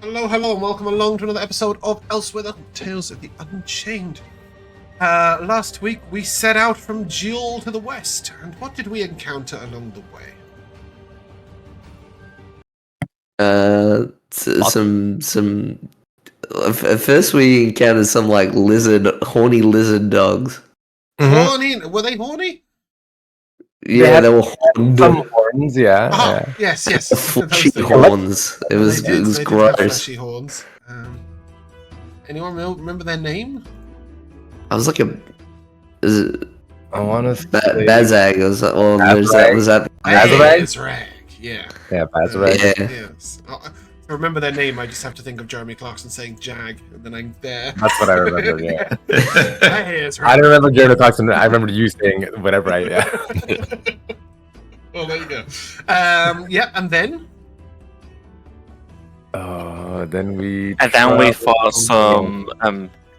Hello, and welcome along to another episode of Elsewhither, Tales of the Unchained. Last week we set out from Jewel to the west, and what did we encounter along the way? At first we encountered some like horny lizard dogs. Mm-hmm. Horny? Were they horny? Yeah, they were horned. Some horns, yeah. Oh, yeah. Yes. Fleshy horns. It was gross. Did have fleshy horns. Anyone remember their name? I was like I want to Bazag. Was that Mazrea? Yeah. Yeah, Mazrea. Yeah. Yes. To remember their name, I just have to think of Jeremy Clarkson saying Jag, and then I'm there. That's what I remember, yeah. I don't remember Jeremy Clarkson. I remember you saying whatever yeah. Well, there you go. Yeah, and then? Then we fought some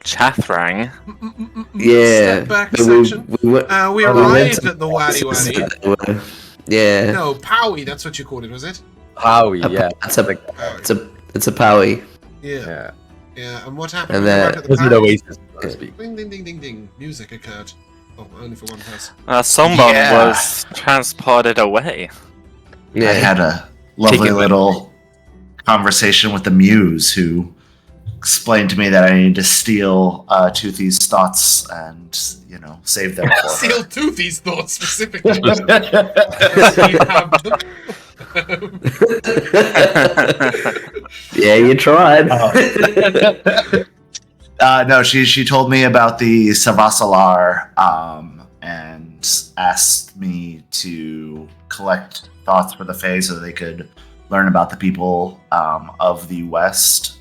Chathrang. Yeah. Step back section. We arrived at the Waddy Waddy. Yeah. No, Powie, that's what you called it, was it? Powie, yeah. It's a Powie. Yeah, and what happened? And then it was an oasis, so to speak. Ding, ding, ding, ding, ding. Music occurred. Oh, only for one person. Someone was transported away. Yeah. I had a lovely little conversation with the Muse, who explained to me that I need to steal Toothy's thoughts and, save them for her. Steal Toothy's thoughts specifically. You have them. Yeah, you tried. No, she told me about the Savasalar and asked me to collect thoughts for the Fae so that they could learn about the people of the West.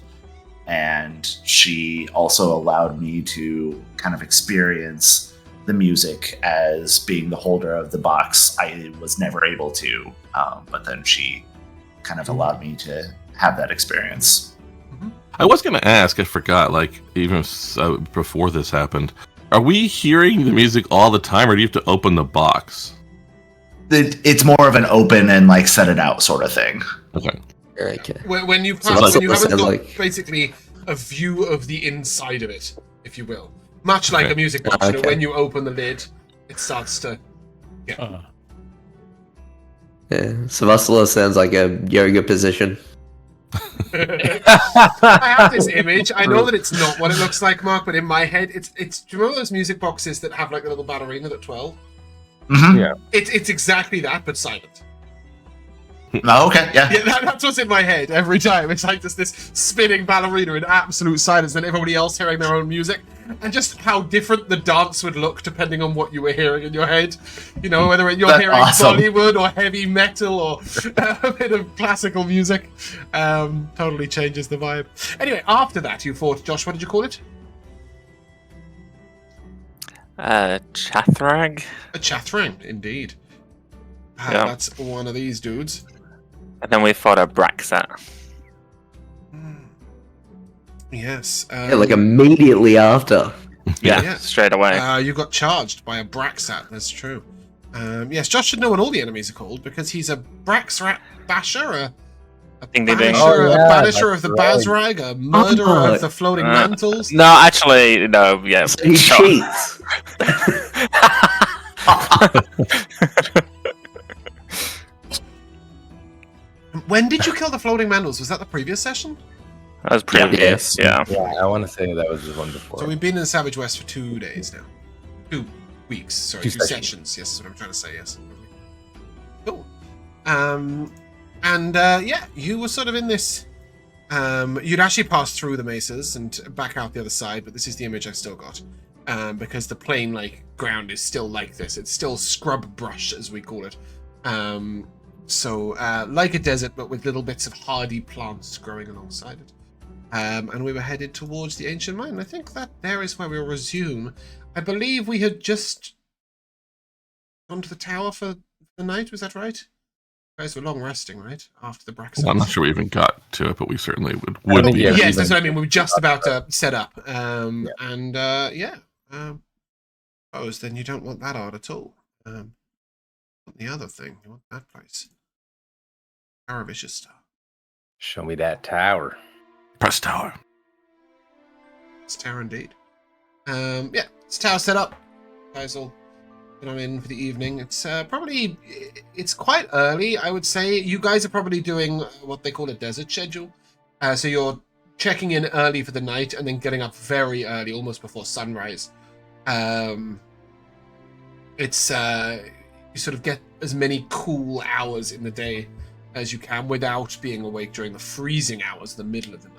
And she also allowed me to kind of experience the music as being the holder of the box. I was never able to, but then she kind of allowed me to have that experience. I was going to ask, I forgot, even before this happened, are we hearing the music all the time, or do you have to open the box? It's more of an open and set it out sort of thing. Okay. When you haven't got basically a view of the inside of it, if you will. Much like a music box, when you open the lid, it starts to... Yeah. Savasala sounds like a yoga position. I have this image. I know that it's not what it looks like, Mark, but in my head, it's. Do you remember those music boxes that have a little ballerina that twirl? Mm-hmm. Yeah. It's exactly that, but silent. Oh, okay, yeah. Yeah, that's what's in my head every time. It's like this spinning ballerina in absolute silence, and everybody else hearing their own music, and just how different the dance would look depending on what you were hearing in your head. Whether you're hearing Bollywood or heavy metal or a bit of classical music, totally changes the vibe. Anyway, after that, you fought Josh. What did you call it? Chathrang. A Chathrang, indeed. Yeah. That's one of these dudes. And then we fought a Braxat. Yes. Immediately after. Yeah, straight away. You got charged by a Braxat, that's true. Yes, Josh should know what all the enemies are called, because he's a Braxrat basher, a banisher of the Bazrag, a murderer of the floating mantles. No, actually, no, yeah. So he cheats. When did you kill the floating mantles? Was that the previous session? That was previous, yeah. Yeah, I want to say that was the one before. So we've been in the Savage West for 2 days now. 2 weeks, sorry, 2 sessions. Yes, that's what I'm trying to say, yes. Cool. You were sort of in this... you'd actually passed through the mesas and back out the other side, but this is the image I've still got. Because the plain, ground is still like this. It's still scrub brush, as we call it. So, like a desert, but with little bits of hardy plants growing alongside it. And we were headed towards the ancient mine. I think that there is where we'll resume. I believe we had just gone to the tower for the night. Was that right? You guys were long resting, right? After the Braxton. Well, I'm not sure we even got to it, but we certainly would be. Yes, that's what I mean. We were just about to set up. Suppose then you don't want that art at all. The other thing, you want that place. Tower of Vicious Star. Show me that tower. Press tower. It's tower indeed. Yeah, it's tower set up. Guys all in for the evening. It's probably it's quite early, I would say. You guys are probably doing what they call a desert schedule. So you're checking in early for the night and then getting up very early, almost before sunrise. It's you sort of get as many cool hours in the day as you can without being awake during the freezing hours, the middle of the night.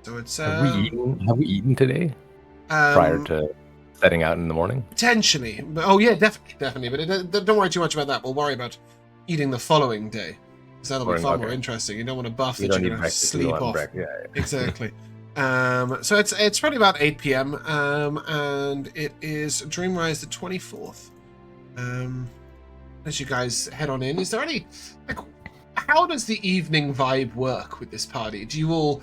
So it's Have we eaten today prior to setting out in the morning? Potentially. Oh yeah, definitely. But don't worry too much about that. We'll worry about eating the following day, because that'll be far more interesting. You don't want to buff that you're going to sleep off. Yeah. Exactly. So it's probably about 8 p.m. And it is Dreamrise the 24th. As you guys head on in, is there any how does the evening vibe work with this party? Do you all,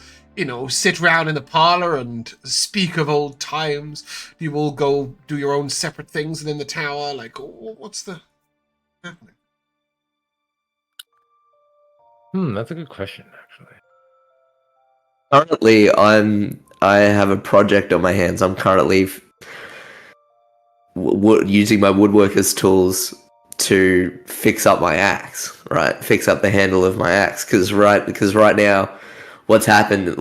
sit around in the parlor and speak of old times? Do you all go do your own separate things within the tower? What's the happening? That's a good question, actually. Currently, I have a project on my hands. I'm currently using my woodworker's tools to fix up my axe, right? Fix up the handle of my axe, because right now, what happened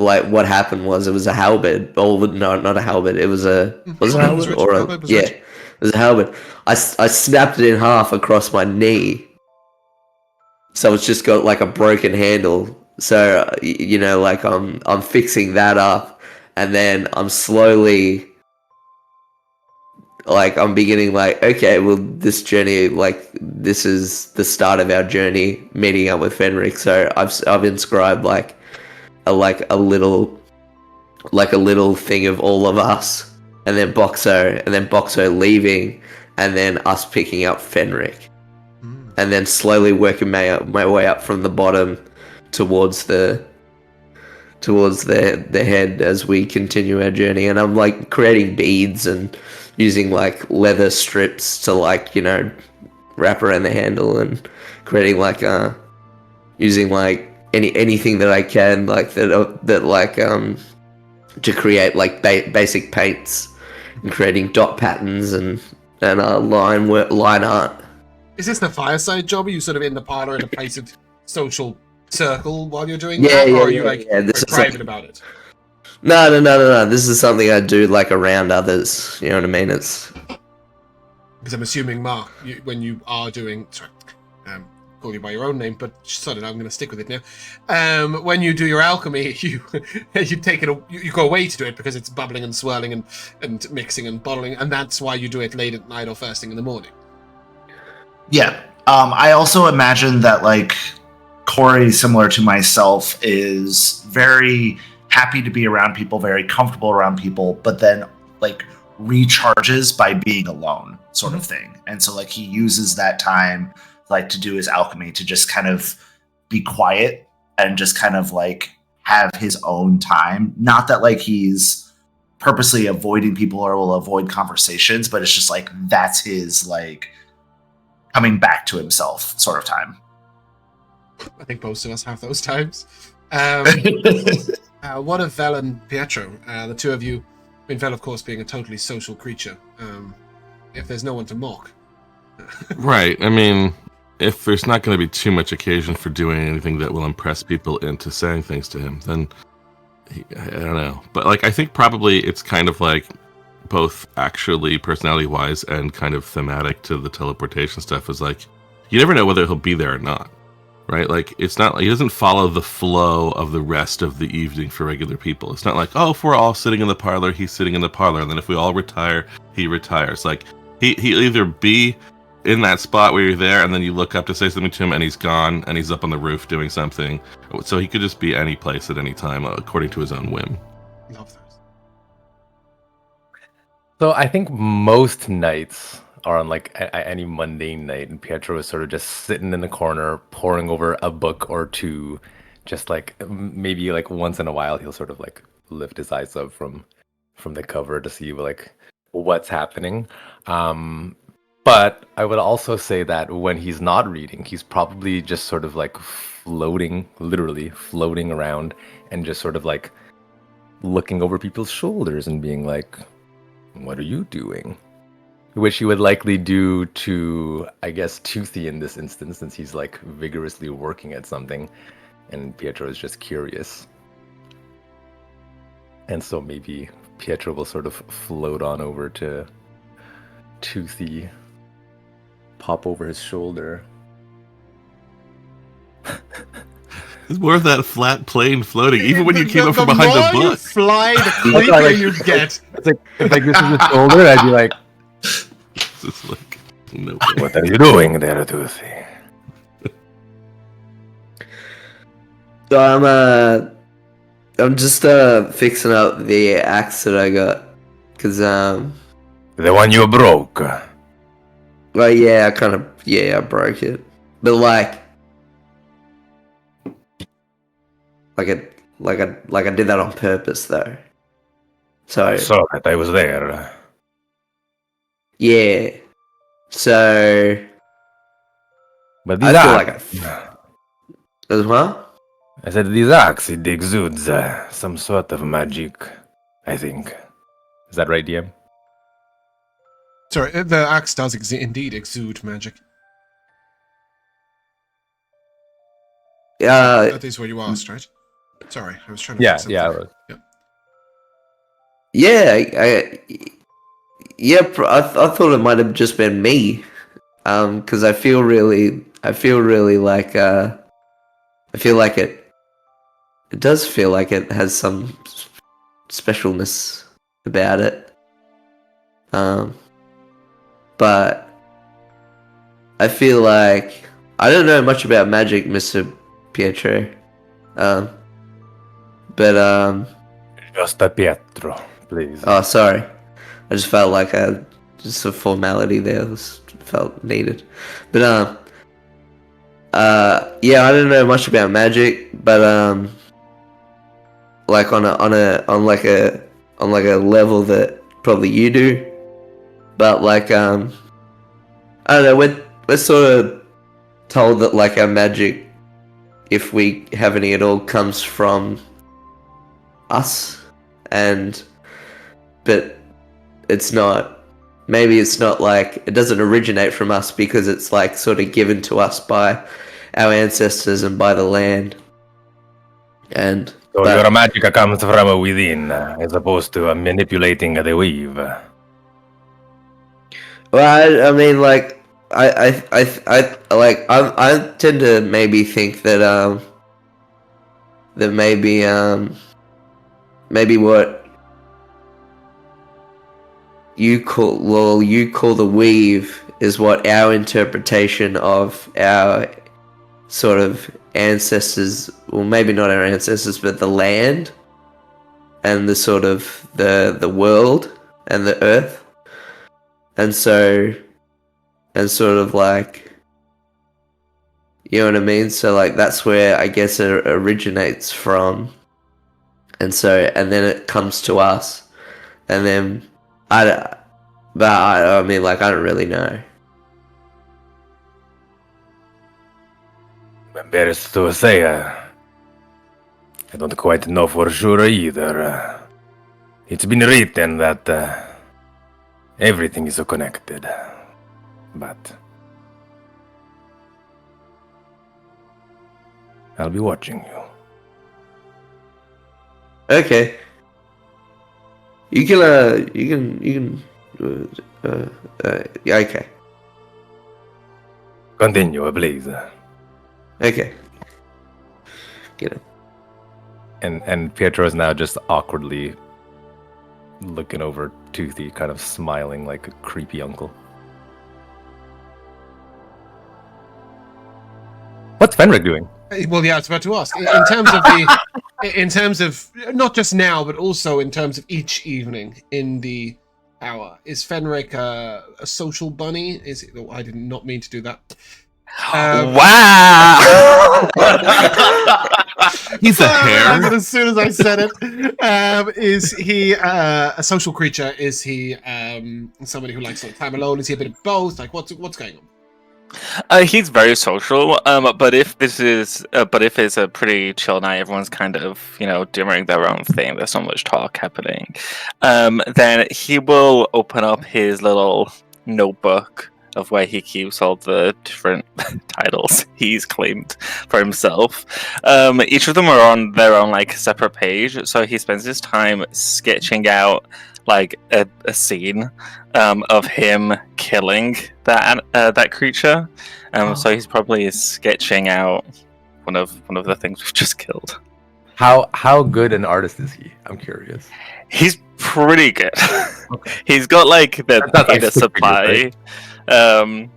was it was a halberd. Oh no, not a halberd. It was a it a halberd or a it was a halberd. I snapped it in half across my knee, so it's just got a broken handle. So I'm fixing that up, and then I'm slowly. I'm beginning okay, well, this journey, this is the start of our journey, meeting up with Fenric. So I've inscribed a little thing of all of us, and then Boxxo leaving, and then us picking up Fenric, and then slowly working my way up from the bottom towards the head as we continue our journey. And I'm creating beads and using leather strips to wrap around the handle, and creating using anything that I can to create basic paints, and creating dot patterns and line art. Is this the fireside job? Are you sort of in the parlor in a place of social circle while you're doing that, or are you private about it? No. This is something I do around others. You know what I mean? It's because I'm assuming, Mark, when you are doing, call you by your own name, but I'm going to stick with it now. When you do your alchemy, you take it, you go away to do it because it's bubbling and swirling and mixing and bottling, and that's why you do it late at night or first thing in the morning. Yeah. I also imagine that Corrie, similar to myself, is very happy to be around people, very comfortable around people, but then recharges by being alone, sort of thing. And so he uses that time to do his alchemy, to just kind of be quiet and just kind of have his own time. Not that he's purposely avoiding people or will avoid conversations, but it's just that's his coming back to himself sort of time. I think most of us have those times. What of Vel and Pietro? The two of you, Vel, of course, being a totally social creature. If there's no one to mock. Right. I mean, if there's not going to be too much occasion for doing anything that will impress people into saying things to him, then I don't know. But I think probably it's kind of both actually personality-wise and kind of thematic to the teleportation stuff is you never know whether he'll be there or not. Right? It's not he doesn't follow the flow of the rest of the evening for regular people. It's not if we're all sitting in the parlor, he's sitting in the parlor, and then if we all retire, he retires. He'll either be in that spot where you're there, and then you look up to say something to him, and he's gone, and he's up on the roof doing something. So he could just be any place at any time, according to his own whim. Love those. So I think most nights are on any mundane night, and Pietro is sort of just sitting in the corner, poring over a book or two, just maybe once in a while he'll sort of lift his eyes up from the cover to see what's happening. But I would also say that when he's not reading, he's probably just sort of floating, literally floating around, and just sort of like looking over people's shoulders and being like, "What are you doing?" Which he would likely do to, I guess, Toothy in this instance, since he's like vigorously working at something, and Pietro is just curious. And so maybe Pietro will sort of float on over to Toothy, pop over his shoulder. It's more of that flat plane floating, even when you came up from behind the the more you book. fly, the creepier you get. It's like if like this is his shoulder, I'd be like, It's like, no. "What are you doing there, Toothy?" So I'm just fixing up the axe that I got, cause The one you broke. well, yeah, I broke it, but like I did that on purpose though. So I saw that. I was there. yeah, so But I these feel axe, like as well. I said these axe, it exudes some sort of magic, I think. Is that right, DM? Sorry, the axe does indeed exude magic. That is what you asked, right? Sorry, I was trying to fix something. I thought it might have just been me, because I feel really like I feel like it does feel like it has some specialness about it, but I feel like I don't know much about magic, Mr. Pietro, but Just a Pietro, please. oh, sorry. I just felt like just a formality there felt needed. But yeah, I don't know much about magic, but like on a level that probably you do. But like I don't know, we're sort of told that like our magic, if we have any at all, comes from us, but it's not. Maybe it's not like it doesn't originate from us because it's like sort of given to us by our ancestors and by the land. And So your magic comes from within, as opposed to manipulating the weave. well, I mean, like I tend to maybe think that maybe what you call the weave is what our interpretation of our sort of ancestors, well, maybe not our ancestors, but the land and the sort of the world and the earth, and sort of like, you know what I mean? So like that's where I guess it originates from, and then it comes to us, and then I mean, like, I don't really know. Embarrassed to say, I don't quite know for sure either. It's been written that everything is connected, but I'll be watching you. Okay. You can yeah, okay. Continue, please. Okay. Get it. And Pietro is now just awkwardly looking over Toothy, kind of smiling like a creepy uncle. What's Fenric doing? Well, yeah, I was about to ask. In terms of not just now, but also in terms of each evening in the hour, is Fenric a social bunny? Is it? Oh, I did not mean to do that. Wow! He's a hare. As soon as I said it, is he a social creature? Is he somebody who likes time alone? Is he a bit of both? Like, what's going on? He's very social. But if it's a pretty chill night, everyone's kind of doing their own thing. There's not much talk happening. Then he will open up his little notebook of where he keeps all the different titles he's claimed for himself. Each of them are on their own separate page, so he spends his time sketching out a scene of him killing that creature. So he's probably sketching out one of the things we've just killed. How good an artist is he? I'm curious. He's pretty good. Okay. He's got the That's painter stick supply. figures, right?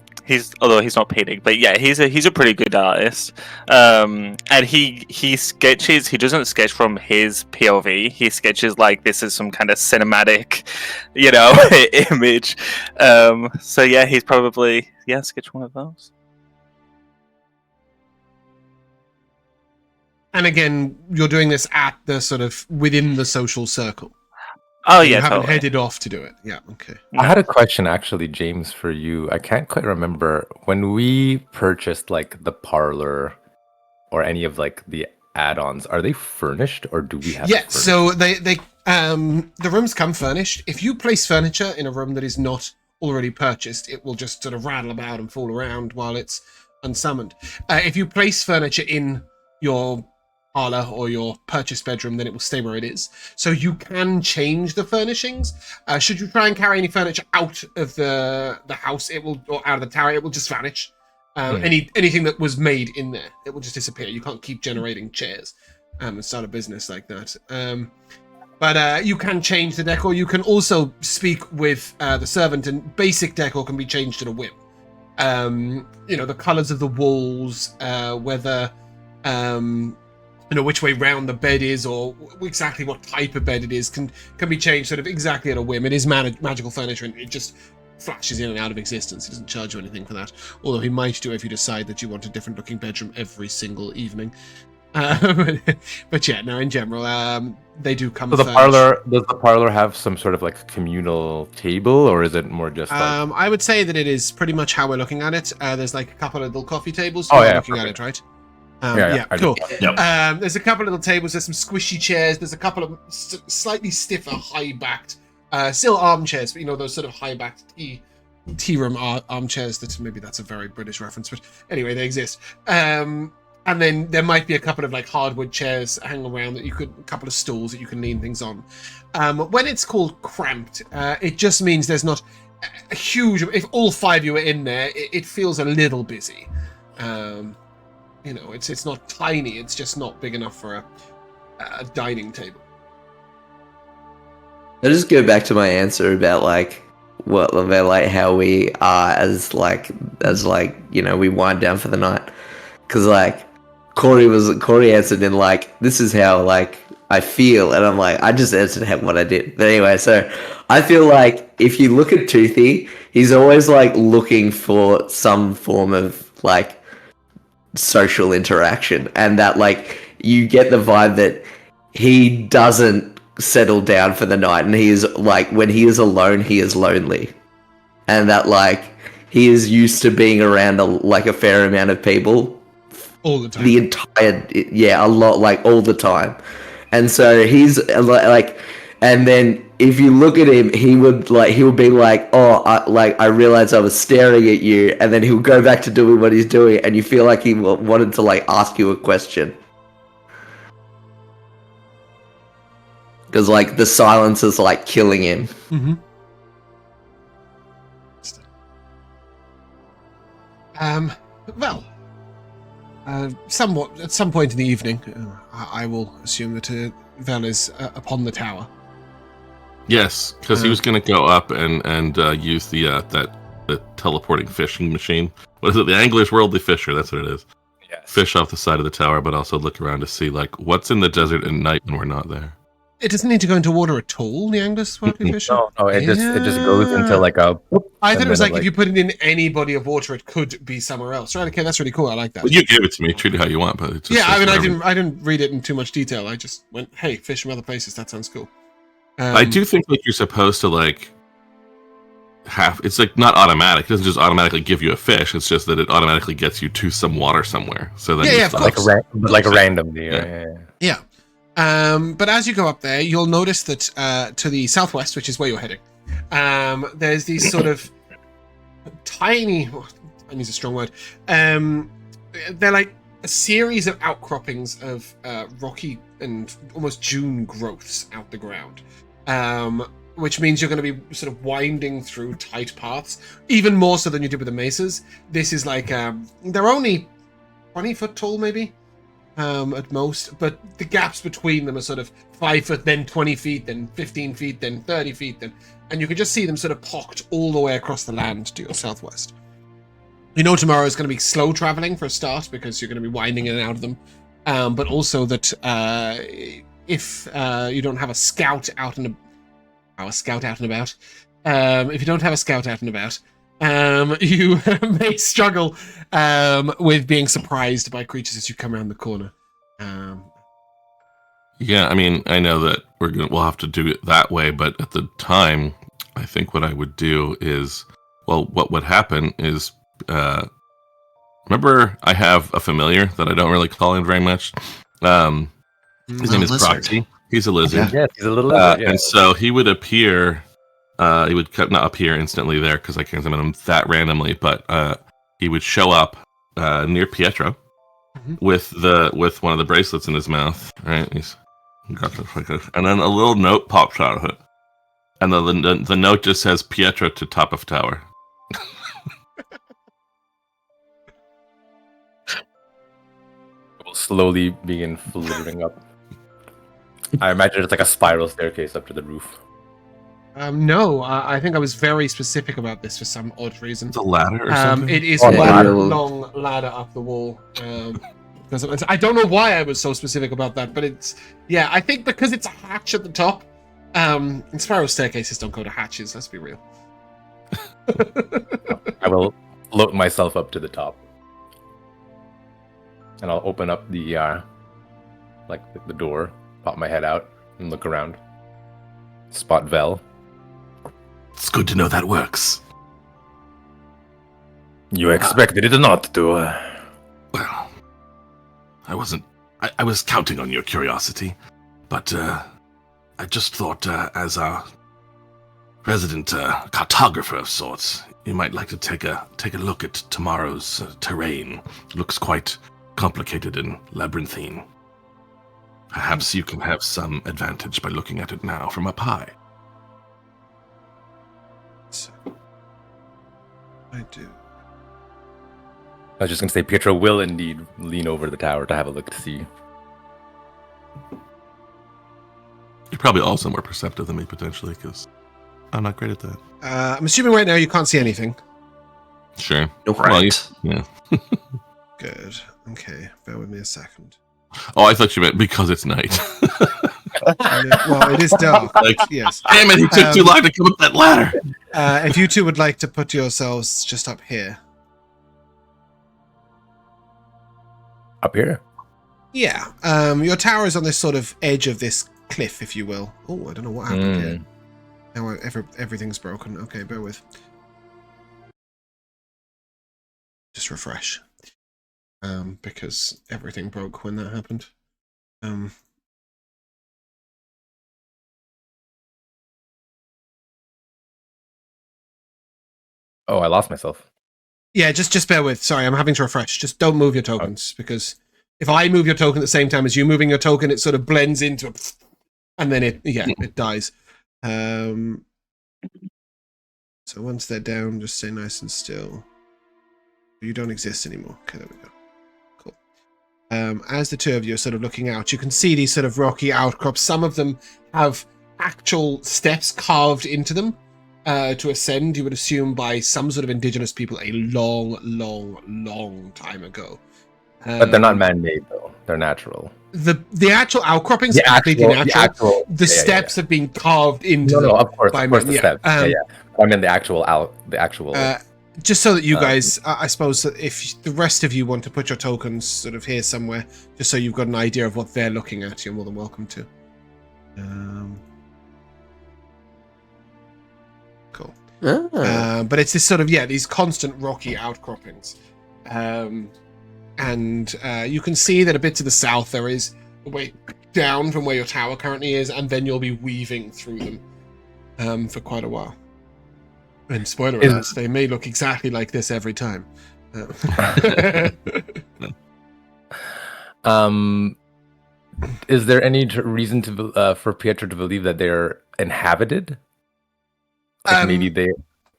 Although he's not painting, but yeah, he's a pretty good artist. And he sketches. He doesn't sketch from his POV. He sketches this is some kind of cinematic, image. So yeah, he's probably sketch one of those. And again, you're doing this at the sort of within the social circle. Oh You yeah, haven't totally. headed off to do it. Yeah, okay. I had a question actually, James, for you. I can't quite remember when we purchased the parlor or any of the add-ons. Are they furnished or do we have? Yeah, it furnished? so they the rooms come furnished. If you place furniture in a room that is not already purchased, it will just sort of rattle about and fall around while it's unsummoned. If you place furniture in your parlor or your purchased bedroom, then it will stay where it is. So you can change the furnishings. Should you try and carry any furniture out of the house, it will, or out of the tower, it will just vanish. Anything that was made in there, it will just disappear. You can't keep generating chairs and start a business like that. But you can change the decor. You can also speak with the servant, and basic decor can be changed at a whim. The colors of the walls, whether which way round the bed is, or exactly what type of bed it is, can be changed sort of exactly at a whim. It is magical furniture, and it just flashes in and out of existence. He doesn't charge you anything for that, although he might do if you decide that you want a different looking bedroom every single evening. But yeah, no, in general, they do come. So does the parlor have some sort of communal table, or is it more just? I would say that it is pretty much how we're looking at it. There's a couple of little coffee tables. Oh, yeah, looking perfect. at it, right? Yeah, cool. Yep. There's a couple of little tables. There's some squishy chairs. There's a couple of slightly stiffer, high-backed, still armchairs, but those sort of high-backed tea room armchairs. Maybe that's a very British reference, but anyway, they exist. And then there might be a couple of hardwood chairs hanging around a couple of stools that you can lean things on. When it's called cramped, it just means there's not a huge. If all five of you are in there, it feels a little busy. It's not tiny. It's just not big enough for a dining table. I'll just go back to my answer about how we are as we wind down for the night, because Corrie answered in this is how I feel, and I'm I just answered what I did. But anyway, so I feel if you look at Toothy, he's always looking for some form of social interaction, and that you get the vibe that he doesn't settle down for the night, and he is when he is alone, he is lonely, and that he is used to being around a fair amount of people all the time, a lot, all the time. And so he's and then if you look at him, he would be I realized I was staring at you, and then he'll go back to doing what he's doing, and you feel he wanted to ask you a question, because the silence is killing him. Mm-hmm. Somewhat at some point in the evening, I will assume that Vel is upon the tower. Yes, because he was going to go up and use the teleporting fishing machine. What is it? The Angler's Worldly Fisher. That's what it is. Yes. Fish off the side of the tower, but also look around to see what's in the desert at night when we're not there. It doesn't need to go into water at all, the Angler's Worldly Fisher? No, it just goes into a. I thought it was if you put it in any body of water, it could be somewhere else. Right? Okay, that's really cool. I like that. Well, you gave it to me. Treat it how you want, but it's just, I didn't read it in too much detail. I just went, hey, fish from other places. That sounds cool. I do think you're supposed to it's like not automatic. It doesn't just automatically give you a fish. It's just that it automatically gets you to some water somewhere. So then Yeah, of course. like a random. Yeah. But as you go up there, you'll notice that to the southwest, which is where you're heading, there's these sort of tiny is a strong word. They're like a series of outcroppings of rocky and almost dune growths out the ground. Which means you're going to be sort of winding through tight paths, even more so than you did with the maces. This is like, they're only 20 foot tall, maybe, at most, but the gaps between them are sort of 5 foot, then 20 feet, then 15 feet, then 30 feet, and you can just see them sort of pocked all the way across the land to your southwest. You know tomorrow is going to be slow traveling for a start, because you're going to be winding in and out of them, but also that if you don't have a scout out and about, if you don't have a scout out and about, you may struggle with being surprised by creatures as you come around the corner. Yeah, I mean, I know that we'll have to do it that way, but at the time, I think what I would do is, well, what would happen is, remember I have a familiar that I don't really call in very much. His name is Boxxo. He's a lizard. Yeah, he's a little lizard. And so he would appear. He would not appear instantly there because I can't summon him that randomly, but he would show up near Pietro with one of the bracelets in his mouth. Right, he's got this like this, and then a little note pops out of it, and the note just says Pietro to top of tower. Will slowly begin flittering up. I imagine it's like a spiral staircase up to the roof. No, I think I was very specific about this for some odd reason. It's a ladder or something? It is Oh, one yeah. long ladder up the wall. Because I don't know why I was so specific about that, but it's, yeah, I think because it's a hatch at the top. And spiral staircases don't go to hatches, let's be real. I will float myself up to the top. And I'll open up the the door, pop my head out, and look around. Spot Vel. It's good to know that works. You expected it not to. Well, I wasn't. I was counting on your curiosity, but I just thought, as our resident cartographer of sorts, you might like to take a look at tomorrow's terrain. It looks quite complicated and labyrinthine. Perhaps you can have some advantage by looking at it now from up high. So, I do. I was just going to say, Pietro will indeed lean over the tower to have a look to see. You're probably also more perceptive than me, potentially, because I'm not great at that. I'm assuming right now you can't see anything. Sure. Right. Well, yeah. Good. Okay, bear with me a second. Oh, I thought you meant because it's night. Well, it is dark. Like, yes. Damn it, he took too long to come up that ladder. If you two would like to put yourselves just up here. Up here? Yeah. Your tower is on this sort of edge of this cliff, if you will. Oh, I don't know what happened here. Now everything's broken. Okay, bear with. Just refresh. Because everything broke when that happened. Oh, I lost myself. Yeah, just bear with. Sorry, I'm having to refresh. Just don't move your tokens, because if I move your token at the same time as you moving your token, it sort of blends into it, and then it dies. So once they're down, just stay nice and still. You don't exist anymore. Okay, there we go. Cool. As the two of you are sort of looking out, you can see these sort of rocky outcrops. Some of them have actual steps carved into them to ascend, you would assume, by some sort of indigenous people a long time ago. But they're not man-made, though. They're natural. The actual outcroppings are completely natural. The steps have been carved into them. No, of course the steps. I mean the actual just so that you guys, I suppose, if the rest of you want to put your tokens sort of here somewhere, just so you've got an idea of what they're looking at, you're more than welcome to. Cool. Ah. But it's this sort of these constant rocky outcroppings, and you can see that a bit to the south there is a way down from where your tower currently is, and then you'll be weaving through them for quite a while. And spoiler alert, they may look exactly like this every time. Is there any reason for Pietro to believe that they're inhabited? Like maybe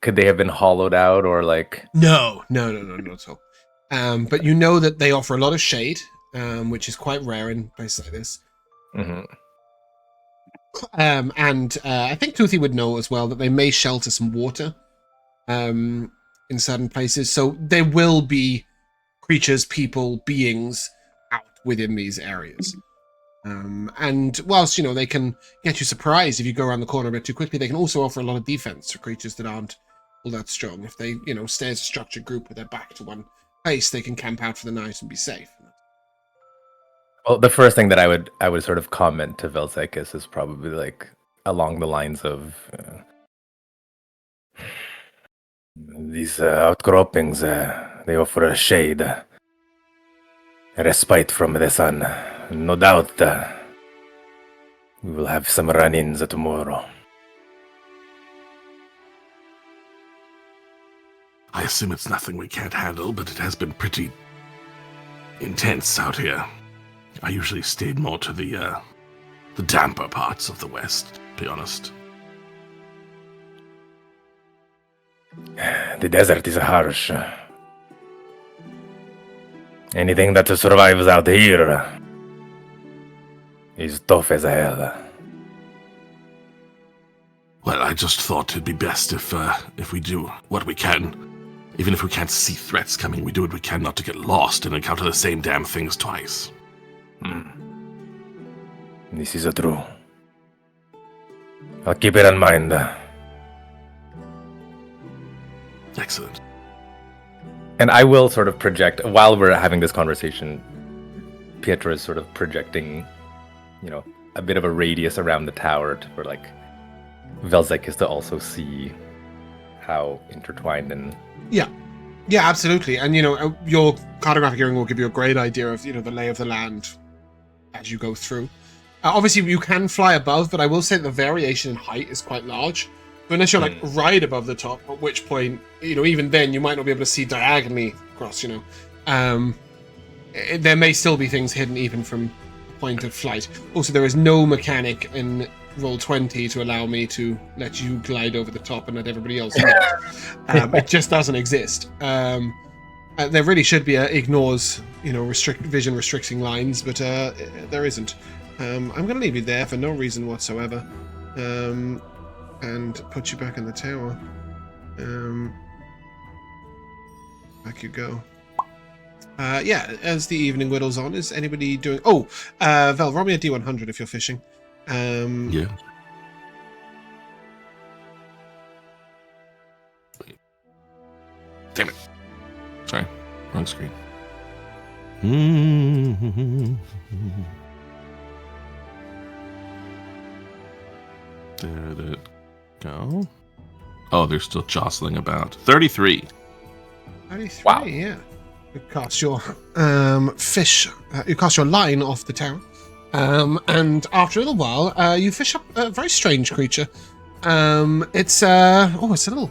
could they have been hollowed out, or like? No, not at all. But you know that they offer a lot of shade, which is quite rare in places like this. Mm-hmm. And I think Toothy would know as well that they may shelter some water in certain places. So there will be creatures, people, beings out within these areas. And whilst, they can get you surprised if you go around the corner a bit too quickly, they can also offer a lot of defense to creatures that aren't all that strong. If they, stay as a structured group with their back to one place, they can camp out for the night and be safe. Well, the first thing that I would sort of comment to Vel'zekiss is probably like along the lines of these outcroppings. They offer a shade, a respite from the sun. No doubt we will have some run-ins tomorrow. I assume it's nothing we can't handle, but it has been pretty intense out here. I usually stayed more to the damper parts of the West, to be honest. The desert is harsh. Anything that survives out here is tough as hell. Well, I just thought it'd be best if we do what we can. Even if we can't see threats coming, we do what we can not to get lost and encounter the same damn things twice. This is true. I'll keep it in mind. Excellent. And I will sort of project, while we're having this conversation, Pietro is sort of projecting, a bit of a radius around the tower for like Vel'zekiss to also see how intertwined and... Yeah, absolutely. And, your cartographic hearing will give you a great idea of, the lay of the land as you go through. Obviously, you can fly above, but I will say that the variation in height is quite large. But unless you're, right above the top, at which point, even then, you might not be able to see diagonally across, there may still be things hidden even from a point of flight. Also, there is no mechanic in Roll20 to allow me to let you glide over the top and let everybody else know. It just doesn't exist. There really should be ignores, vision restricting lines, but there isn't. I'm going to leave you there for no reason whatsoever, and put you back in the tower. Back you go. As the evening whittles on, is anybody doing... Oh, Vel, roll me a D100 if you're fishing. Yeah. Damn it. Sorry. Wrong screen. Did it go? Oh, they're still jostling about. 33. 33, wow. Yeah. You cast your fish. You cast your line off the tower. And after a little while, you fish up a very strange creature. It's a little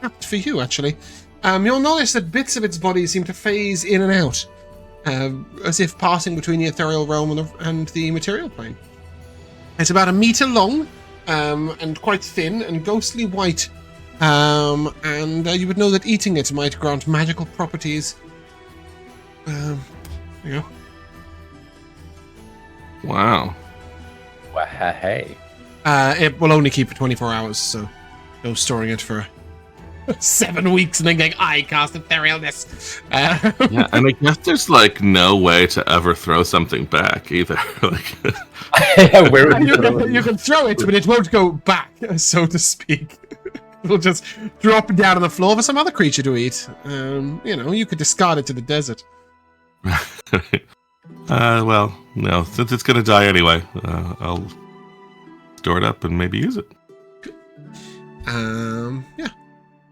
apt for you, actually. You'll notice that bits of its body seem to phase in and out, as if passing between the ethereal realm and the material plane. It's about 1 meter long, and quite thin and ghostly white. And you would know that eating it might grant magical properties. Wow. Well, hey. It will only keep for 24 hours, so no storing it for 7 weeks and then going, I cast etherealness. Yeah, and I guess there's no way to ever throw something back either. Where would you can throw it, but it won't go back, so to speak. It'll just drop down on the floor for some other creature to eat. You could discard it to the desert. Well, no, since it's gonna die anyway, I'll store it up and maybe use it.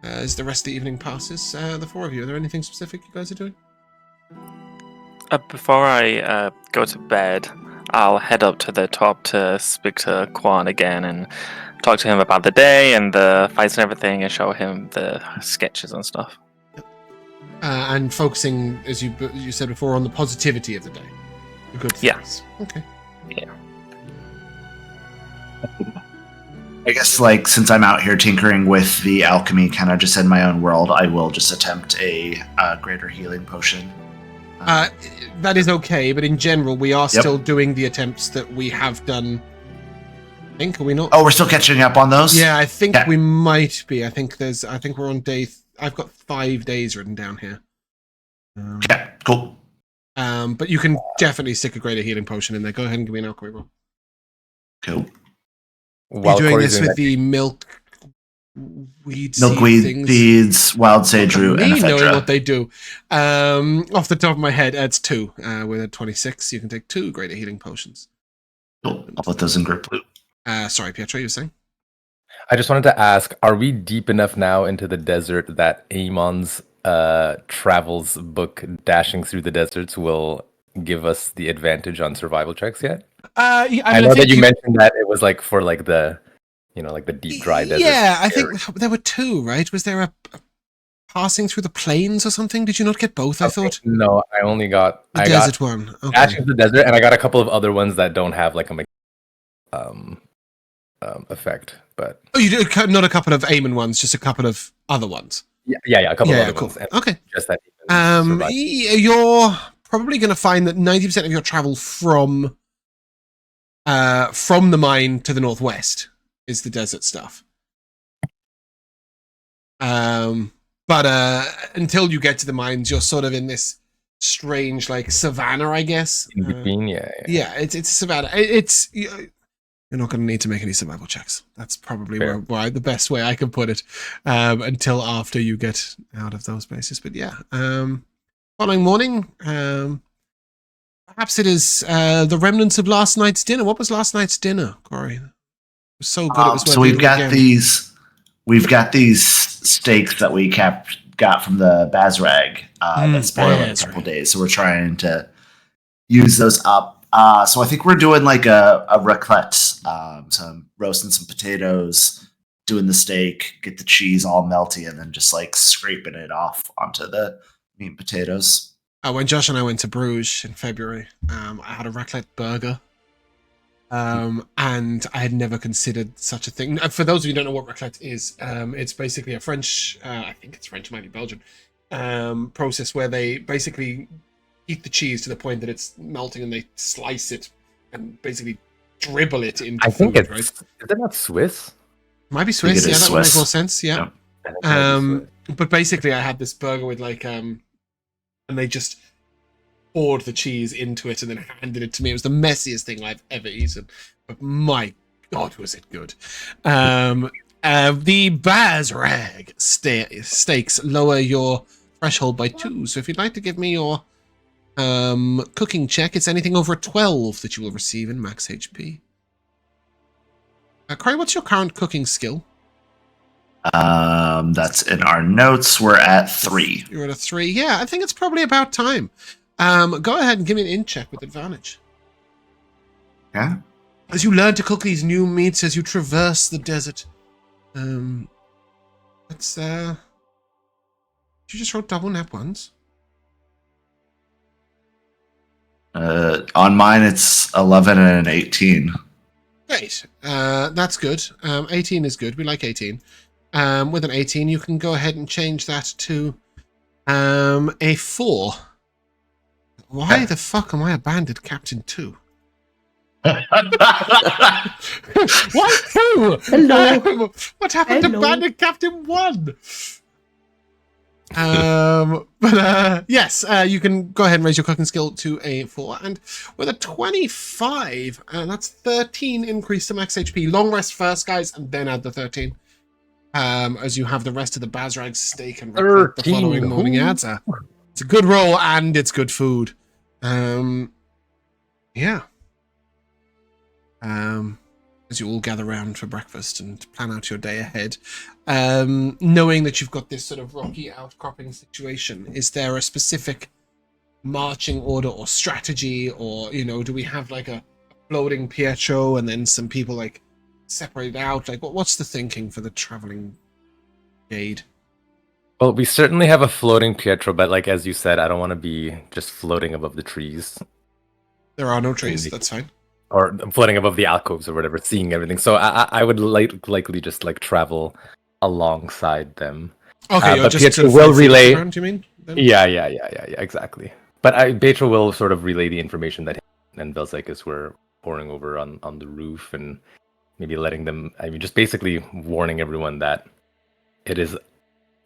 as the rest of the evening passes. The four of you, are there anything specific you guys are doing? Before I go to bed, I'll head up to the top to speak to Quan again and talk to him about the day and the fights and everything, and show him the sketches and stuff. And focusing, as you said before, on the positivity of the day. The good things. Yeah. Okay. Yeah. I guess, like, since I'm out here tinkering with the alchemy, kind of just in my own world, I will just attempt a greater healing potion. That is okay, but in general, we are still doing the attempts that we have done. I think, are we not? Oh, we're still catching up on those? Yeah, I think we might be. I think we're on day. I've got 5 days written down here. Yeah, cool. But you can definitely stick a greater healing potion in there. Go ahead and give me an alchemy roll. Cool. You're doing Corey's this with the milkweed seeds, wild sage root, and me knowing ephedra. what they do. Off the top of my head, adds 2. With a 26, you can take 2 greater healing potions. Cool. I'll put those in group loot. Sorry, Pietro, you were saying? I just wanted to ask, are we deep enough now into the desert that Amon's travels book, Dashing Through the Deserts, will give us the advantage on survival checks yet? I know that you mentioned that it was like for like the, like the deep dry desert. Yeah, I think there were 2, right? Was there a passing through the plains or something? Did you not get both? I thought. No, I only got the desert one. Okay. Dashing Through the Desert, and I got a couple of other ones that don't have like a effect. But you did not a couple of Amon ones, just a couple of other ones. Yeah, a couple of other cool. ones. And okay. Just that. You're probably going to find that 90% of your travel from the mine to the northwest is the desert stuff. But until you get to the mines, you're sort of in this strange, like, savannah, I guess. In between, yeah, it's a savannah. You're not going to need to make any survival checks. That's probably where the best way I can put it. Until after you get out of those places. But yeah, following morning, perhaps it is the remnants of last night's dinner. What was last night's dinner, Corrie? It was so good. It was So we've got these steaks that we got from the Bazrag that spoiled in a couple days. So we're trying to use those up. So I think we're doing like a raclette, some roasting some potatoes, doing the steak, get the cheese all melty, and then just like scraping it off onto the meat and potatoes. When Josh and I went to Bruges in February, I had a raclette burger. And I had never considered such a thing. For those of you who don't know what raclette is, it's basically a French, I think it's French, might be Belgian, process where they basically heat the cheese to the point that it's melting and they slice it and basically dribble it into I think food, it's, right? is it not Swiss? Might be Swiss, yeah, that would make more sense, yeah. But But basically I had this burger with like, and they just poured the cheese into it and then handed it to me. It was the messiest thing I've ever eaten, but my God, was it good. The Bazrag steaks lower your threshold by 2. So if you'd like to give me your cooking check, it's anything over a 12 that you will receive in max HP. Corrie, what's your current cooking skill? That's in our notes. We're at 3. You're at a 3. Yeah, I think it's probably about time. Go ahead and give me an in check with advantage. Yeah. As you learn to cook these new meats, as you traverse the desert, let's. Did you just roll double nat ones? On mine, it's 11 and an 18. Great. That's good. 18 is good. We like 18. With an 18, you can go ahead and change that to a 4. Why the fuck am I a bandit captain 2? Why 2? Hello. What happened to bandit captain 1? Yes, you can go ahead and raise your cooking skill to a 4, and with a 25, that's 13 increase to max HP. Long rest first, guys, and then add the 13. As you have the rest of the Bazrag steak and the following morning. Yeah, it's a good roll and it's good food. Yeah. as you all gather round for breakfast and plan out your day ahead, knowing that you've got this sort of rocky outcropping situation, is there a specific marching order or strategy, or do we have like a floating Pietro and then some people like separated out? Like, what's the thinking for the traveling aid? Well, we certainly have a floating Pietro, but like as you said, I don't want to be just floating above the trees. There are no trees. That's fine. Or floating above the alcoves or whatever, seeing everything. So I would likely just like travel alongside them. Okay, but just Pietro to will 5 feet relay. around, you mean? Then? Yeah, exactly. But Pietro will sort of relay the information that him and Vel'zekiss were pouring over on the roof, and maybe letting them. I mean, just basically warning everyone that it is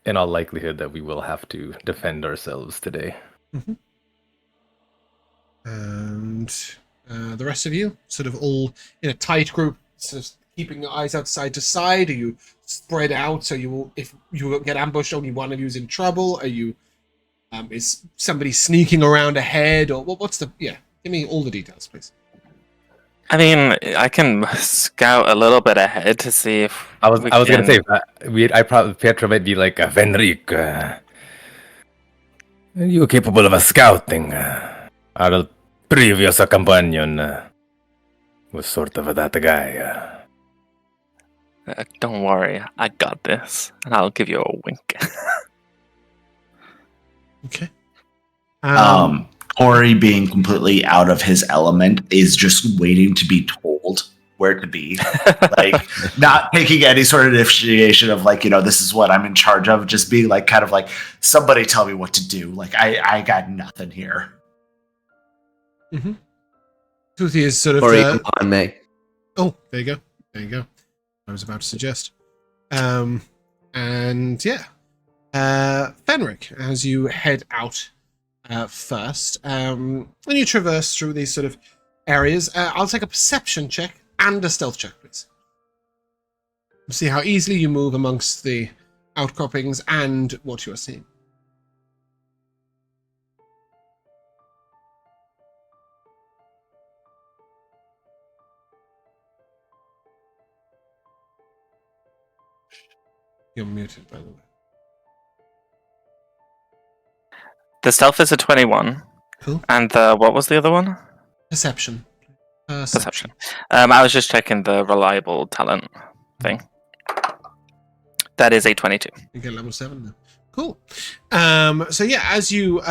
in all likelihood that we will have to defend ourselves today. Mm-hmm. And the rest of you, sort of all in a tight group, sort of keeping your eyes out side to side. Are you spread out so if you get ambushed, only one of you is in trouble? Are you? Is somebody sneaking around ahead, or what's the? Yeah, give me all the details, please. I mean, I can scout a little bit ahead to see if I was gonna say I probably Pietro might be like Venric. Are you capable of scouting? Our previous companion was sort of that guy. Don't worry, I got this, and I'll give you a wink. Okay. Corey, being completely out of his element, is just waiting to be told where to be. Like, not taking any sort of initiation of like, this is what I'm in charge of. Just being like, kind of like, somebody tell me what to do. Like, I got nothing here. Mm-hmm. Toothy is sort of. Or even behind me. Oh, there you go. I was about to suggest. And yeah. Fenric, as you head out first, and you traverse through these sort of areas, I'll take a perception check and a stealth check, please. See how easily you move amongst the outcroppings and what you are seeing. You're muted, by the way. The stealth is a 21. Cool. And what was the other one? Perception. Perception. I was just checking the reliable talent thing. That is a 22. You get level 7 now. Cool. So yeah, as you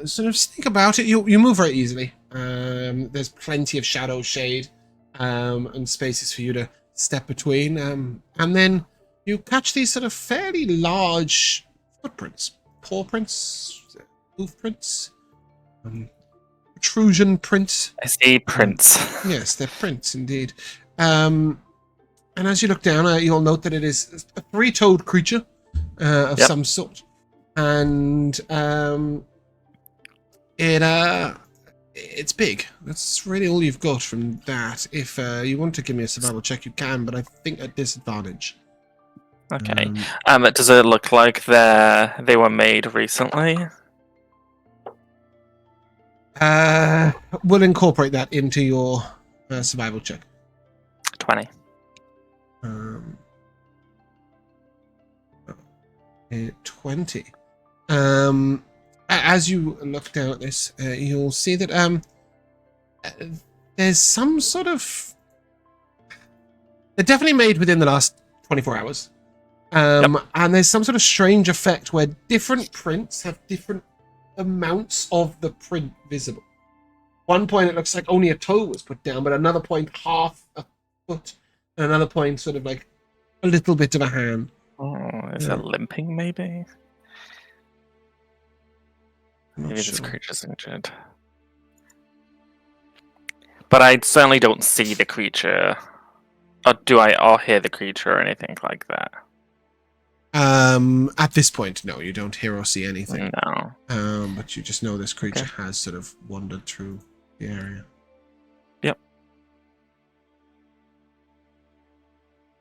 sort of think about it, you move very easily. There's plenty of shadow shade and spaces for you to step between. And then you catch these sort of fairly large footprints. Paw prints? Hoof prints? Protrusion prints? I see prints. Yes, they're prints indeed. And as you look down, you'll note that it is a three-toed creature of some sort. And it's big. That's really all you've got from that. If you want to give me a survival check, you can, but I think at disadvantage. Okay. Does it look like they were made recently? We'll incorporate that into your survival check. 20. 20. As you look down at this, you'll see that there's some sort of... They're definitely made within the last 24 hours. And there's some sort of strange effect where different prints have different amounts of the print visible. One point it looks like only a toe was put down, but another point half a foot, and another point sort of like a little bit of a hand. Oh, is it limping maybe? Maybe this creature's injured. But I certainly don't see the creature. Or hear the creature or anything like that? At this point, no, you don't hear or see anything. No. But you just know this creature has sort of wandered through the area. Yep.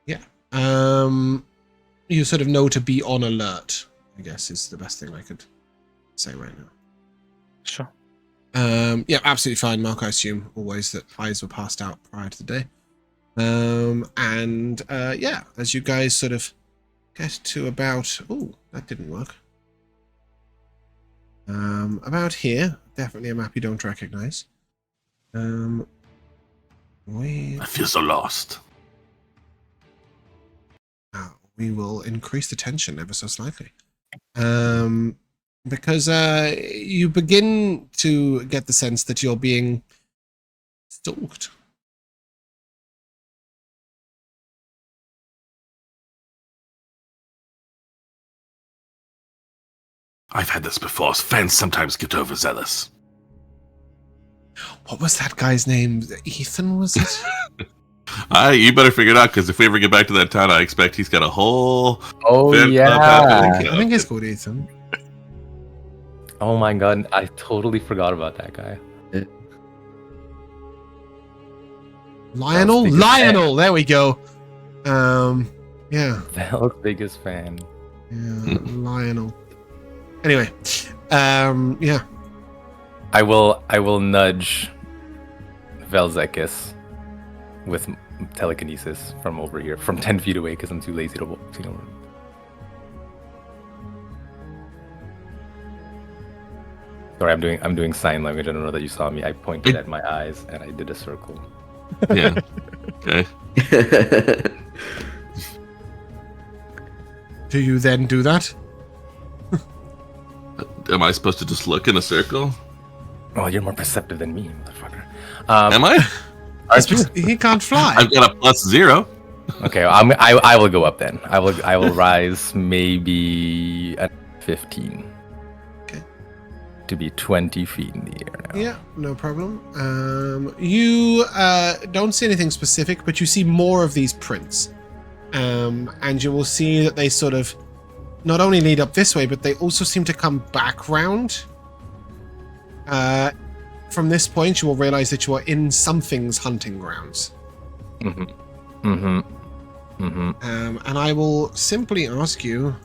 Yeah. You sort of know to be on alert, I guess, is the best thing I could say right now. Sure. Yeah, absolutely fine, Mark. I assume always that eyes were passed out prior to the day. As you guys sort of get to about... Oh, that didn't work. About here. Definitely a map you don't recognize. I feel so lost. We will increase the tension ever so slightly. Because you begin to get the sense that you're being stalked. I've had this before. Fans sometimes get overzealous. What was that guy's name? Ethan, was it? You better figure it out, because if we ever get back to that town, I expect he's got a whole... Oh, fan club yeah. happening. I think it's called Ethan. Oh my god, I totally forgot about that guy. Lionel? biggest Lionel! There we go. Yeah. Vel's biggest fan. Yeah, Lionel. Anyway, yeah. I will nudge Vel'zekiss with telekinesis from over here, from 10 feet away, because I'm too lazy to walk. Sorry, I'm doing sign language. I don't know that you saw me. I pointed at my eyes and I did a circle. Yeah. Okay. Do you then do that? Am I supposed to just look in a circle? Oh, you're more perceptive than me, motherfucker. Am I? He can't fly. I've got a +0. Okay, I will go up then. I will rise maybe at 15. Okay. To be 20 feet in the air now. Yeah, no problem. You don't see anything specific, but you see more of these prints. And you will see that they sort of not only lead up this way, but they also seem to come back round. From this point, you will realize that you are in something's hunting grounds. And I will simply ask you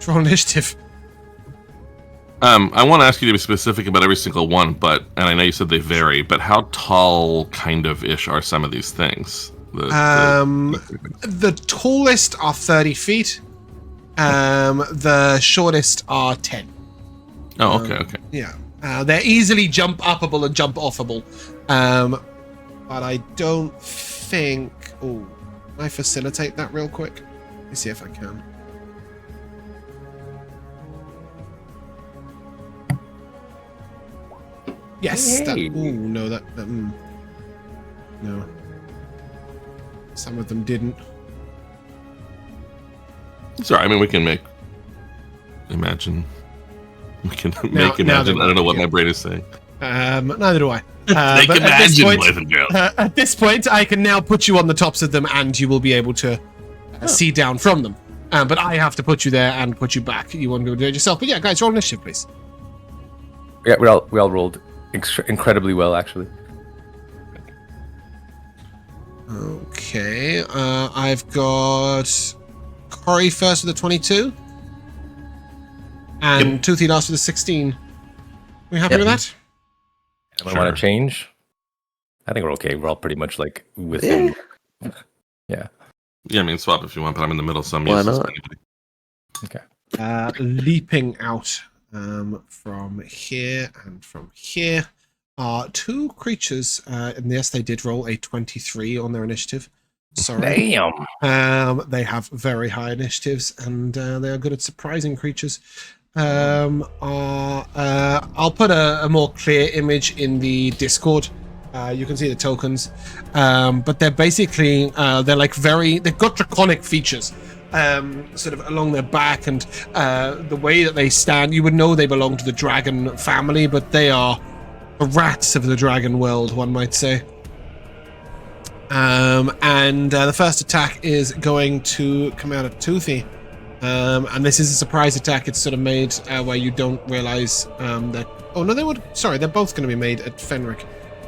to roll initiative. I want to ask you to be specific about every single one, and I know you said they vary, but how tall, kind of ish, are some of these things? The tallest are 30 feet. The shortest are 10. Oh, okay. Yeah. They're easily jump uppable and jump offable. But I don't think... Oh, can I facilitate that real quick? Let me see if I can. Yes. Hey. No. No. Some of them didn't. Sorry, I mean, we can imagine. We can imagine. I don't know what my brain is saying. Neither do I. Make But imagine, boys and girls. at this point, I can now put you on the tops of them, and you will be able to see down from them. But I have to put you there and put you back. You want to do it yourself. But yeah, guys, roll initiative, please. Yeah, we all rolled incredibly well, actually. Okay, I've got Corrie first with a 22, and Toothy last with a 16. We happy with that? Anyone want to change? I think we're okay. We're all pretty much like within. Yeah. Yeah, I mean, swap if you want, but I'm in the middle, so I'm Why useless not? to anybody. Okay. Leaping out from here and from here are two creatures, and yes, they did roll a 23 on their initiative. Sorry. Damn. They have very high initiatives, and they are good at surprising creatures. I'll put a more clear image in the Discord. You can see the tokens, but they're basically they're like they've got draconic features, sort of along their back, and the way that they stand. You would know they belong to the dragon family, but they are the rats of the dragon world, one might say. And the first attack is going to come out of Toothy. And this is a surprise attack. It's sort of made where you don't realize that... Oh, no, they would... Sorry, they're both going to be made at Fenric.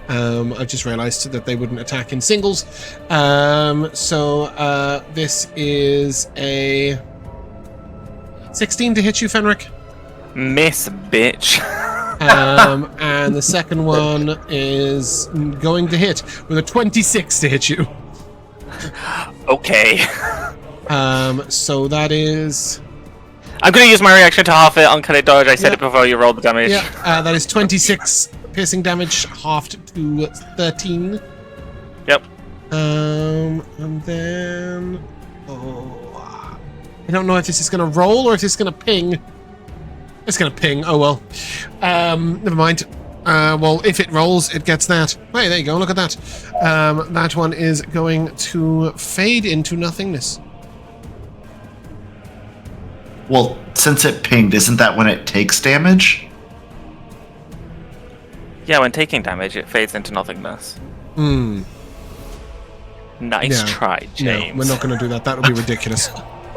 I just realized that they wouldn't attack in singles. So this is a 16 to hit you, Fenric. Miss, bitch. And the second one is going to hit with a 26 to hit you. Okay. So that is... I'm going to use my reaction to half it. Uncanny dodge. I said it Yep. before you rolled the damage. Yeah, that is 26 piercing damage, halved to 13. Yep. And then... I don't know if this is going to roll or if this is going to ping. It's going to ping. Oh, well. Never mind. Well, if it rolls, it gets that. Hey, there you go. Look at that. That one is going to fade into nothingness. Well, since it pinged, isn't that when it takes damage? Yeah, when taking damage, it fades into nothingness. Nice try, James. No, we're not going to do that. That would be ridiculous.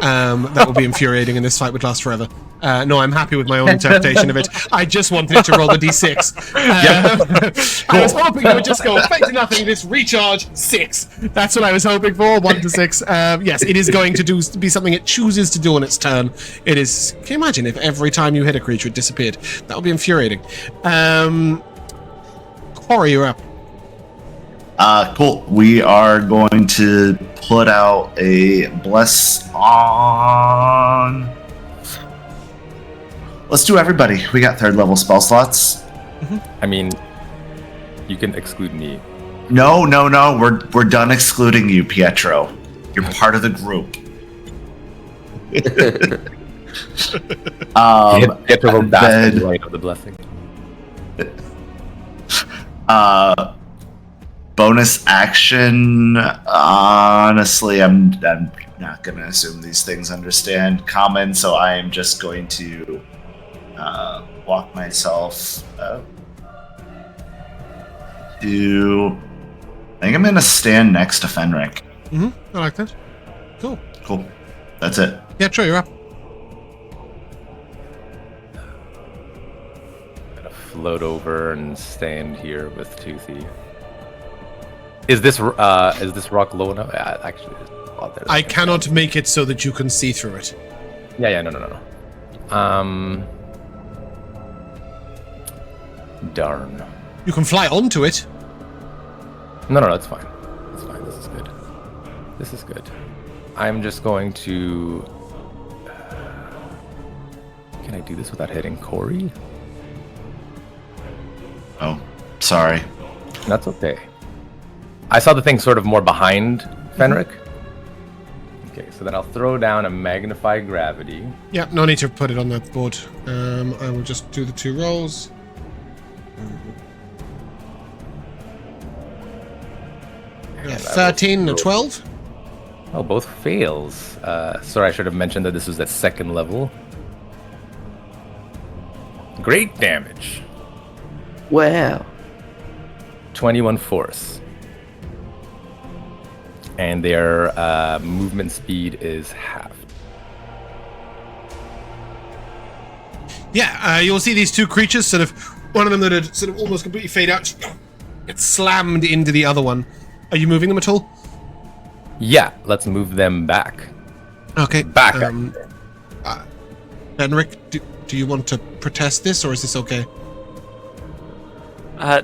That would be infuriating, and this fight would last forever. No, I'm happy with my own interpretation of it. I just wanted it to roll the d6. I was hoping it would just go fade to nothing, just recharge 6. That's what I was hoping for, 1 to 6. Yes, it is going to be something it chooses to do on its turn. It is... Can you imagine if every time you hit a creature it disappeared? That would be infuriating. Corrie, you're up. Cool. We are going to put out a bless on... Let's do everybody. We got 3rd level spell slots. I mean, you can exclude me. No. We're done excluding you, Pietro. You're part of the group. Pietro will bask in the light of the blessing. Bonus action. Honestly, I'm not gonna assume these things understand common, so I am just going to walk myself up to... I think I'm gonna stand next to Fenric. I like that. Cool. That's it. Pietro, you're up. I'm gonna float over and stand here with Toothy. Is this rock low enough? Actually, there's a lot there. I cannot make it so that you can see through it. Yeah, no. Darn. You can fly onto it. No, it's fine. It's fine. This is good. I'm just going to... Can I do this without hitting Corrie? Oh, sorry. That's okay. I saw the thing sort of more behind Fenric. Okay, so then I'll throw down a Magnify Gravity. Yeah, no need to put it on that board. I will just do the 2 rolls. And 13 and a 12. Oh, both fails. Sorry, I should have mentioned that this was at 2nd level. Great damage. Wow. 21 force. And their movement speed is halved. Yeah, you'll see these 2 creatures sort of... One of them that had sort of almost completely fade out. It's slammed into the other one. Are you moving them at all? Yeah, let's move them back. Okay. Back. Fenric, do you want to protest this, or is this okay?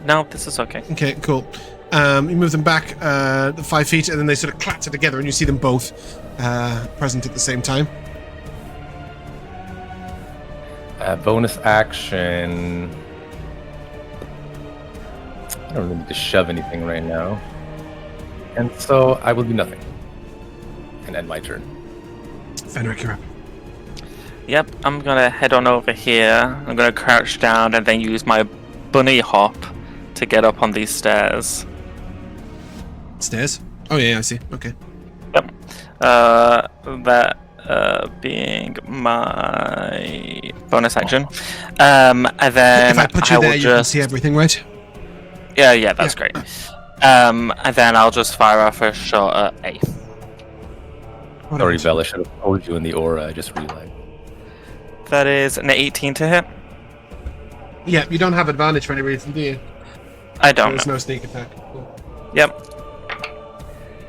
No, this is okay. Okay, cool. You move them back 5 feet, and then they sort of clatter together, and you see them both present at the same time. Bonus action. I don't really need to shove anything right now. And so I will do nothing. And end my turn. Fenric, you're up. Yep, I'm gonna head on over here. I'm gonna crouch down and then use my bunny hop to get up on these stairs. Stairs? Oh, yeah, I see. Okay. Yep. That being my bonus action. And then If I put you will there, you can see everything, right? Yeah, that's great. And then I'll just fire off a shot at A. Sorry, Bella, I should have told you in the aura, I just realized. That is an 18 to hit. Yeah, you don't have advantage for any reason, do you? I don't There's know. no sneak attack. Cool. Yep.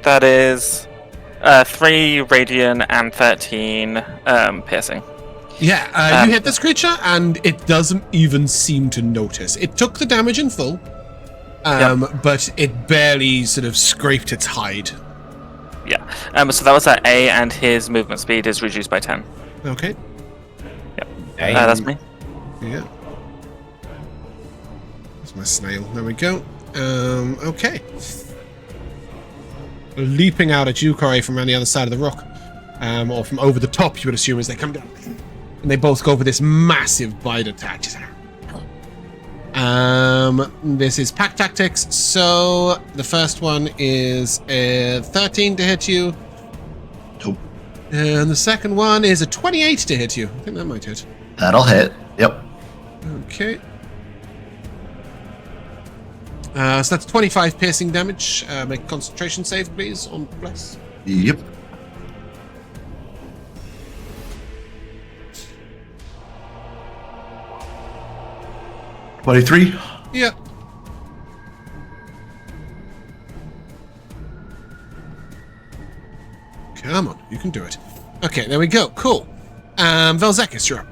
That is 3 radiant and 13 piercing. Yeah, you hit this creature, and it doesn't even seem to notice. It took the damage in full, but it barely sort of scraped its hide. Yeah. So that was at A, and his movement speed is reduced by 10. Okay. Yep. That's me. Yeah. That's my snail. There we go. Okay. Leaping out at you, Corrie, from around the other side of the rock. Or from over the top, you would assume, as they come down. And they both go for this massive bite attack. This is pack tactics, so the first one is a 13 to hit you. Nope. And the second one is a 28 to hit you. I think that might hit. That'll hit. Yep. Okay. So that's 25 piercing damage. Make a concentration save, please, on Bless. Yep. $23. Yeah. Come on, you can do it. Okay, there we go. Cool. Vel'zekiss, you're up.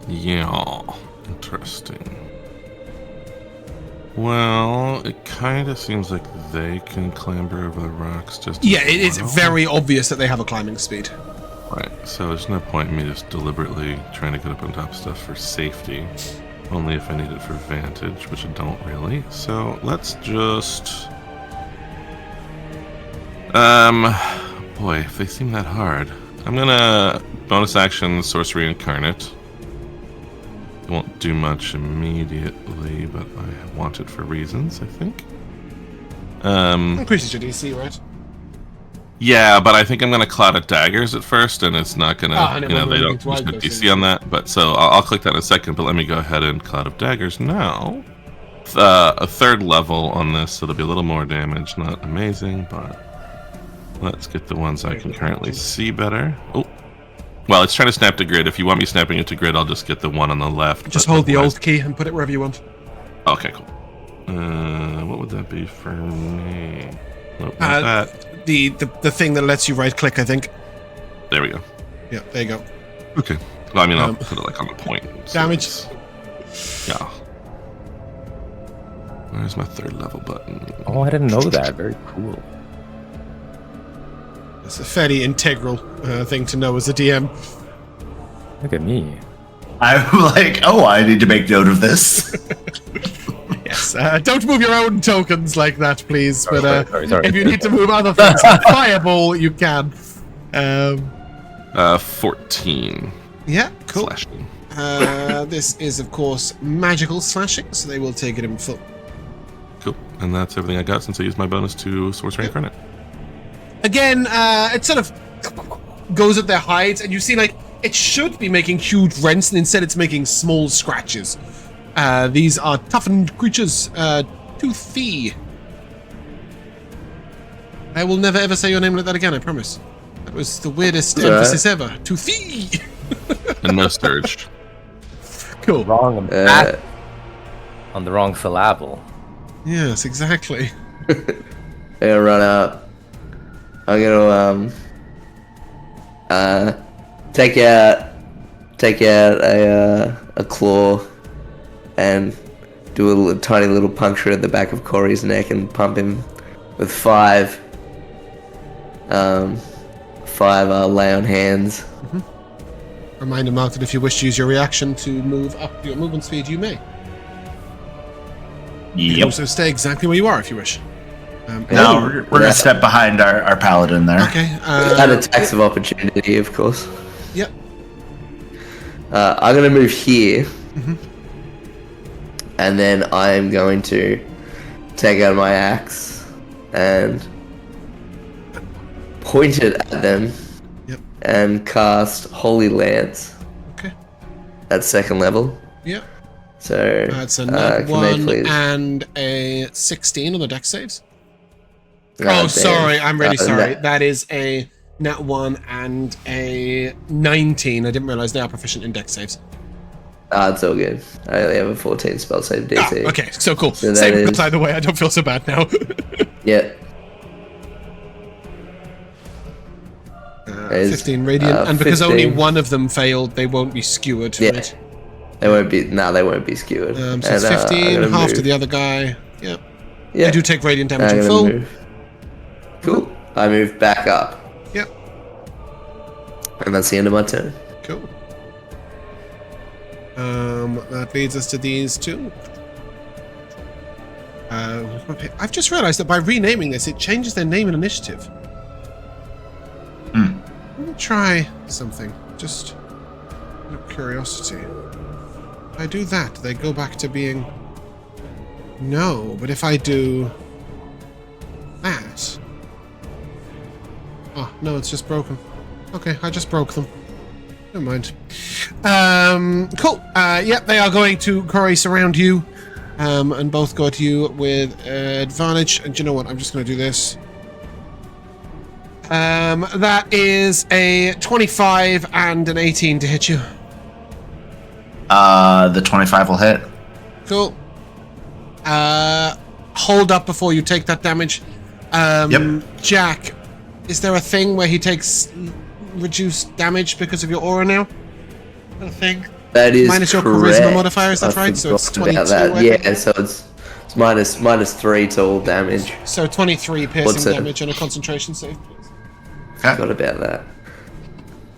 Yeah, interesting. Well, it kind of seems like they can clamber over the rocks just Yeah, as it's well. very obvious that they have a climbing speed. Right, so there's no point in me just deliberately trying to get up on top of stuff for safety. Only if I need it for vantage, which I don't really. So let's just... Boy, if they seem that hard. I'm gonna bonus action Sorcery Incarnate. It won't do much immediately, but I want it for reasons, I think. Increases your DC, right? Yeah, but I think I'm gonna Cloud of Daggers at first, and it's not gonna, they don't it's there's no wide, DC on that. But so I'll click that in a second. But let me go ahead and Cloud of Daggers now. A third level on this, so there'll be a little more damage. Not amazing, but let's get the ones I can currently see better. Oh, well, it's trying to snap to grid. If you want me snapping it to grid, I'll just get the one on the left. Just but hold the otherwise- Alt key and put it wherever you want. Okay, cool. What would that be for me? Nope, not that. The thing that lets you right click, I think. There we go. Yeah, there you go. Okay. Well, I mean, I'll put it like on the point. So Damage. yeah. Where's my third level button? Oh, I didn't know that. Very cool. It's a fairly integral thing to know as a DM. Look at me. I'm like, oh, I need to make note of this. Yes. Don't move your own tokens like that, please. But sorry. if you need to move other things like Fireball, you can. 14. Yeah, cool. Slashing. This is, of course, magical slashing, so they will take it in full. Cool. And that's everything I got since I used my bonus to Sorcery Incarnate. Again, it sort of goes at their hides, and you see, like, it should be making huge rents, and instead it's making small scratches. These are toughened creatures. Toothy. I will never ever say your name like that again, I promise. That was the weirdest emphasis ever. Toothy! And no Sturge. Cool. Wrong on the wrong syllable. Yes, exactly. I'm gonna run up. I'm gonna take out a claw and do a tiny little puncture at the back of Corrie's neck and pump him with five lay on hands. Reminder mark that if you wish to use your reaction to move up your movement speed, you may. You can Yep. also stay exactly where you are if you wish. No, we're gonna step behind our paladin there. Okay. Without attacks of opportunity, of course. Yep. I'm gonna move here, Mm-hmm. and then I'm going to take out my axe and point it at them. Yep. And cast Holy Lance Okay. at second level. Yep. So That's a nat can they 1 please? and a 16 on the dex saves. God Oh, damn. sorry. I'm really sorry. nat- That is a nat 1 and a 19. I didn't realize they are proficient in dex saves. It's all good. I only have a 14 spell save DC. Ah, okay, so cool. So that Same is- but either way. I don't feel so bad now. Yeah. Is, 15 radiant, and because 15. only one of them failed, they won't be skewered, Yeah. right? They won't be. No, they won't be skewered. So it's 15, half to the other guy. Yeah. Yeah. They do take radiant damage I'm in gonna full. move. Cool. I move back up, Yep. and that's the end of my turn. Cool. That leads us to these two. I've just realized that by renaming this, it changes their name and initiative. Let me try something, just out of curiosity. If I do that, they go back to being... No, but if I do... that... Oh, no, it's just broken. Okay, I just broke them. Never mind. Cool. Yep, they are going to Corrie surround you, and both go at you with advantage. And do you know what? I'm just going to do this. That is a 25 and an 18 to hit you. The 25 will hit. Cool. Hold up before you take that damage. Yep. Jack, is there a thing where he takes reduced damage because of your aura now? A thing? That is minus your correct. charisma modifier, is that I right? So it's forgot 22. about that. I Yeah, think. so it's minus 3 to all damage. So 23 What's piercing it? damage and a concentration save, please. Okay. Forgot about that.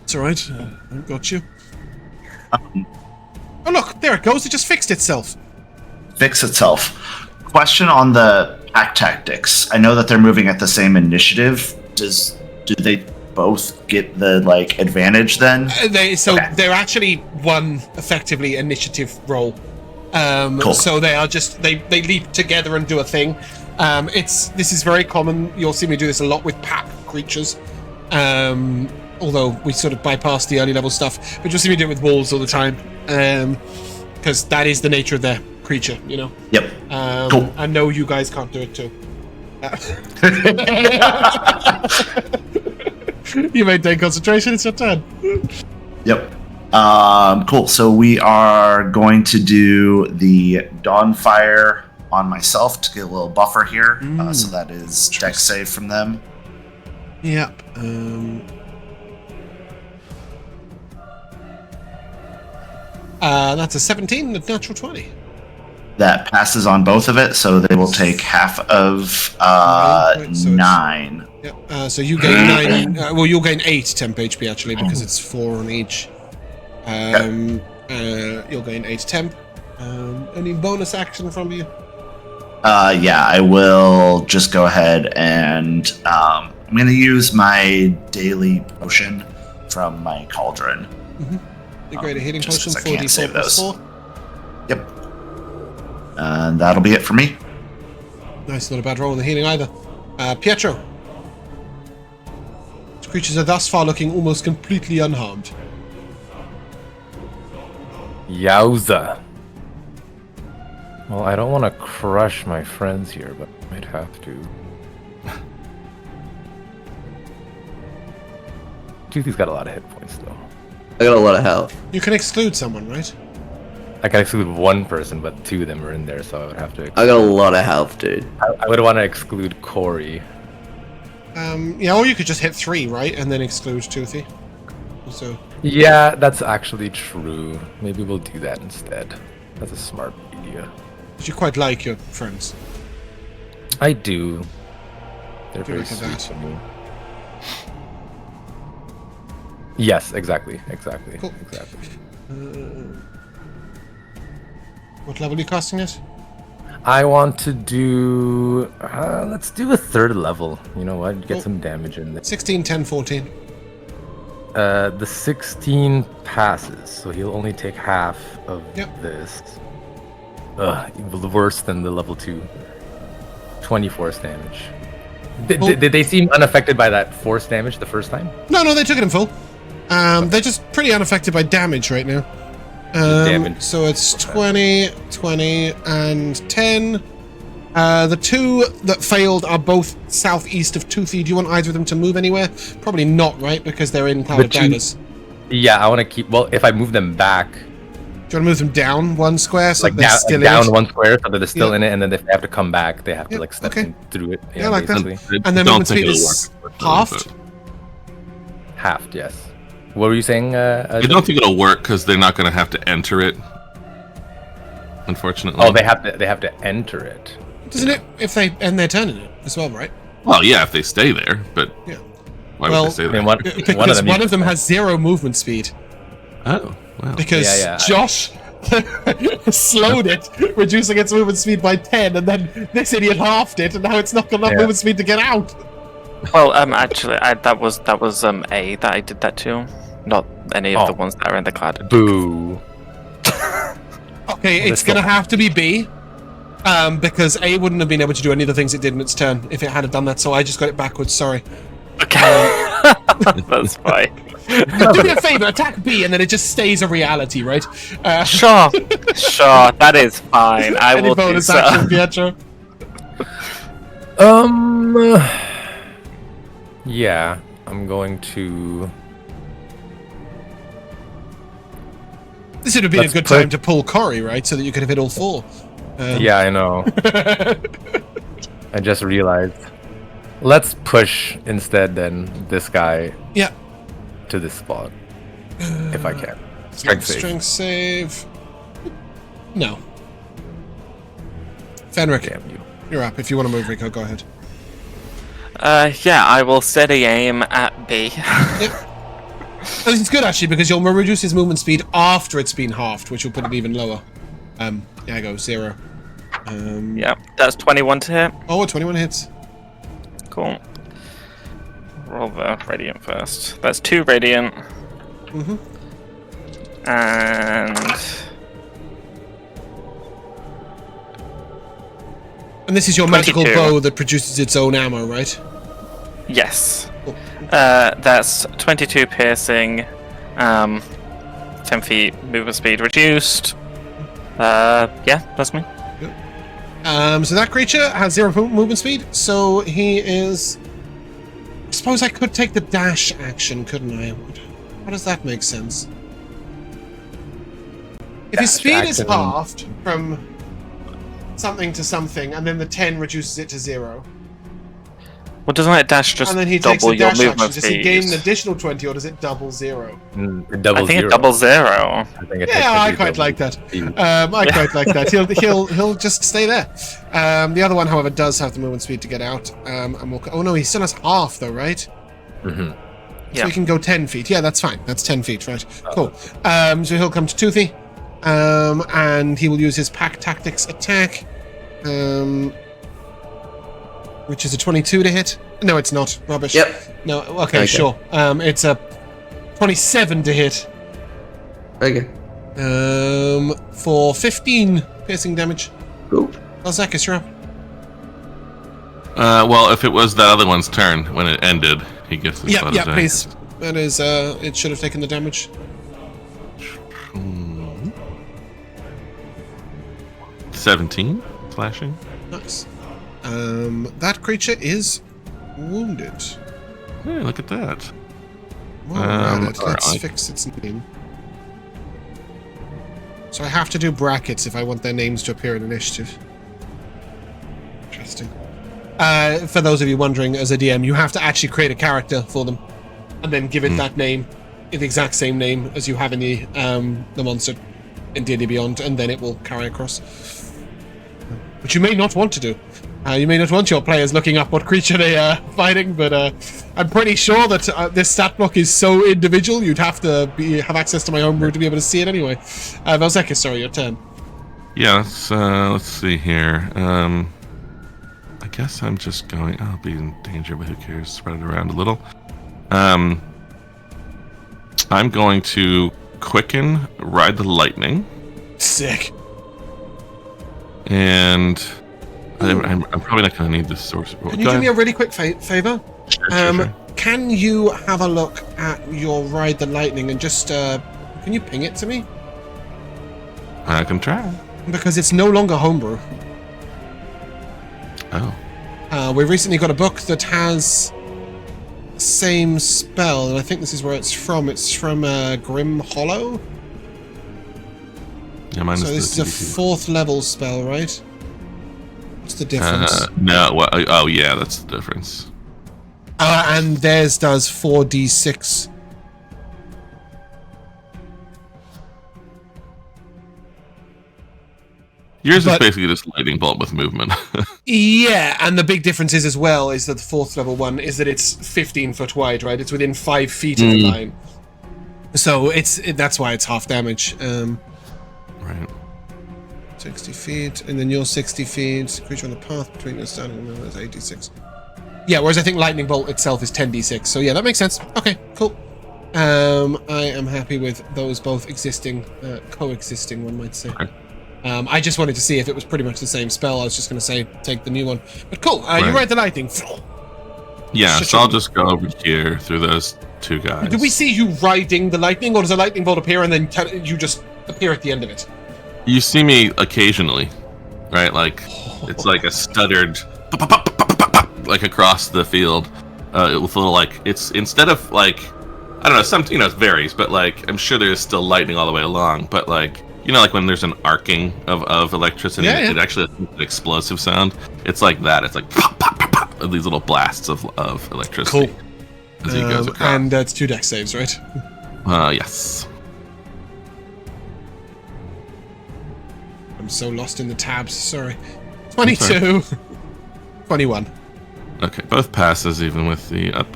It's alright. I've got you. Oh look, there it goes. It just fixed itself. Fix itself. Question on the pack tactics. I know that they're moving at the same initiative. Do they both get the advantage then? They're actually one effectively initiative roll. Cool. So they are just they leap together and do a thing. This is very common. You'll see me do this a lot with pack creatures. Although we sort of bypass the early level stuff, but you'll see me do it with wolves all the time. Because that is the nature of their creature, you know. Yep. Cool. I know you guys can't do it too. You maintain concentration. It's your turn. Yep. Cool. So we are going to do the Dawnfire on myself to get a little buffer here. So that is dex save from them. Yep. That's a 17 and a natural 20. That passes on both of it, so they will take half of 9. Yep. So you gain 9. You'll gain 8 temp HP actually because it's 4 on each. You'll gain 8 temp. Any bonus action from you? Yeah, I will just go ahead and I'm going to use my daily potion from my cauldron. The greater healing just potion, 'cause I can't 4d4 save plus those. 4. Yep. And that'll be it for me. Nice, not a bad roll in the healing either. Pietro. These creatures are thus far looking almost completely unharmed. Yowza. Well, I don't want to crush my friends here, but I might have to. Toothy's got a lot of hit points, though. I got a lot of health. You can exclude someone, right? I can exclude one person, but 2 of them are in there, so I would have to. I got a lot of health, dude. I would want to exclude Corrie. Yeah, or you could just hit 3, right? And then exclude Toothy. So. Yeah, that's actually true. Maybe we'll do that instead. That's a smart idea. But you quite like your friends. I do. They're Do very look at sweet that. to me. Yes, exactly. Cool. Exactly. What level are you casting it? I want to do. Let's do a 3rd level. You know what? Get Cool. some damage in there. 16, 10, 14. The 16 passes, so he'll only take half of Yep. this. Worse than the level 2. 20 force damage. Did they seem unaffected by that force damage the first time? No, they took it in full. They're just pretty unaffected by damage right now. Damage. So it's 20, 20, and 10. The 2 that failed are both southeast of Toothy. Do you want either of them to move anywhere? Probably not, right? Because they're in Cloud of Daggers. Yeah, I want to keep. Well, if I move them back, Do you want to move them down 1 square so like they're down, still down in it? 1 square, so that they're still Yeah. in it, and then if they have to come back, they have Yeah, to step okay. in through it. Yeah, I like that. basically. And then Don't movement think speed it'll is work, halved. Halved, yes. What were you saying? I don't think it'll work because they're not going to have to enter it. Unfortunately. Oh, they have to enter it. Doesn't it? If they end their turn in it as well, right? Well, yeah, if they stay there, but Yeah. why Well, would they stay I there? mean, Because one of them has 0 movement speed. Oh, wow. Because Yeah. Josh slowed it, reducing its movement speed by 10, and then this idiot halved it, and now it's not got enough Yeah. movement speed to get out. Well, actually, that was A that I did that to, not any of the ones that are in the cloud. Boo. Okay, it's gonna have to be B, because A wouldn't have been able to do any of the things it did in its turn if it had done that. So I just got it backwards. Sorry. Okay, that's fine. Do me a favor, attack B, and then it just stays a reality, right? Sure, that is fine. I Any will do bonus so. action, Pietro? Yeah, I'm going to. This would have been Let's a good put- time to pull Corrie, right? So that you could have hit all 4. Yeah, I know. I just realized. Let's push instead then this guy Yeah. to this spot, if I can. Strength save. Strength save. No. Fenric, Damn you. you're up. If you want to move, Rico, go ahead. Yeah, I will steady aim at B. Yep. It's good actually because you'll reduce his movement speed after it's been halved, which will put it even lower. There you go, 0. Yep, that's 21 to hit. Oh, 21 hits. Cool. Roll the radiant first. That's 2 radiant. Mhm. And this is your magical 22. bow that produces its own ammo, right? Yes. Cool. That's 22 piercing, 10 feet movement speed reduced. Yeah, that's me. So that creature has 0 movement speed, so he is... I suppose I could take the dash action, couldn't I? How does that make sense? If his Dash speed is action. halved from something to something, and then the 10 reduces it to 0, Well, doesn't that dash just and then he takes double a your dash action, movement does he speed? gain an additional 20, or does it double 0? Double I think zero. it double 0. I think it Yeah, I technically quite like doubles. that. I quite like that. He'll just stay there. The other one, however, does have the movement speed to get out. And we'll, oh no, he still has half though, right? Mhm. So he can go 10 feet. Yeah, that's fine. That's 10 feet, right? Cool. So he'll come to Toothy, and he will use his pack tactics attack, which is a 22 to hit. No, it's not. Rubbish. Yep. No. Okay, sure. It's a 27 to hit. Okay. For 15 piercing damage. Cool. Vel'zekiss, you're up. Well, if it was that other one's turn when it ended, he gets his Yeah, bonus action. please. That is, it should have taken the damage. 17 slashing. Nice. That creature is wounded. Hey, look at that. Well, let's alright. fix its name. So I have to do brackets if I want their names to appear in initiative. Interesting. For those of you wondering, as a DM, you have to actually create a character for them, and then give it that name, the exact same name as you have in the monster in D&D Beyond, and then it will carry across. Which you may not want to do. You may not want your players looking up what creature they are fighting, but I'm pretty sure that this stat block is so individual, you'd have to have access to my homebrew to be able to see it anyway. Vel'zekiss, sorry, your turn. Yeah, let's see here. I guess I'm just going. I'll be in danger, but who cares? Spread it around a little. I'm going to quicken, ride the lightning, Sick. and I'm probably not going to need this source. Can you do me a really quick favor? Sure. Can you have a look at your Ride the Lightning and just, can you ping it to me? I can try. Because it's no longer homebrew. Oh. We recently got a book that has the same spell, and I think this is where it's from. It's from Grim Hollow. Yeah, mine So is this is a 4th level spell, right? What's the difference? No. Well, oh, yeah, that's the difference. And theirs does 4d6. Yours is But- basically just lightning bolt with movement. Yeah, and the big difference is as well is that the 4th level one is that it's 15 foot wide, right? It's within 5 feet of the line. So that's why it's half damage. Right. 60 feet, and then you're 60 feet. Creature on the path between your standing and is 86. Yeah, whereas I think lightning bolt itself is 10d6. So yeah, that makes sense. Okay, cool. I am happy with those both existing, coexisting, one might say. Okay. I just wanted to see if it was pretty much the same spell. I was just going to say take the new one, but cool. You Right. ride the lightning. Yeah, Shit, so I'll shit. just go over here through those two guys. Do we see you riding the lightning, or does a lightning bolt appear and then you just appear at the end of it? You see me occasionally, right? Like it's like a stuttered, like across the field, with a little like it's instead of like I don't know, some it varies, but like I'm sure there's still lightning all the way along, but like like when there's an arcing of electricity, Yeah. it actually has an explosive sound. It's like that. It's like these little blasts of electricity. Cool. As he goes across. And it's 2 dex saves, right? Yes. I'm so lost in the tabs. Sorry. 22. 21. Okay, both passes even with the up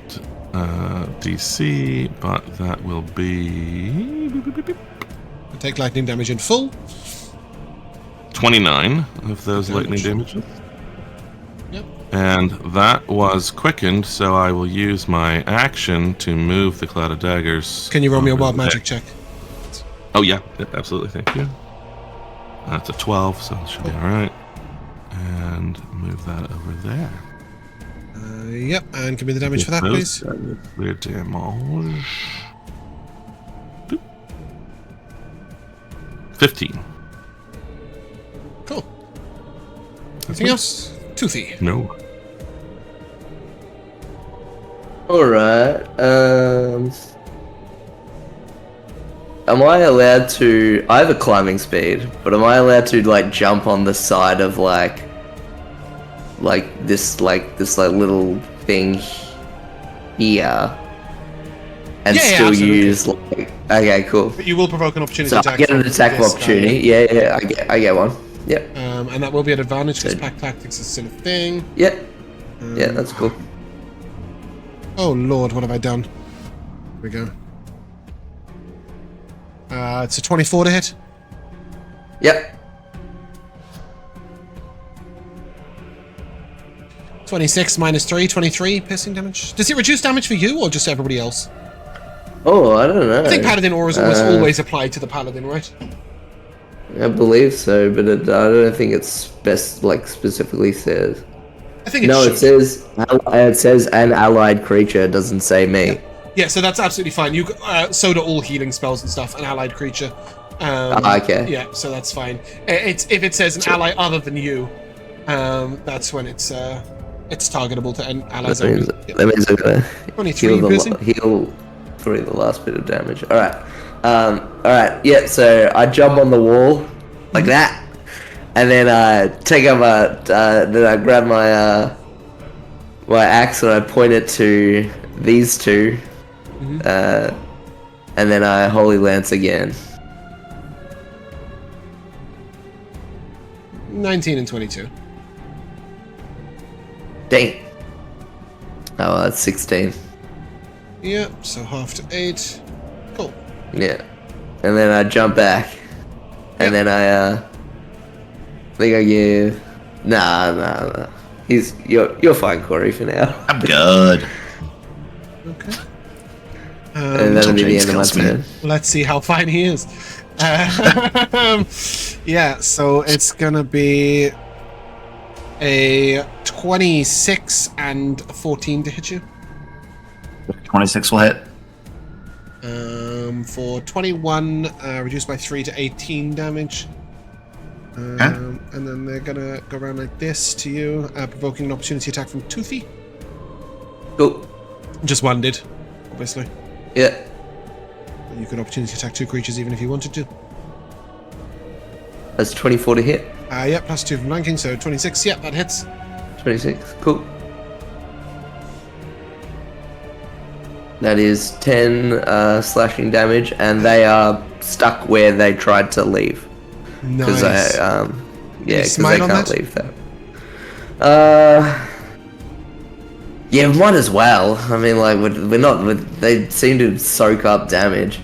DC, but that will be I take lightning damage in full. 29 of those Damage. lightning damages. Yep. And that was quickened, so I will use my action to move the cloud of daggers. Can you roll me a over wild there. magic check? Oh yeah, yep, absolutely. Thank you. That's a 12, so it should be all right. And move that over there. Yep, and give me the damage for that, Those please. Clear damage. Boop. 15. Cool. Anything else? Toothy. No. Alright, am I allowed to... I have a climbing speed, but am I allowed to, like, jump on the side of, this little thing here? And Yeah, still absolutely. use, like... Okay, cool. But you will provoke an opportunity So attack. I get an from attack of this guy. opportunity. Yeah, I get one. Yep, And that will be at advantage because Good. pack tactics is still a thing. yep. Yeah, that's cool. Oh lord, what have I done? Here we go. It's a 24 to hit. Yep. 26 minus 3, 23 piercing damage. Does it reduce damage for you or just everybody else? Oh, I don't know. I think Paladin auras always apply to the Paladin, right? I believe so, but I don't think it's best, like, specifically says. I think it No, should. it says an allied creature. It doesn't say me. Yeah, so that's absolutely fine. You so do all healing spells and stuff. An allied creature. Okay. Yeah, so that's fine. It's if it says an ally other than you, that's when it's targetable to allies That means, only. that means I'm gonna 23 piercing. heal probably the last bit of damage. All right. Yeah. So I jump on the wall like that, and then I take up then I grab my my axe and I point it to these two, and then I holy lance again. 19 and 22. Dang. Oh, that's 16. Yeah, so half to 8. Cool. Yeah. And then I jump back. And then I think I give Nah. You're fine, Corey, for now. I'm good. Okay. And that'll be the James end of my kills me. turn. Let's see how fine he is. Yeah, so it's gonna be a 26 and a 14 to hit you. 26 will hit. For 21, reduced by 3 to 18 damage. And then they're gonna go around like this to you, provoking an opportunity attack from Toothy. Cool. Just one did, obviously. Yeah. You could opportunity attack 2 creatures even if you wanted to. That's 24 to hit. Yeah, plus 2 from flanking, so 26. Yeah, that hits. 26. Cool. That is 10 slashing damage, and they are stuck where they tried to leave. Because Nice. because smite they on can't that? leave that. Yeah, might as well. I mean, like we're not. They seem to soak up damage.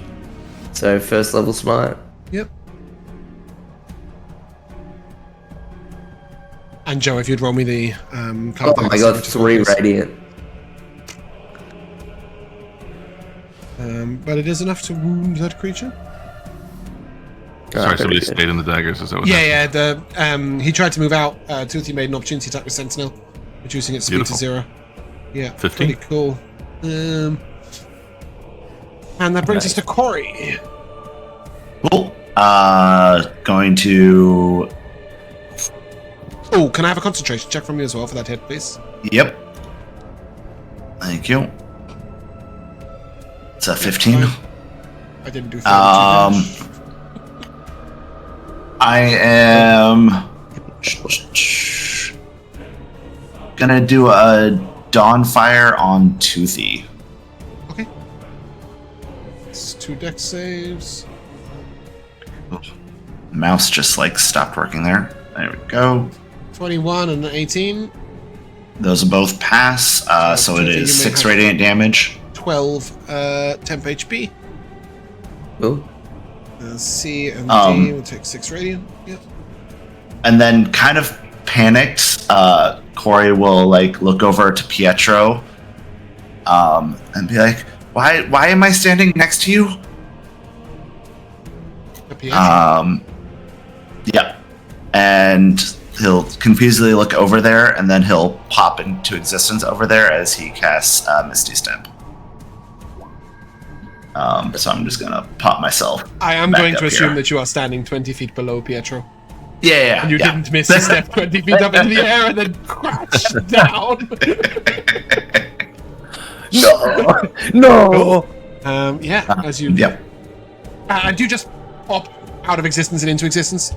So first level smite. Yep. And Joe, if you'd roll me the card. Oh my god, 3 radiant. But it is enough to wound that creature. Sorry, somebody stayed in the daggers. Is that what happened? He tried to move out. Toothy made an opportunity attack with Sentinel, reducing its speed Beautiful. to 0. Yeah, 15. pretty cool. And that brings us to Corrie. Cool. Going to. Oh, can I have a concentration check from you as well for that hit, please? Yep. Thank you. It's a 15. I didn't do 32 damage. I am gonna do a Dawnfire on Toothy. Okay. It's 2 dex saves. Mouse just like stopped working there. There we go. 21 and 18. Those both pass. So it Toothy, you is may 6 have- radiant damage. 12 temp HP. Cool. C and D will take 6 radiant. Yep. And then, kind of panicked, Corrie will like look over to Pietro, and be like, "Why am I standing next to you?" The Pietro. Yeah, and he'll confusedly look over there, and then he'll pop into existence over there as he casts Misty Step. So I'm just gonna pop myself. I am back going to up assume here. that you are standing 20 feet below Pietro. Yeah, And you yeah. didn't miss a step 20 feet up into the air and then crash down. No. As you. Yep. And you just pop out of existence and into existence.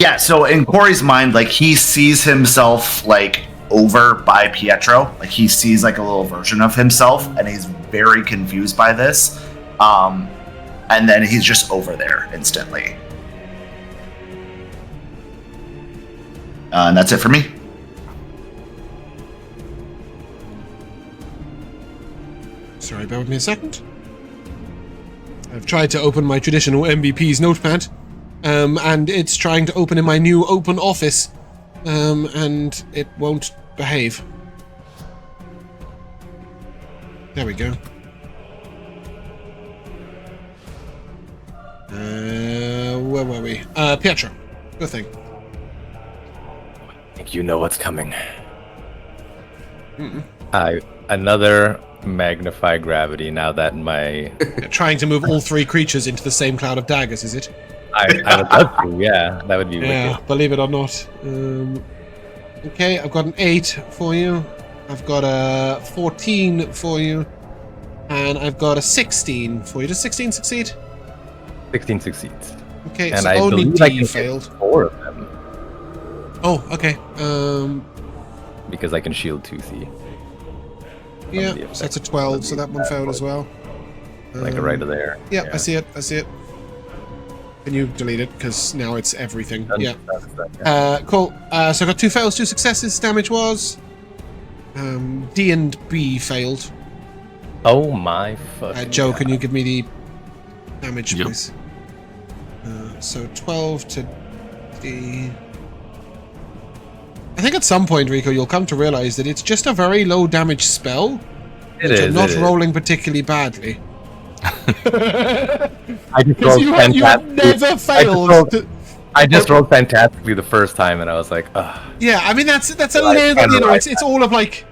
Yeah, so in Corey's mind, like, he sees himself, like, over by Pietro. Like, he sees, like, a little version of himself, and he's very confused by this. And then he's just over there instantly. And that's it for me. Sorry, bear with me a second. I've tried to open my traditional MVP's notepad, and it's trying to open in my new open office, and it won't behave. There we go. Where were we? Pietro. Good thing. I think you know what's coming. Another magnify gravity now that my... You're trying to move all 3 creatures into the same cloud of daggers, is it? I would love to, yeah. That would be Yeah, wicked. believe it or not. Okay, I've got an 8 for you. I've got a 14 for you. And I've got a 16 for you. Does 16 succeed? 16 succeeds. Okay, And so I only believe I D can failed. hit 4 of them Oh, okay. because I can shield Toothy. Yeah, the so that's a 12, so that one failed as well. Like right there. Yeah, I see it. I see it. Can you delete it? Because now it's everything. Done. Yeah. Done. Cool. So I got 2 fails, 2 successes. Damage was D and B failed. Oh my fucking Joe, God. can you give me the damage, Yep. please? So 12 to D. I think at some point, Rico, you'll come to realize that it's just a very low damage spell. It Which is, are not it is. rolling particularly badly. I just Because rolled you have fantastically. never failed. I just rolled fantastically the first time, and I was like, ugh. Yeah, I mean that's a Like, little, you know, right it's all of like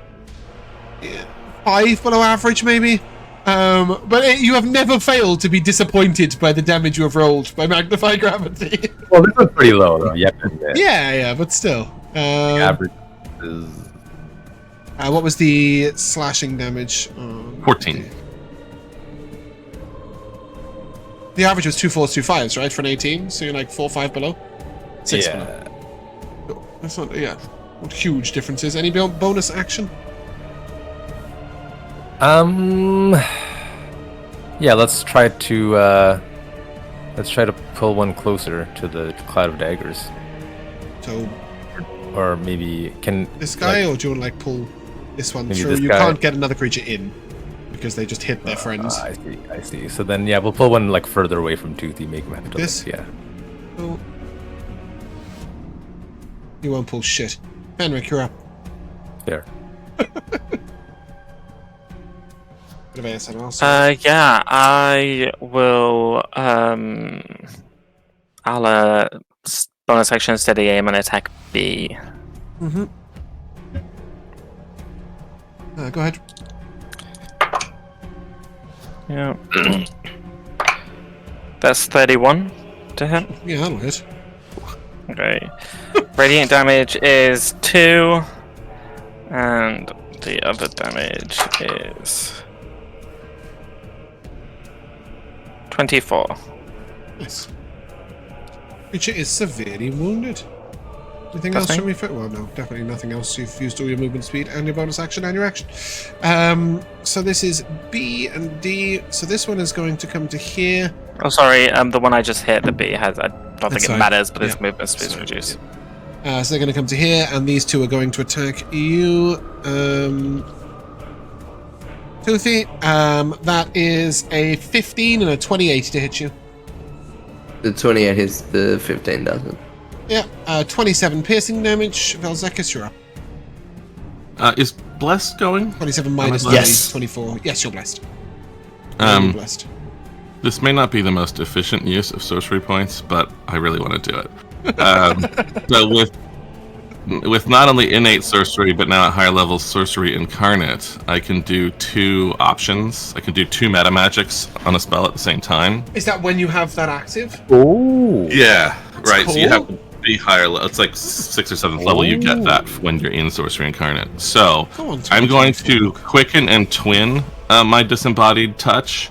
5 below average maybe. But you have never failed to be disappointed by the damage you have rolled by Magnify Gravity. Well, this was pretty low, though. You have to admit. yeah, but still. The average is What was the slashing damage? 14. The average was 2 4s, 2 5s, right? For an 18, so you're like 4 5 below. 6 yeah. below. That's not, yeah. Not huge differences. Any bonus action? Yeah, let's try to pull one closer to the cloud of daggers, So or maybe can this guy, like, or do you want to like pull this one maybe through? this You guy. can't get another creature in because they just hit their friends. I see. So then, yeah, we'll pull one like further away from Toothy, make him have to. This? Yeah. Oh. You won't pull shit. Henrik, you're up. There. Bit of ASMR. Yeah, I will. I'll bonus action steady aim and attack B. Mm-hmm. Go ahead. Yeah. That's 31 to hit. Yeah, that'll hit. Okay. Radiant damage is 2, and the other damage is 24. Nice. Creature is severely wounded. Anything That's else fine. from your foot? Well, no, definitely nothing else. You've used all your movement speed and your bonus action and your action. So this is B and D. So this one is going to come to here. Oh, sorry. The one I just hit, the B has. I don't think That's it fine. matters, but its Yeah. movement speed is Sorry. reduced. So they're going to come to here, and these two are going to attack you. Toothy, that is a 15 and a 28 to hit you. The 28 hits, the 15 doesn't. Yeah, 27 piercing damage. Vel'zekiss, you're up. Is Bless going? 27 minus blessed? 20, Yes. 24. Yes, you're blessed. You're Um, blessed. this may not be the most efficient use of sorcery points, but I really want to do it. So with not only innate sorcery, but now at higher levels sorcery incarnate, I can do 2 options. I can do 2 meta magics on a spell at the same time. Is that when you have that active? Oh. Yeah, right. So you cool. have to be higher. It's like 6th or 7th level. You get that when you're in sorcery incarnate. So Go on, I'm going 24. to quicken and twin my disembodied touch,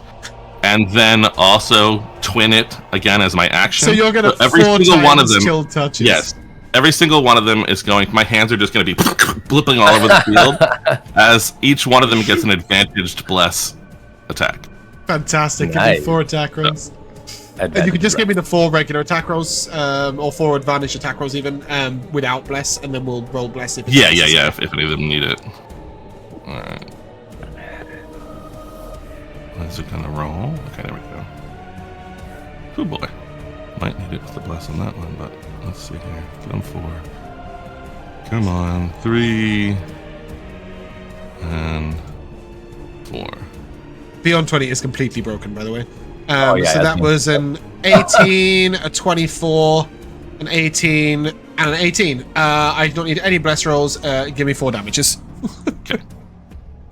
and then also twin it again as my action. So you're going to every 4 single one of times them. chill touches. Yes. Every single one of them is going. My hands are just going to be blipping all over the field as each one of them gets an advantaged bless attack. Fantastic. Give me Nice. 4 attack rolls. And you can just give me the 4 regular attack rolls, or 4 advantage attack rolls even, without bless, and then we'll roll bless if it's Yeah. necessary. If any of them need it. All right. Is it gonna roll? Okay, there we go. Oh boy. Might need it with the bless on that one, but let's see here. Get them 4. Come on. 3 and 4. Beyond 20 is completely broken, by the way. Oh, yeah, So I that think- was an 18, a 24, an 18, and an 18. I don't need any bless rolls. Give me 4 damages. Okay.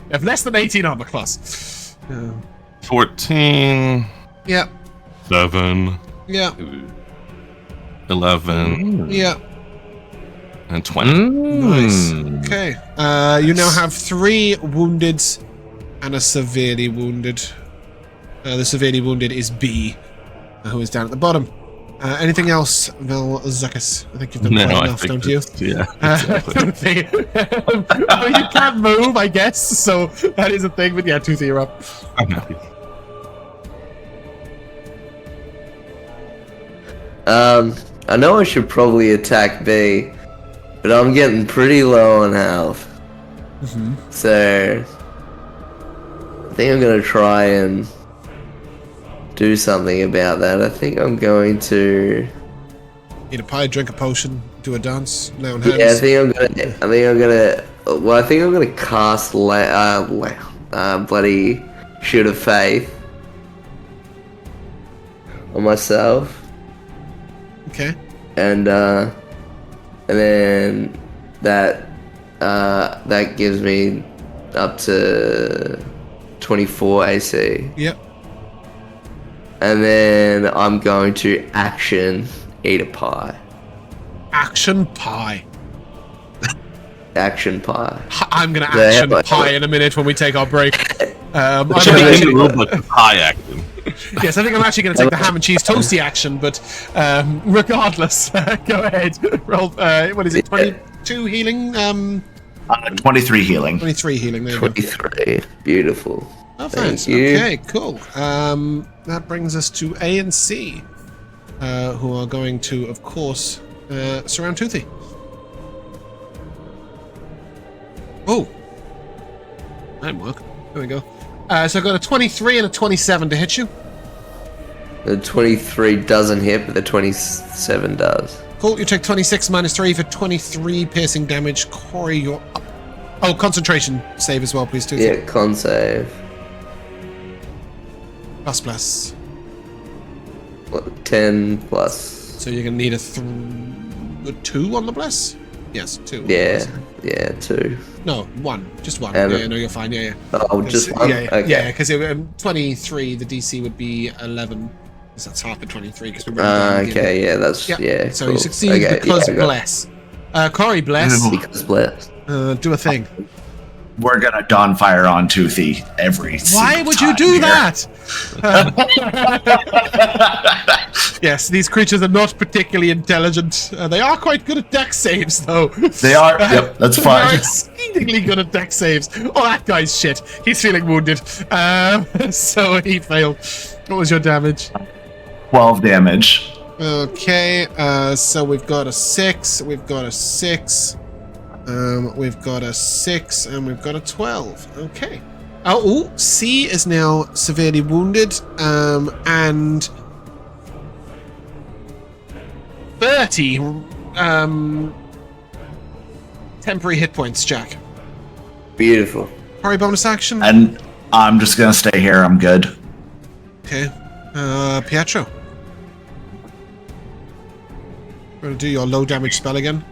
I have less than 18 armor class. 14, Yeah, 7, yeah, 11, yeah. and 20. Nice. Hmm. Okay. You now have 3 wounded and a severely wounded. The severely wounded is B, who is down at the bottom. Anything else, Vel'zekiss? I think you've done No, quite I enough, think don't you? that's- Yeah. Exactly. Toothy. I mean, you can't move, I guess, so that is a thing, but yeah, Toothy, you're up. I'm happy. I know I should probably attack B, but I'm getting pretty low on health. So I think I'm gonna try and do something about that. I think I'm going to. Eat a pie, drink a potion, do a dance, lay on hands. Yeah, I think I'm gonna. Well, I think I'm gonna cast bloody Shoot of Faith on myself, Okay. and then that gives me up to 24 AC, Yep. and then I'm going to action Eat a Pie. Action pie. Action Pie. I'm gonna Yeah, action but- pie in a minute when we take our break. I'm It should be in the actually, rulebook of high action. yes, I think I'm actually going to take the ham and cheese toasty action, but regardless, go ahead. Roll. What is it? 22 healing. 23 healing. 23 healing. There you go. 23. Beautiful. Oh, Thank thanks. you. Okay, cool. That brings us to A and C, who are going to, of course, surround Toothy. Oh. That work. There we go. So I've got a 23 and a 27 to hit you. The 23 doesn't hit, but the 27 does. Cool. You take 26 minus 3 for 23 piercing damage. Corrie, you're up. Oh, concentration save as well, please, Toothy. Yeah, con save. Plus. What, 10 plus. So you're going to need a 2 on the bless? Yes, 2. Yeah, 2. No, 1. Just 1. And Yeah, no, you're fine. Yeah. Oh, just 1? Yeah, Okay. yeah, because 23, the DC would be 11. Because that's half the 23. Because we're Okay, yeah, that's... Yeah, So cool. you succeed Okay, because yeah, I got it. bless. Corrie, bless. Because blessed. Do a thing. We're gonna dawn fire on Toothy every Why single would you time do here. that? Yes, these creatures are not particularly intelligent. They are quite good at dex saves, though. They are. Yep, that's They're fine. exceedingly good at dex saves. Oh, that guy's shit. He's feeling wounded. So he failed. What was your damage? 12 damage. Okay, so we've got a 6, we've got a 6, we've got a 6, and we've got a 12. Okay. Oh, C is now severely wounded, and 30 temporary hit points, Jack. Beautiful. Sorry, bonus action. And I'm just gonna stay here. I'm good. Okay. Pietro. Gonna do your low damage spell again.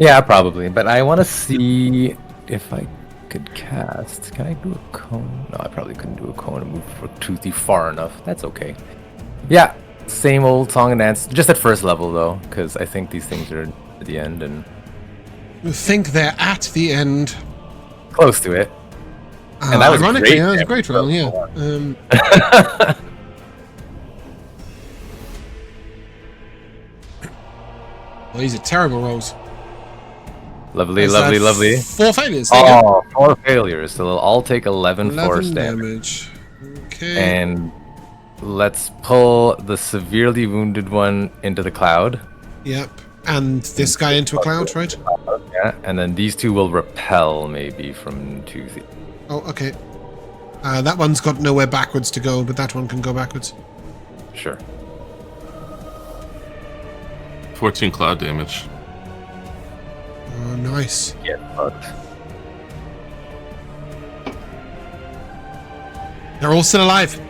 Yeah, probably. But I want to see if I could cast. Can I do a cone? No, I probably couldn't do a cone and move for Toothy far enough. That's okay. Yeah, same old song and dance. Just at first level though, because I think these things are at the end and You think they're at the end. close to it. And that was ironically, great. yeah, it was a great roll, yeah. Well, these are terrible rolls. Lovely, Is lovely, that lovely. 4 failures. There you go. Oh, 4 failures. So I'll take 11 force 11 damage. damage. Okay. And let's pull the severely wounded one into the cloud. Yep. And this guy into a cloud, right? Yeah, and then these two will repel maybe from Toothy. Oh, okay. That one's got nowhere backwards to go, but that one can go backwards. Sure. 14 cloud damage. Oh, nice. Get fucked. They're all still alive.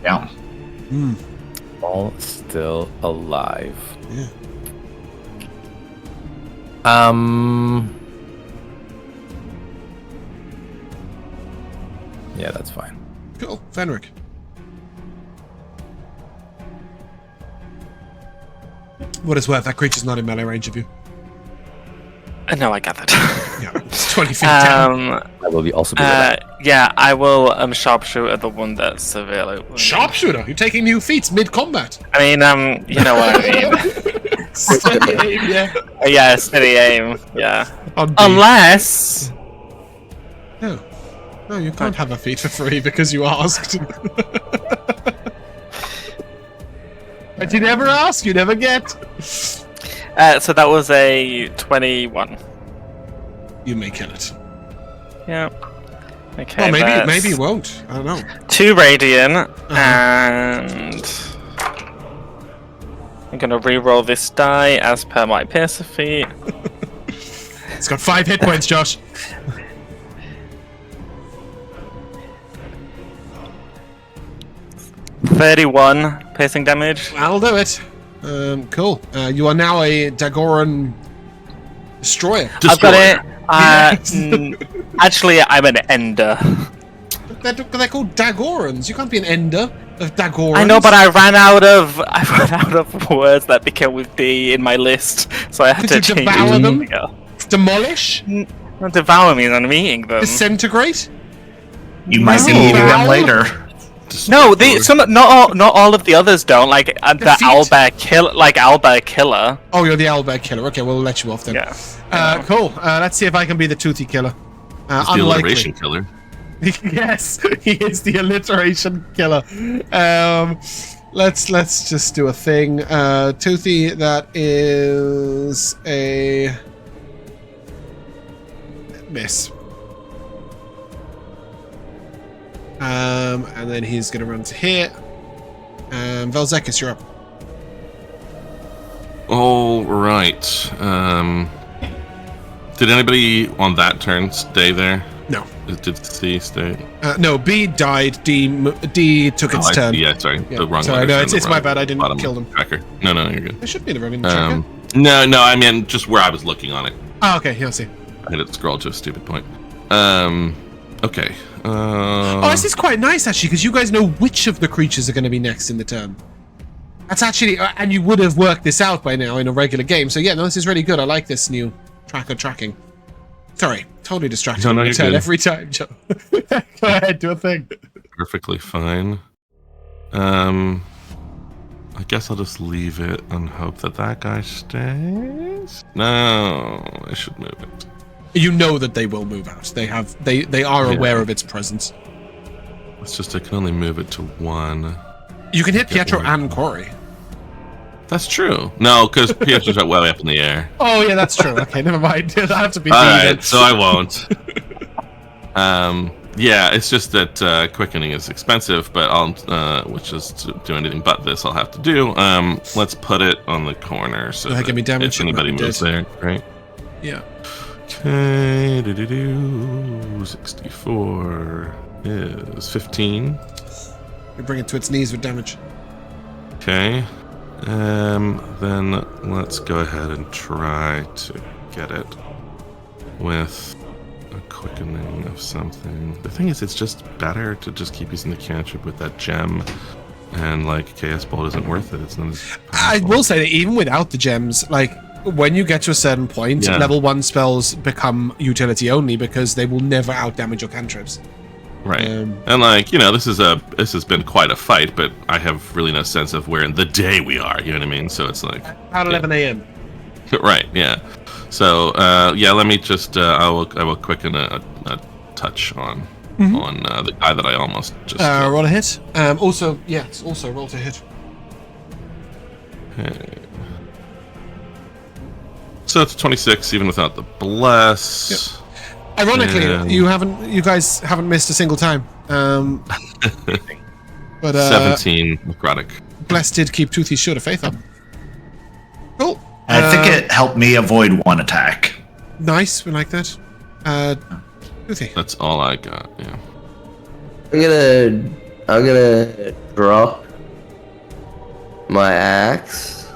Yeah. All still alive. Yeah. Yeah, that's fine. Cool. Fenric. What is worth, that creature's not in melee range of you. No, I got that. Yeah, it's 20 feet down. I will be also be alive. Yeah, I will sharpshoot at the one that's severely wounded. Sharpshooter, you're taking new feats mid-combat. I mean, you know what I mean. Steady aim, yeah. Yeah, steady aim. Yeah. On B. Unless. No. No, you can't have a feat for free because you asked. But you never ask, you never get. So that was a 21. You may kill it. Yeah. Okay. Well, that's maybe you won't. I don't know. 2 radiant, and I'm gonna re-roll this die as per my piercer feat. It's got 5 hit points, Josh. $31 piercing damage. I'll do it. Cool. You are now a Dagoran destroyer. I've got it. Yes. Actually, I'm an ender. They're called Dagorans. You can't be an ender of Dagorans. I know, but I ran out of words that begin with D in my list, so I had Did to you change devour it. them? Yeah. Demolish? Not devour means I'm eating them. Disintegrate? You might be No. eating them later. No, not all of the others don't. Like the feet? owlbear killer. Oh, you're the owlbear killer. Okay, we'll let you off then. Yeah. Cool. Let's see if I can be the toothy killer. He's the alliteration killer. Yes, he is the alliteration killer. Let's just do a thing. Toothy, that is a miss. And then he's gonna run to here. Vel'zekiss, you're up. All right. Did anybody on that turn stay there? No. Did C stay? No, B died. D took its turn. Yeah, sorry. Yeah. The wrong Sorry, one. no, it's my bad. I didn't kill them. Tracker. No, you're good. There should be the running tracker. No, I mean just where I was looking on it. Oh, okay. Yeah, I see. I had it scrolled to a stupid point. Okay. Oh, this is quite nice actually, because you guys know which of the creatures are going to be next in the turn. That's actually, and you would have worked this out by now in a regular game. So yeah, no, this is really good. I like this new tracking. Sorry, totally distracted. No, you're good. Every time, Joe. Go ahead, do a thing. Perfectly fine. I guess I'll just leave it and hope that guy stays. No, I should move it. You know that they will move out. They are aware of its presence. It's just I can only move it to 1. You can hit Pietro and Corrie. That's true. No, because Pietro's way up in the air. Oh yeah, that's true. Okay, never mind. I have to be. Alright, so I won't. Yeah, it's just that quickening is expensive, but I'll, which is to do anything but this, I'll have to do. Let's put it on the corner so that give me damage. if anybody moves there, right? Yeah. Okay, 64 is 15. You bring it to its knees with damage. Okay, then let's go ahead and try to get it with a quickening of something. The thing is, it's just better to just keep using the cantrip with that gem, and like Chaos Bolt isn't worth it. It's not as powerful. I will say that even without the gems, like when you get to a certain point, level 1 spells become utility only because they will never out-damage your cantrips. Right. And like, this has been quite a fight, but I have really no sense of where in the day we are, you know what I mean? So it's like about 11 a.m. Right, yeah. So let me just I will quicken a touch on the guy that I almost just roll a hit. Also roll to hit. Okay. So it's 26 even without the bless. Yep. Ironically, you guys haven't missed a single time. But 17 necrotic. Bless did keep Toothy's Shield of Faith up. Cool. I think it helped me avoid 1 attack. Nice, we like that. Toothy. That's all I got. Yeah. I'm gonna drop my axe,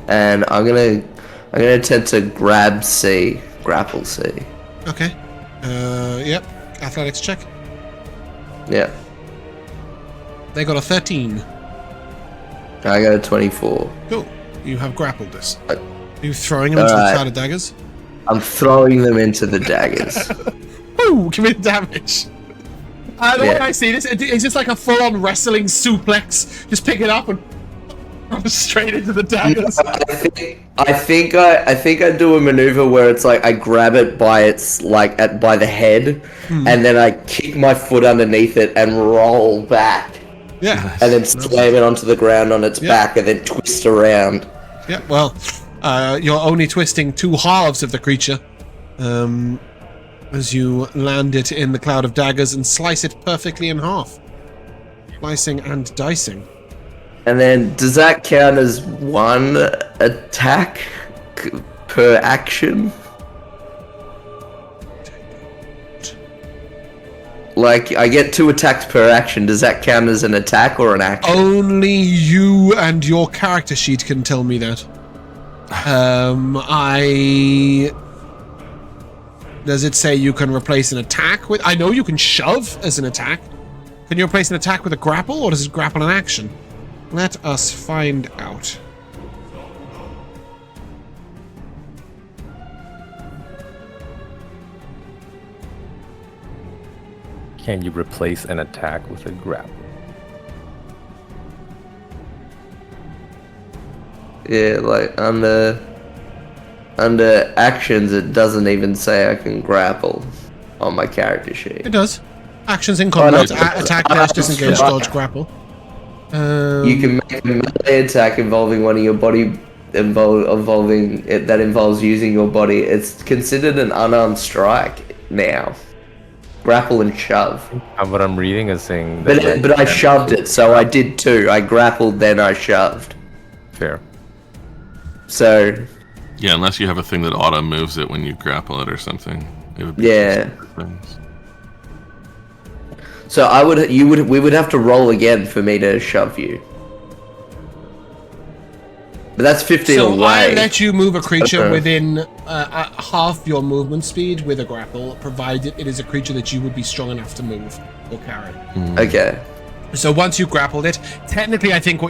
and I'm gonna attempt to grapple C. Okay. Yep. Athletics check. Yep. They got a 13. I got a 24. Cool. You have grappled this. Are you throwing them into the cloud of daggers? I'm throwing them into the daggers. Ooh, give me the damage. The way I see this, it's just like a full-on wrestling suplex. Just pick it up and straight into the daggers. I think I do a maneuver where it's like I grab it by its by the head, and then I kick my foot underneath it and roll back. Yeah. And then slam it onto the ground on its back and then twist around. Yeah. Well, you're only twisting 2 halves of the creature, as you land it in the cloud of daggers and slice it perfectly in half, slicing and dicing. And then, does that count as 1 attack per action? Like, I get 2 attacks per action. Does that count as an attack or an action? Only you and your character sheet can tell me that. Does it say you can replace an attack with... I know you can shove as an attack. Can you replace an attack with a grapple, or does it grapple an action? Let us find out. can you replace an attack with a grapple? Yeah, like under actions, it doesn't even say I can grapple on my character sheet. It does. Actions in combat: attack, dash, disengage, Right. dodge, grapple. You can make a melee attack involving one of your body involving it that involves using your body. It's considered an unarmed strike now. Grapple and shove. What I'm reading is saying that But I shoved it, so I did too. I grappled, then I shoved. fair. So Yeah, unless you have a thing that auto moves it when you grapple it or something. It would be Yeah. things. So we would have to roll again for me to shove you. But that's 15 So I away. let you move a creature Okay. within half your movement speed with a grapple, provided it is a creature that you would be strong enough to move or carry. Okay. So once you grappled it, technically I think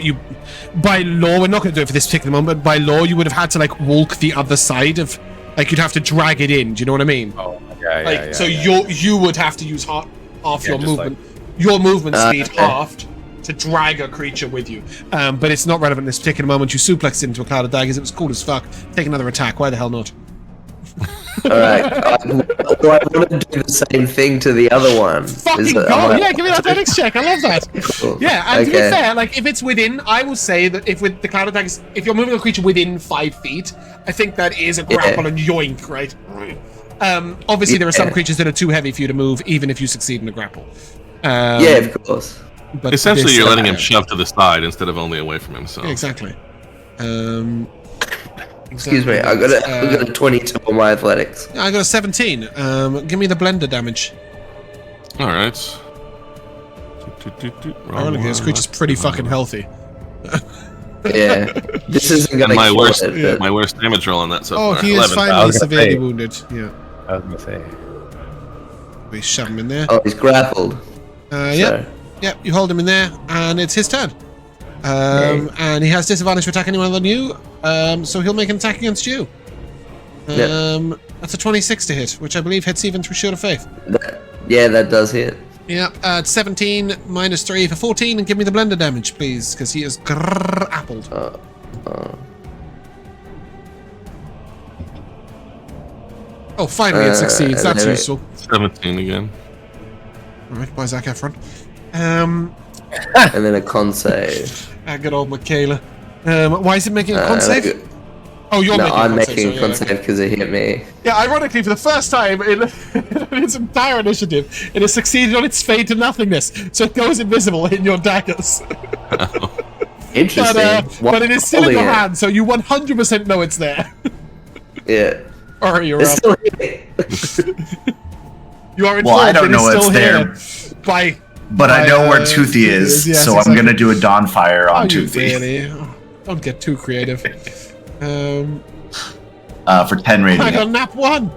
by law, we're not going to do it for this particular moment, but by law you would have had to like walk the other side of, like you'd have to drag it in, do you know what I mean? Oh, yeah, Like, yeah. so yeah. you would have to use half your just movement, your movement speed okay. halved to drag a creature with you. But it's not relevant in this particular moment. You suplexed it into a cloud of daggers. It was cool as fuck. Take another attack. Why the hell not? Alright. Do I want to do the same thing to the other one? Fucking Is go! it- am I- Yeah, give me that athletics check. I love that. Cool. Yeah, and to be Okay. fair, like if it's within, I will say that if with the cloud attacks, if you're moving a creature within 5 feet, I think that is a grapple and yoink, right? Obviously, there are some Yeah. creatures that are too heavy for you to move, even if you succeed in a grapple. Yeah, of course. But Essentially, this- you're letting him shove to the side instead of only away from himself. Yeah, exactly. Excuse me, I got a 22 on my athletics. I got a 17. Give me the blender damage. All right. Ironically, this creature's pretty fucking healthy. Yeah. This isn't gonna my kill worst, it, but- my worst damage roll on that so Oh, far. he is 11. I finally was gonna severely say. wounded. Yeah. I was gonna say. We shove him in there. Oh, he's grappled. Yep. Yep, you hold him in there, and it's his turn. And he has disadvantage to attack anyone other than you, so he'll make an attack against you. That's a 26 to hit, which I believe hits even through Shield of Faith. Yeah, that does hit. Yeah, 17 minus 3 for 14, and give me the blender damage, please, because he is grappled. Oh, finally it succeeds. That's anyway. useful. 17 again. Alright, by Zac Efron. And then a con save. Good old Michaela. Why is it making a con save? Oh, you're No, making I'm a con save. making a sorry, con yeah, save because it hit me. Yeah, ironically, for the first time in its entire initiative, it has succeeded on its fade to nothingness, so it goes invisible in your daggers. Interesting. But it is still in Holding your it. hand, so you 100% know it's there. Yeah. Or you're It's up. still here. You are informed Well, I don't that know it's it's still there, here by... but I know where Toothy is, yes, so exactly. I'm gonna do a Dawnfire on Oh, you Toothy really? Oh, don't get too creative. for 10 I got radiant. nap 1.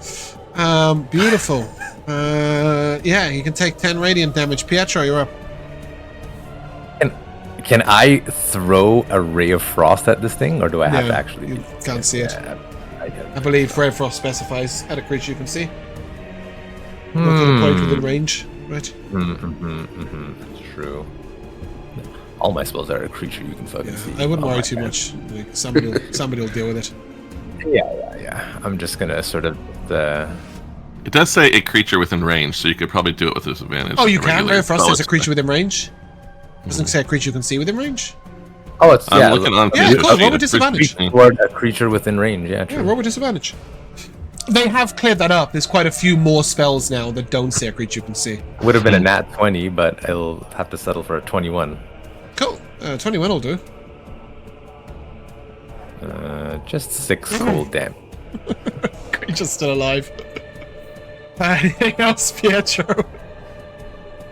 Beautiful. Yeah, you can take 10 radiant damage. Pietro, you're up. Can I throw a ray of frost at this thing, or do I have No, to actually? you can't see it. I get it. I believe Red Frost specifies at a creature you can see. Not to the point within range, right? It's true. All my spells are a creature you can fucking see. I wouldn't Oh worry my too God. much. Like, somebody will deal with it. Yeah. I'm just gonna sort of It does say a creature within range, so you could probably do it with disadvantage. Oh, you like a can? regular Red Frost spell says a creature attack. within range? Doesn't say a creature you can see within range? Oh, it's I'm looking on Yeah, creature cool, sheet, roll with it's disadvantage. 15. toward a creature within range. Yeah, Yeah, true. roll with disadvantage. They have cleared that up. There's quite a few more spells now that don't say a creature you can see. Would have been a nat 20, but I'll have to settle for a 21. Cool. 21 will do. Just 6 cold damage. Creature's still alive. Anything else, Pietro?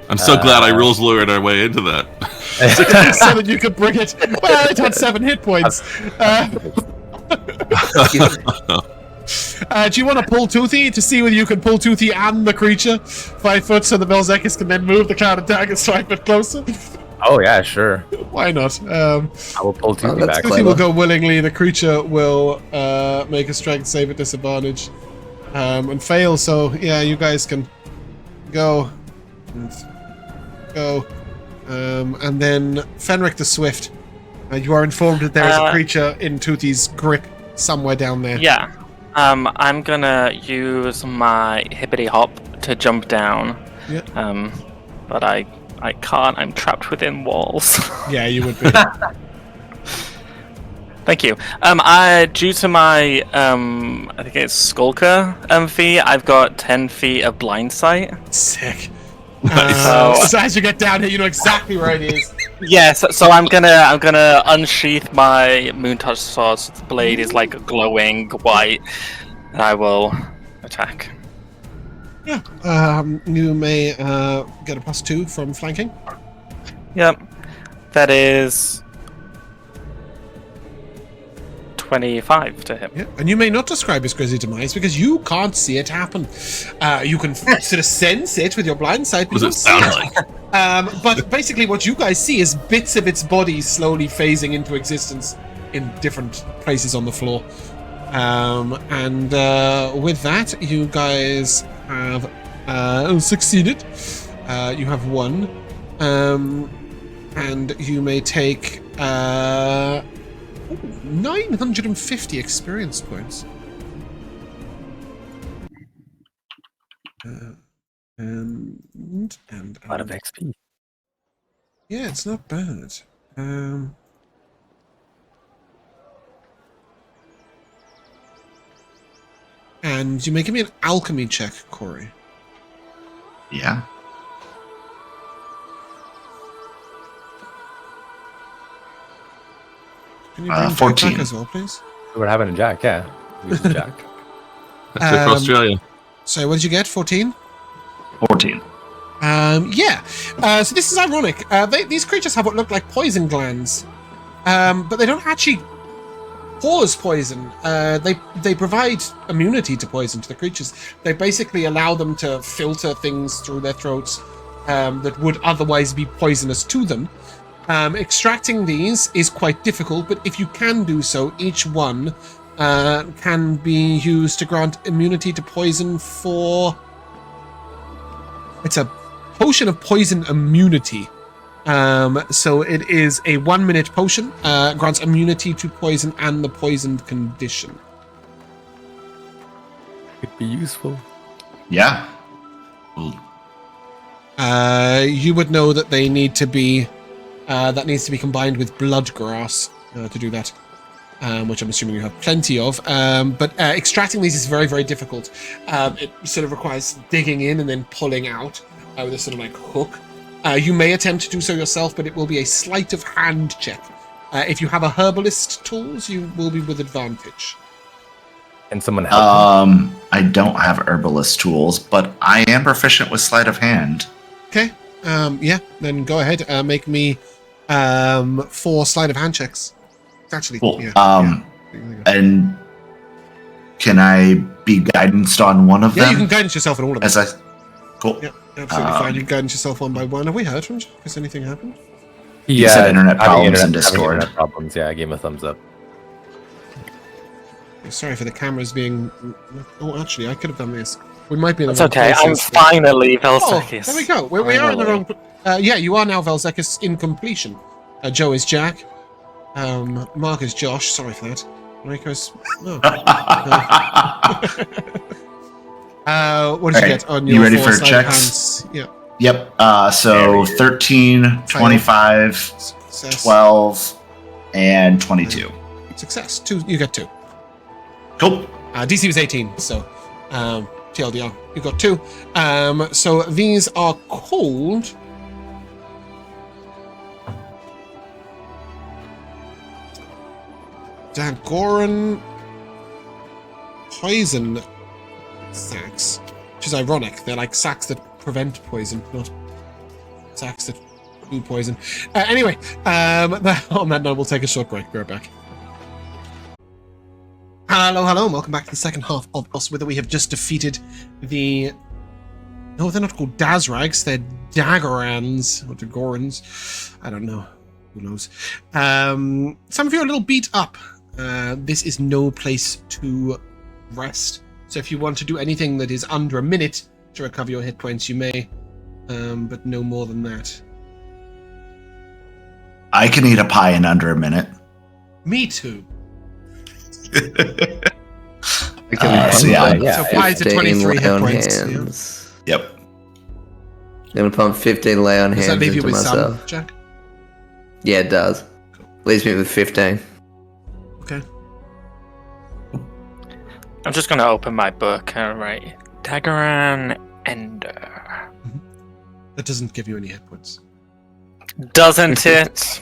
I'm so glad I rules lured our way into that. So that you could bring it. Well, it had 7 hit points. Do you want to pull Toothy to see whether you can pull Toothy and the creature 5 foot so the Vel'zekiss can then move the cloud attack and strike a bit closer? Oh yeah, sure. Why not? I will pull Toothy that's back. Toothy will go willingly. The creature will make a strength save at disadvantage and fail. So yeah, you guys can go Go. And then Fenric the Swift. You are informed that there is a creature in Toothy's grip somewhere down there. Yeah. I'm gonna use my hippity hop to jump down. Yeah. But I can't. I'm trapped within walls. Yeah, you would be. Thank you. Due to my I think it's Skulker fee, I've got 10 feet of blind sight. Sick. Nice. So as you get down here, you know exactly where it is. Yes, so I'm gonna unsheath my Moon Touch sword. So the blade is like glowing white, and I will attack. Yeah. You may get a +2 from flanking. Yep, that is 25 to hit. Yeah, and you may not describe his grisly demise because you can't see it happen. You can sort of sense it with your blind sight. What does it sound like? But basically what you guys see is bits of its body slowly phasing into existence in different places on the floor. And with that, you guys have succeeded. You have won. And you may take 950 experience points. And A lot of XP. yeah, it's not bad. And you may give me an alchemy check, Corrie. Yeah. Can you bring 14. Jack back as well, please? We're having a Jack, yeah. Using Jack. That's it for Australia. So what did you get? 14? 14. Yeah. So this is ironic. These creatures have what look like poison glands, but they don't actually cause poison. They provide immunity to poison to the creatures. They basically allow them to filter things through their throats that would otherwise be poisonous to them. Extracting these is quite difficult, but if you can do so, each one can be used to grant immunity to poison for... It's a potion of poison immunity. So it is a 1-minute potion, grants immunity to poison and the poisoned condition. Could be useful. Yeah. You would know that they need to be... that needs to be combined with bloodgrass to do that, which I'm assuming you have plenty of. But extracting these is very, very difficult. It sort of requires digging in and then pulling out with a sort of like hook. You may attempt to do so yourself, but it will be a sleight of hand check. If you have a herbalist tools, you will be with advantage. Can someone help me? I don't have herbalist tools, but I am proficient with sleight of hand. Okay. Yeah, then go ahead. Make me 4 sleight of hand checks. Actually, Cool. yeah. And can I be guidanced on one of them? Yeah, you can guidance yourself on all of them. Cool. Yeah, absolutely fine. You can guidance yourself one by one. Have we heard from Jack? Has anything happened? You said internet having problems in having Discord. internet problems, yeah, I gave him a thumbs up. Sorry for the cameras being... Oh, actually, I could have done this. We might be in the It's wrong okay. I'm places. finally Oh, Vel'zekiss. there we go. We are in the wrong... yeah, you are now Vel'zekiss in completion. Joe is Jack. Mark is Josh. Sorry for that. Rico's... Oh. What did you get on your you ready 4 for sleight of checks? hands? Yeah. Yep. So 13, 25, Success. 12, and 22. Success. 2. You get 2. Cool. DC was 18, so TLDR. You got 2. So these are called... Dagoran poison sacks, which is ironic. They're like sacks that prevent poison, not sacks that do poison. Anyway, on that note, we'll take a short break. Be right back. Hello, and welcome back to the second half of Elsewhither. We have just defeated the... No, they're not called Dazrags, they're Dagorans, or Dagorans. I don't know. Who knows? Some of you are a little beat up. This is no place to rest. So if you want to do anything that is under a minute to recover your hit points, you may but no more than that. I can eat a pie in under a minute. Me too. So yeah, So pies at 23 hit points. Yeah. Hands. Yep. I'm gonna pump 15 lay on Does hands that leave you into with myself. some, Jack? Yeah, it does. Leaves me with 15. Okay. I'm just gonna open my book. All right, Daggeran Ender. That doesn't give you any hit points. Doesn't it?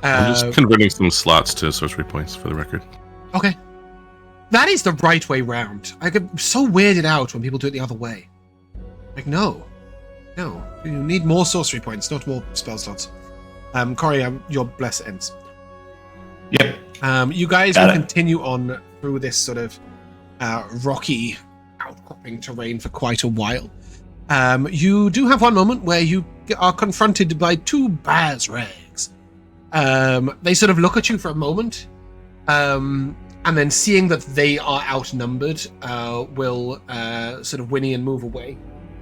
I'm just converting some slots to sorcery points for the record. Okay. That is the right way round. I get so weirded out when people do it the other way. Like, no. No. You need more sorcery points, not more spell slots. Corrie, your bless ends. Yep. You guys Got will it. continue on through this sort of rocky outcropping terrain for quite a while. You do have one moment where you are confronted by two Mazreas. They sort of look at you for a moment, and then seeing that they are outnumbered, will sort of whinny and move away,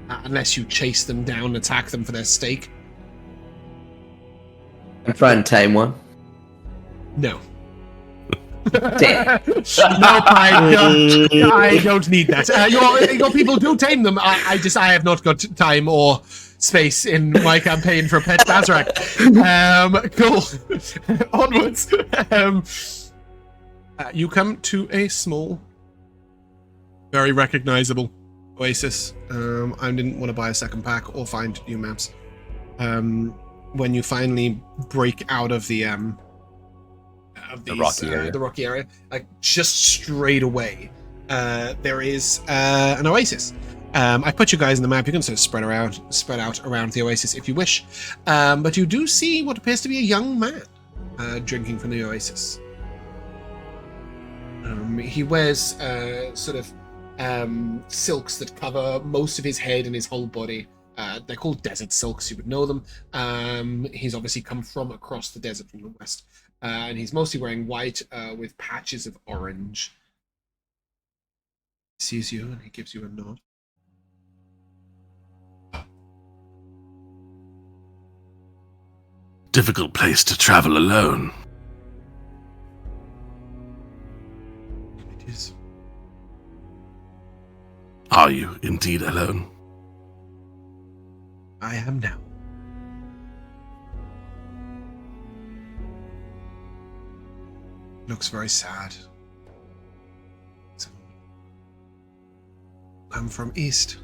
unless you chase them down and attack them for their stake. I'm trying to tame one. No. Damn. No, I don't need that. Your people do tame them. I have not got time or space in my campaign for Pet Bazrak. Cool. Onwards. You come to a small, very recognizable oasis. I didn't want to buy a second pack or find new maps. When you finally break out of the rocky area, like just straight away, there is an oasis. I put you guys in the map. You can sort of spread out around the oasis if you wish, but you do see what appears to be a young man drinking from the oasis. He wears sort of silks that cover most of his head and his whole body. They're called desert silks, you would know them. He's obviously come from across the desert from the west. And he's mostly wearing white with patches of orange. He sees you and he gives you a nod. Difficult place to travel alone. It is. Are you indeed alone? I am now. Looks very sad. I'm from east.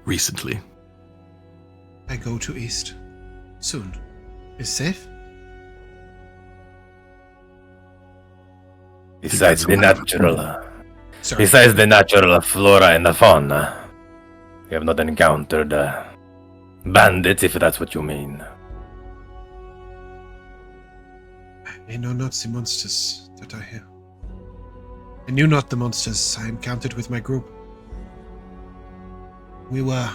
Recently. I go to east. Soon. Is safe? Besides the natural, Sorry. besides the natural flora and the fauna, we have not encountered bandits, if that's what you mean. I know not the monsters that are here. I knew not the monsters I encountered with my group. We were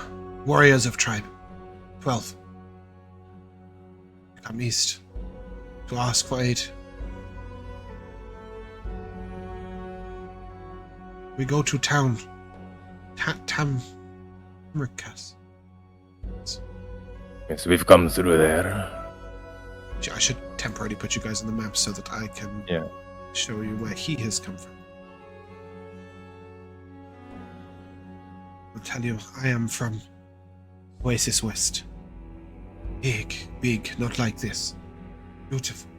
warriors of tribe. 12. Come east to ask for aid. We go to town. Tabaxi. Yes, we've come through there. I should temporarily put you guys on the map so that I can show you where he has come from. I'll tell you, I am from Oasis West. Big, not like this. Beautiful.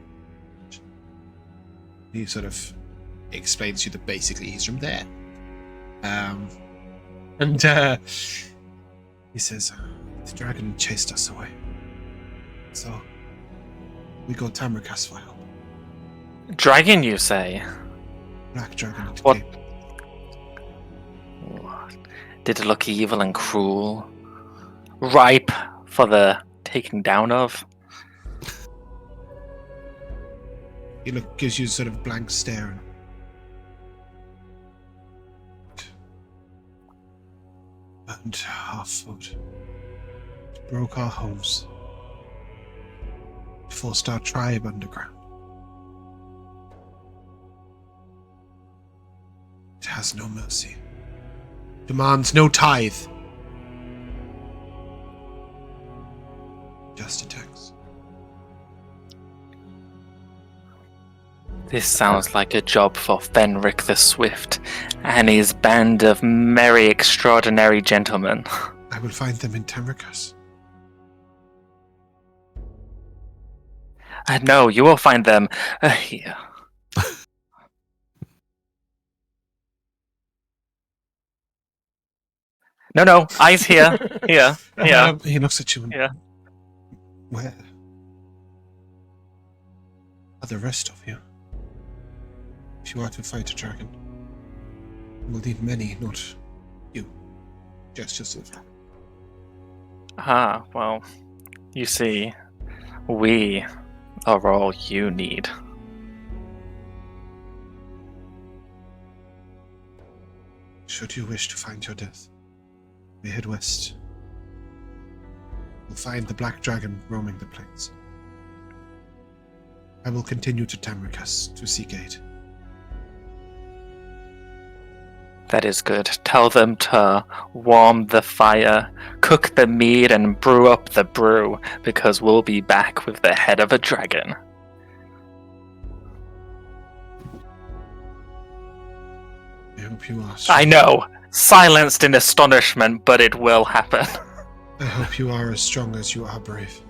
He sort of explains to you that basically he's from there. He says, the dragon chased us away. So, we go Tabaxi for help. Dragon, you say? Black dragon. What? Did it look evil and cruel? Ripe for the taking down of? He gives you sort of blank stare. Burned our food. It broke our homes. It forced our tribe underground. It has no mercy. demands no tithe. Just a tax. This sounds like a job for Fenric the Swift and his band of merry, extraordinary gentlemen. I will find them in Tamrikas. No, you will find them here. No, eyes here. Here. He looks at you and... Yeah. Where are the rest of you? If you are to fight a dragon, you will need many, not you. Gestures to the front. Well, you see, we are all you need. Should you wish to find your death, we head west. We'll find the black dragon roaming the plains. I will continue to Tamrikas to seek aid. That is good. Tell them to warm the fire, cook the mead, and brew up the brew, because we'll be back with the head of a dragon. I hope you are. I know! Silenced in astonishment, but it will happen. I hope you are as strong as you are brave.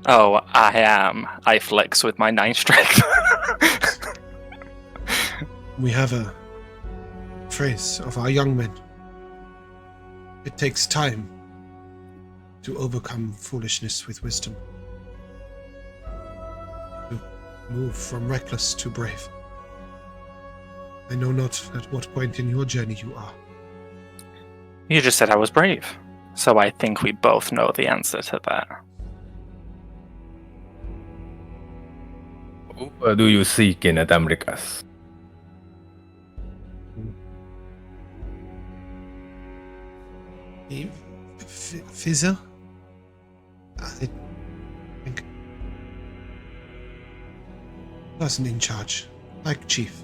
Oh, I am. I flex with my 9 strength. We have a phrase of our young men. It takes time to overcome foolishness with wisdom. To move from reckless to brave. I know not at what point in your journey you are. You just said I was brave. So I think we both know the answer to that. What do you seek in Tamrikas? Fizzer? I think... person in charge, like chief.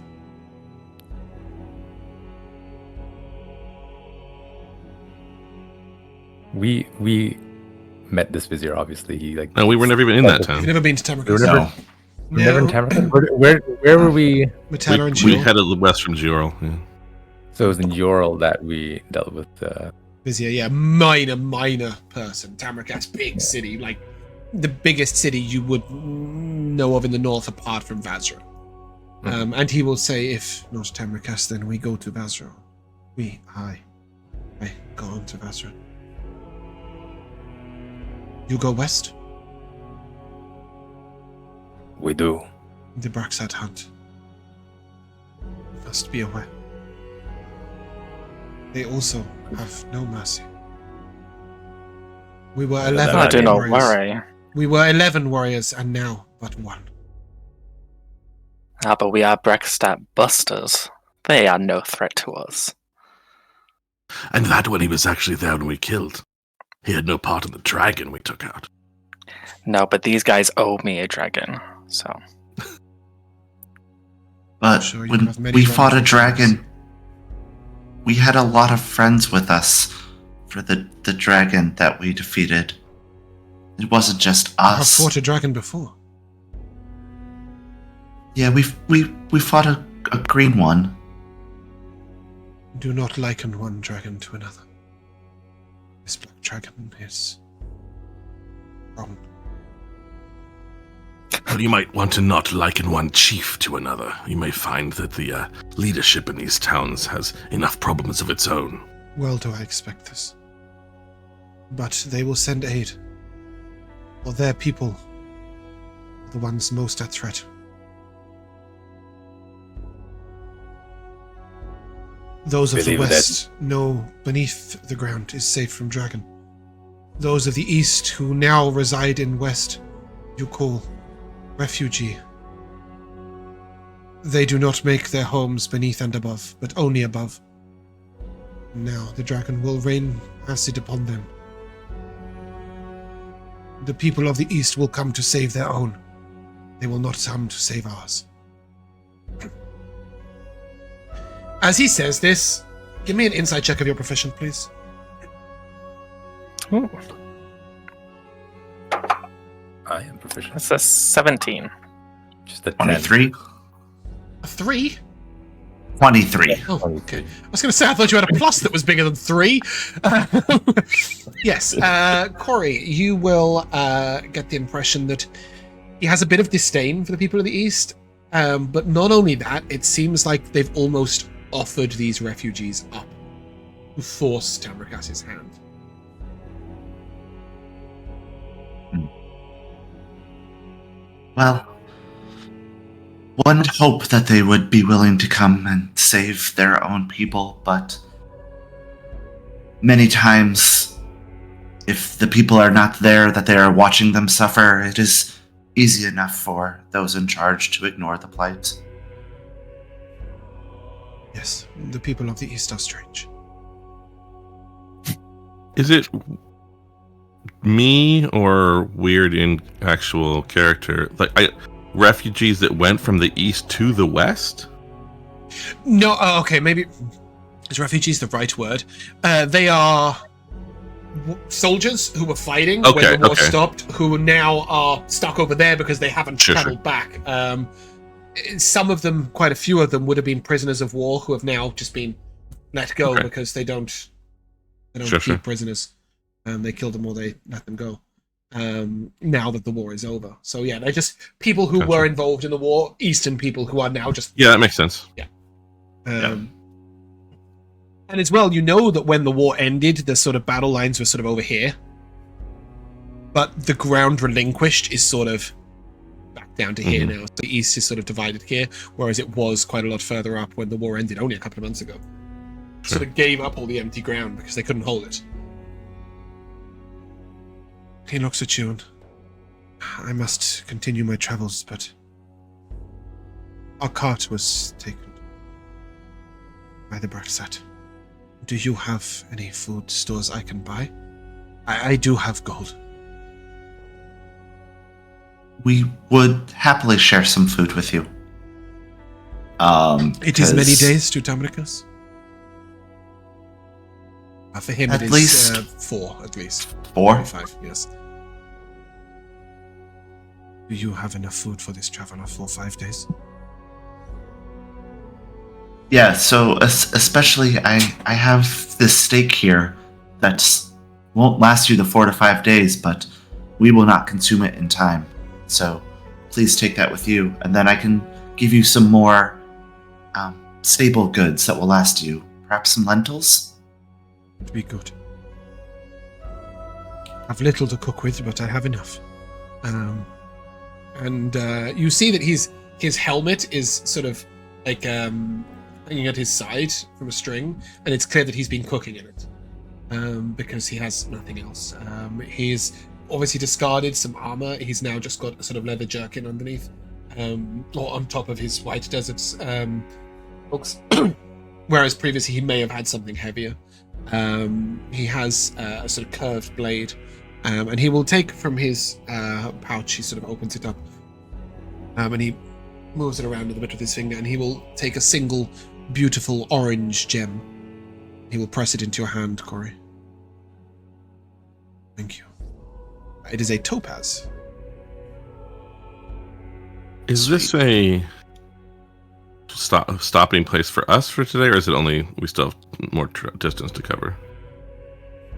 We met this vizier, obviously. He No, we were never even in that You've town. never been to Tamrikas? We were No. never in Tamrikas. Where were we? Matana and We Jewel. headed west from Jurel. Yeah. So it was in Ural that we dealt with. Vizier, yeah, minor person. Tamrikas, big city, like the biggest city you would know of in the north apart from Mazrea. And he will say, if not Tamrikas, then we go to Mazrea. I go on to Mazrea. You go west? We do. The Braxat hunt. You must be aware. They also have no mercy. We were 11 I do not warriors. worry. We were 11 warriors and now but 1. But we are Brextat busters. They are no threat to us. And that when he was actually there when we killed. He had no part in the dragon we took out. No, but these guys owe me a dragon, so... But Sure, you when have many we fought a wonderful dragon, we had a lot of friends with us for the dragon that we defeated. It wasn't just I've us. fought a dragon before. Yeah, we fought a green one. Do not liken one dragon to another. This black dragon is wrong. Well, you might want to not liken one chief to another. You may find that the leadership in these towns has enough problems of its own. Well do I expect this. But they will send aid. For their people are the ones most at threat. Those of the Believe that- west know beneath the ground is safe from dragon. Those of the east who now reside in west you call refugee. They do not make their homes beneath and above, but only above. Now the dragon will rain acid upon them. The people of the east will come to save their own. They will not come to save ours. As he says this, give me an insight check of your profession, please. Ooh. I am proficient. That's a 17. Just a 10. 23. A 3? 23. Oh, okay. I was going to say, I thought you had a plus that was bigger than 3. Yes. Corrie, you will get the impression that he has a bit of disdain for the people of the East. But not only that, it seems like they've almost offered these refugees up to force Tabaxi's hand. Well, one would hope that they would be willing to come and save their own people, but many times, if the people are not there, that they are watching them suffer, it is easy enough for those in charge to ignore the plight. Yes, the people of the East are strange. Is it me or weird in actual character? Like, refugees that went from the east to the west? No, okay, maybe is refugees the right word? They are soldiers who were fighting when the war stopped, who now are stuck over there because they haven't traveled back. Some of them, quite a few of them, would have been prisoners of war who have now just been let go because they don't keep prisoners. They kill them or they let them go. Now that the war is over. So yeah, they're just people who were involved in the war, Eastern people who are now just... Yeah, that makes sense. Yeah. And as well, you know that when the war ended, the sort of battle lines were sort of over here. But the ground relinquished is sort of back down to here now. So the East is sort of divided here, whereas it was quite a lot further up when the war ended only a couple of months ago. Sort of gave up all the empty ground because they couldn't hold it. He looks at you and... I must continue my travels, but... Our cart was taken by the Braxat. Do you have any food stores I can buy? I do have gold. We would happily share some food with you. It is many days to Tabaxi. For him, at it least is 4, at least. 4? 5, yes. Do you have enough food for this traveler for 5 days? Yeah, so especially I have this steak here that won't last you the 4 to 5 days, but we will not consume it in time. So please take that with you, and then I can give you some more stable goods that will last you. Perhaps some lentils? It'd be good. I've little to cook with, but I have enough. And you see that his helmet is sort of like hanging at his side from a string, and it's clear that he's been cooking in it because he has nothing else. He's obviously discarded some armor. He's now just got a sort of leather jerkin underneath, or on top of his white deserts books. Whereas previously he may have had something heavier. He has a sort of curved blade, and he will take from his pouch. He sort of opens it up, and he moves it around a little bit with his finger, and he will take a single beautiful orange gem. He will press it into your hand, Corrie. Thank you. It is a topaz. Is this a stopping place for us for today, or is it only we still have more distance to cover?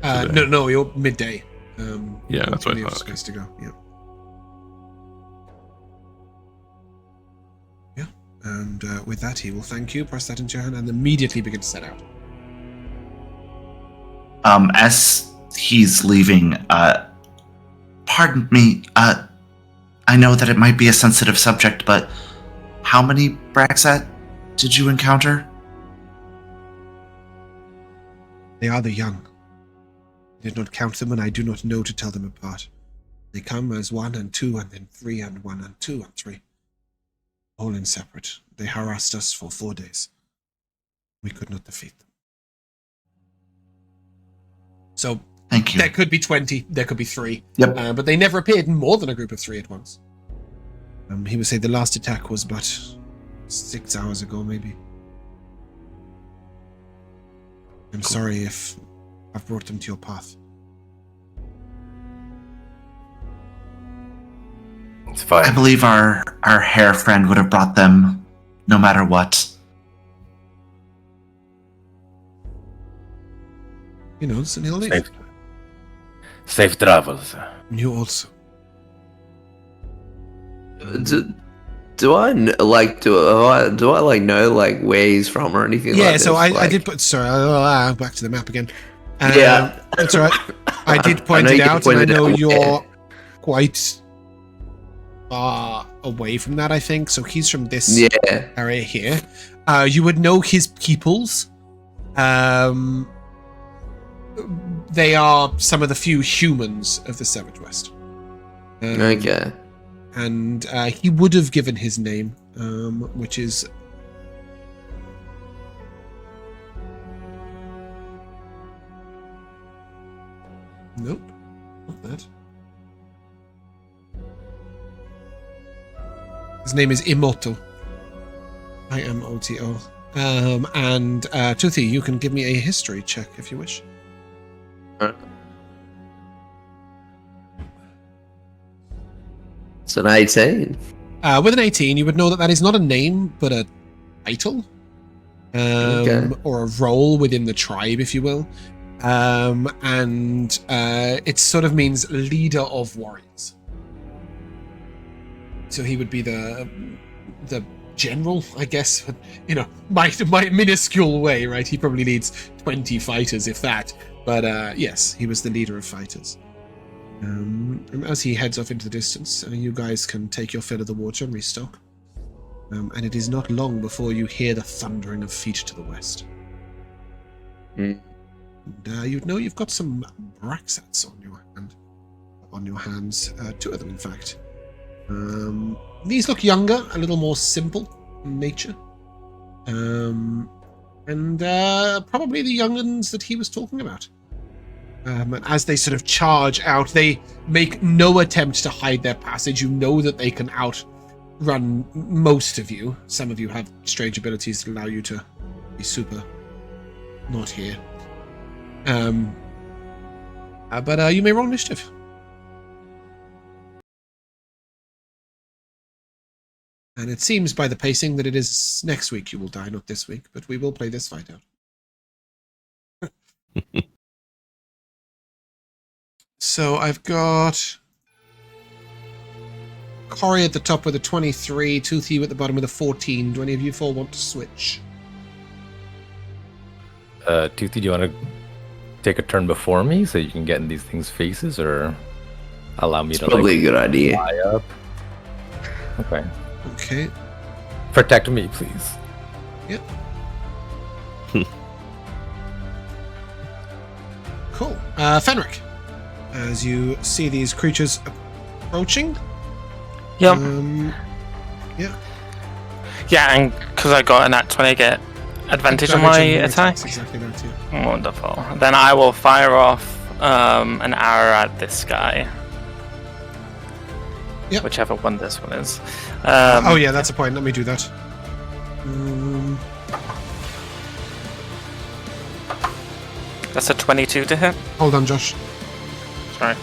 No, you're midday. Yeah, that's what I thought. Space to go. Yeah. Yeah, and with that, he will thank you, press that into your hand, and immediately begin to set out. As he's leaving, pardon me, I know that it might be a sensitive subject, but how many Braxat did you encounter? They are the young. I did not count them, and I do not know to tell them apart. They come as 1 and 2, and then 3 and 1 and 2 and 3. All in separate. They harassed us for 4 days. We could not defeat them. So, thank you. There could be 20, there could be 3. Yep. But they never appeared in more than a group of 3 at once. He would say the last attack was but 6 hours ago, maybe. I'm sorry if I've brought them to your path. It's fine. I believe our hare friend would have brought them no matter what. He knows, and he'll leave. Safe travels. You also. Do I know like where he's from or anything? Yeah, like this? so I Like, did put. Sorry, back to the map again. Yeah. That's all right. I did point know it you out, and I pointed know out you're where. quite far away from that. I think so. He's from this Yeah. area here. You would know his peoples. They are some of the few humans of the Savage West. Okay. And he would have given his name, which is nope, not that. His name is Imoto. Imoto. And Toothy, you can give me a history check if you wish. It's an 18. With an 18, you would know that that is not a name, but a title. Okay. Or a role within the tribe, if you will. And it sort of means leader of warriors. So he would be the general, I guess, you know, my minuscule way, right? He probably leads 20 fighters, if that. But yes, he was the leader of fighters. And as he heads off into the distance, you guys can take your fill of the water and restock. And it is not long before you hear the thundering of feet to the west. Mm. And you'd know you've got some Braxats on your hands. 2 of them, in fact. These look younger, a little more simple in nature. And probably the young'uns that he was talking about. And as they sort of charge out, they make no attempt to hide their passage. You know that they can outrun most of you. Some of you have strange abilities that allow you to be super not here. But you may roll initiative. And it seems by the pacing that it is next week you will die, not this week. But we will play this fight out. So I've got Corrie at the top with a 23, Toothy at the bottom with a 14. Do any of you 4 want to switch? Toothy, do you want to take a turn before me so you can get in these things' faces, or allow me It's to probably a good idea. fly up? Okay. Okay. Protect me, please. Yep. Cool. Fenric, as you see these creatures approaching. Yep. Yeah. Yeah, and because I got an at 20, I get advantage on my attack. That's exactly that, yeah. Wonderful. Then I will fire off an arrow at this guy. Yep. Whichever one this one is. Oh yeah, that's a point. Let me do that. That's a 22 to hit. Hold on, Josh. Sorry.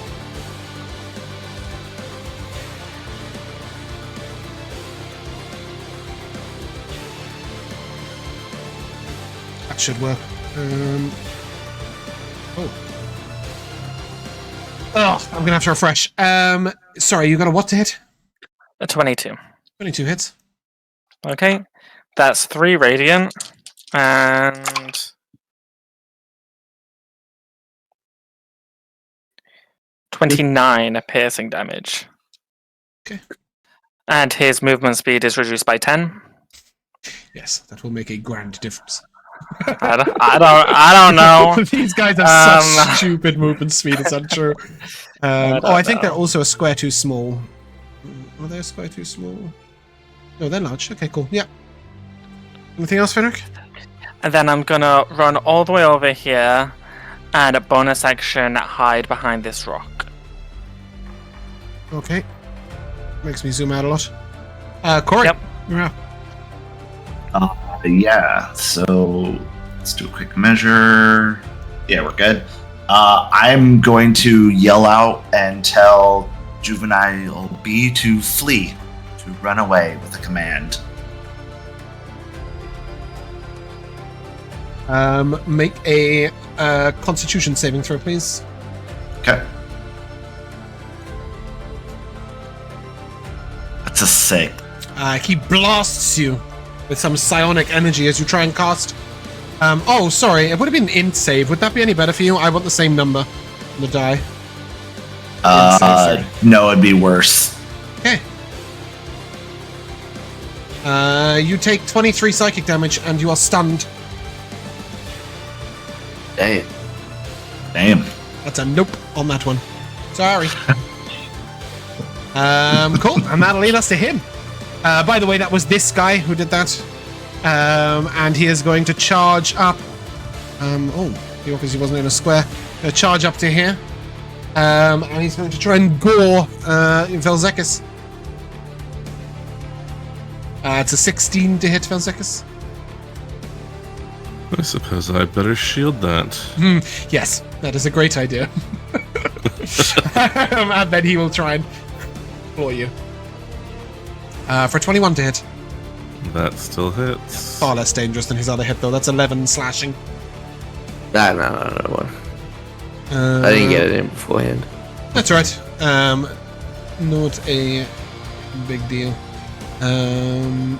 That should work. Oh, I'm gonna have to refresh. Sorry, you got a what to hit? A 22. 22 hits. Okay. That's 3 radiant. And 29 piercing damage. Okay. And his movement speed is reduced by 10. Yes, that will make a grand difference. I don't know. These guys have such stupid movement speed, it's untrue. I think they're also a square too small. Are they a square too small? No, they're large. Okay, cool. Yeah. Anything else, Fenric? And then I'm gonna run all the way over here and a bonus action hide behind this rock. Okay. Makes me zoom out a lot. Corrie. Yep. You're up. Yeah, so let's do a quick measure. Yeah, we're good. I'm going to yell out and tell Juvenile B to flee, to run away with a command. Make a Constitution saving throw, please. Okay. That's a 6. He blasts you with some psionic energy as you try and cast. Oh, sorry. It would have been an int save. Would that be any better for you? I want the same number on the die. No, it'd be worse. Okay. You take 23 psychic damage and you are stunned. Damn. Damn. That's a nope on that one. Sorry. Cool. And that'll lead us to him. By the way, that was this guy who did that. And he is going to charge up. He obviously wasn't in a square. Charge up to here. And he's going to try and gore Vel'zekiss. It's a 16 to hit Vel'zekiss. I suppose I better shield that. Yes, that is a great idea. And then he will try and floor you. For 21 to hit. That still hits. Far less dangerous than his other hit, though. That's 11 slashing. No. I didn't get it in beforehand. That's right. Not a big deal. And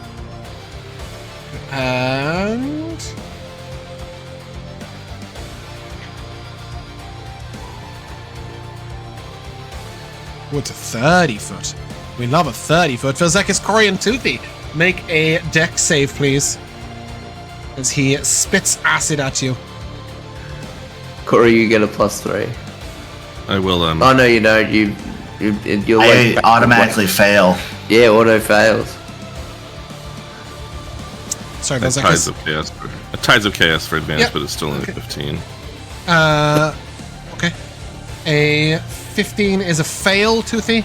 what's a 30 foot? We love a 30 foot. Vel'zekiss, Corrie, and Toothy, make a dex save, please, as he spits acid at you. Corey, you get a +3. I will. Oh no, you don't. You'll I automatically fail. Yeah, auto fails. Sorry, Tides Vel'zekiss. of chaos for advance, Yep. but it's still only Okay. 15. Okay. A 15 is a fail, Toothy.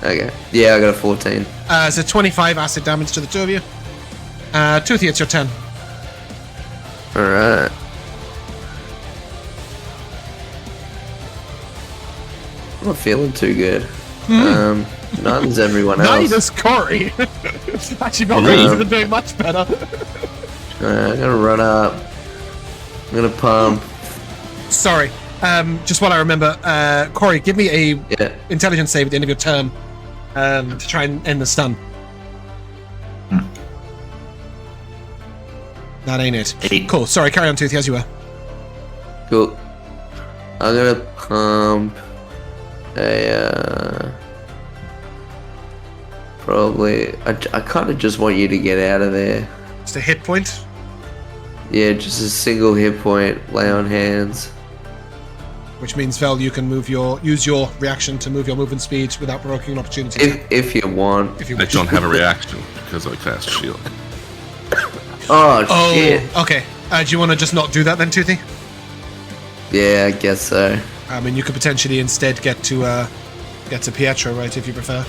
Okay. Yeah, I got a 14. So 25 acid damage to the two of you. Toothy, it's your turn. Alright. I'm not feeling too good. None's everyone else. Neither's Corey. Actually, not really. He's been doing much better. I'm gonna run up. I'm gonna pump. Sorry. Just while I remember, Corey, give me a Yeah. intelligence save at the end of your turn to try and end the stun. That ain't it. 8. Cool. Sorry, carry on, Toothy, as you were. Cool. I'm gonna pump a probably. I kind of just want you to get out of there. Just a hit point. Yeah, just a single hit point. Lay on hands. Which means, Vel, you can use your reaction to move your movement speed without provoking an opportunity. If you want. If you I wish. don't have a reaction because I cast shield. Oh shit. Okay. Do you want to just not do that then, Toothy? Yeah, I guess so. I mean, you could potentially instead get to Pietro, right, if you prefer.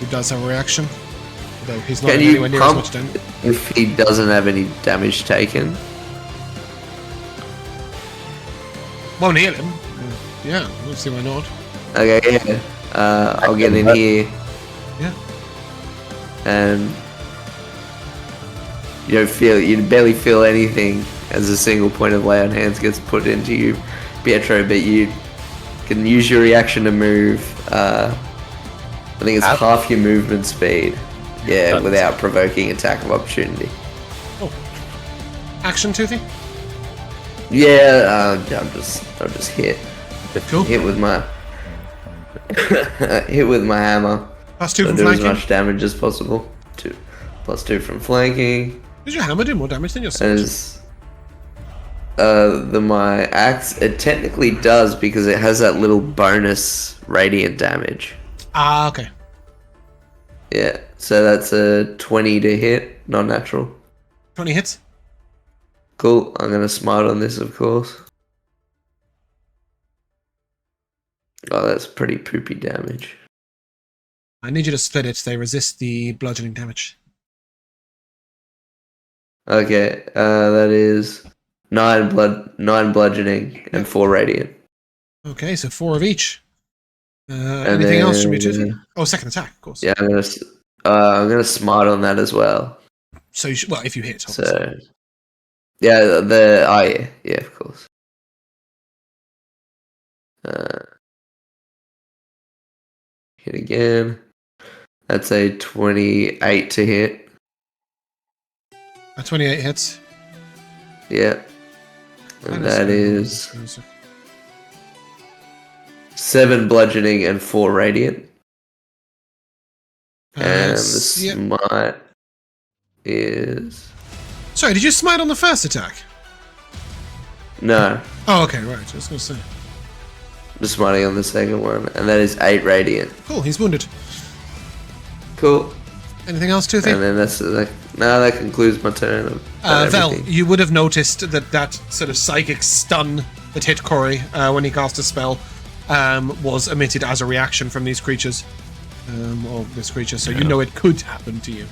Who does have a reaction. Although he's not Can in you anywhere near as pump much damage. if he doesn't have any damage taken? Won't heal him. Yeah, let's see why not. Okay, yeah. I'll get in here. Yeah. And you barely feel anything as a single point of lay on hands gets put into you, Pietro, but you can use your reaction to move. I think it's half your movement speed. Yeah, without provoking attack of opportunity. Action, Toothy? Yeah, I'll just hit. Cool. Hit with my hammer. +2 So from do as flanking. much damage as possible. +2 from flanking. Does your hammer do more damage than your sword? As my axe, it technically does because it has that little bonus radiant damage. Ah, okay. Yeah, so that's a 20 to hit, non-natural. 20 hits. Cool. I'm gonna smite on this, of course. Oh, that's pretty poopy damage. I need you to split it. They resist the bludgeoning damage. Okay, that is 9 bludgeoning, and 4 radiant. Okay, so 4 of each. And Anything else from you, then- Tutti? Oh, second attack, of course. Yeah, I'm gonna smite on that as well. So, well, if you hit, obviously. So, yeah, yeah, of course. Hit again. That's a 28 to hit. 28 hits. Yeah. And that is expensive. 7 bludgeoning and 4 radiant. And the Yep. smite is... Sorry, did you smite on the first attack? No, Oh, okay, right. I was going to say. I'm smiting on the second one. And that is 8 radiant. Cool, he's wounded. Cool. Anything else, Toothy? And then that concludes my turn. Vel, you would have noticed that sort of psychic stun that hit Corrie when he cast a spell was emitted as a reaction from these creatures. Or this creature, so you know it could happen to you.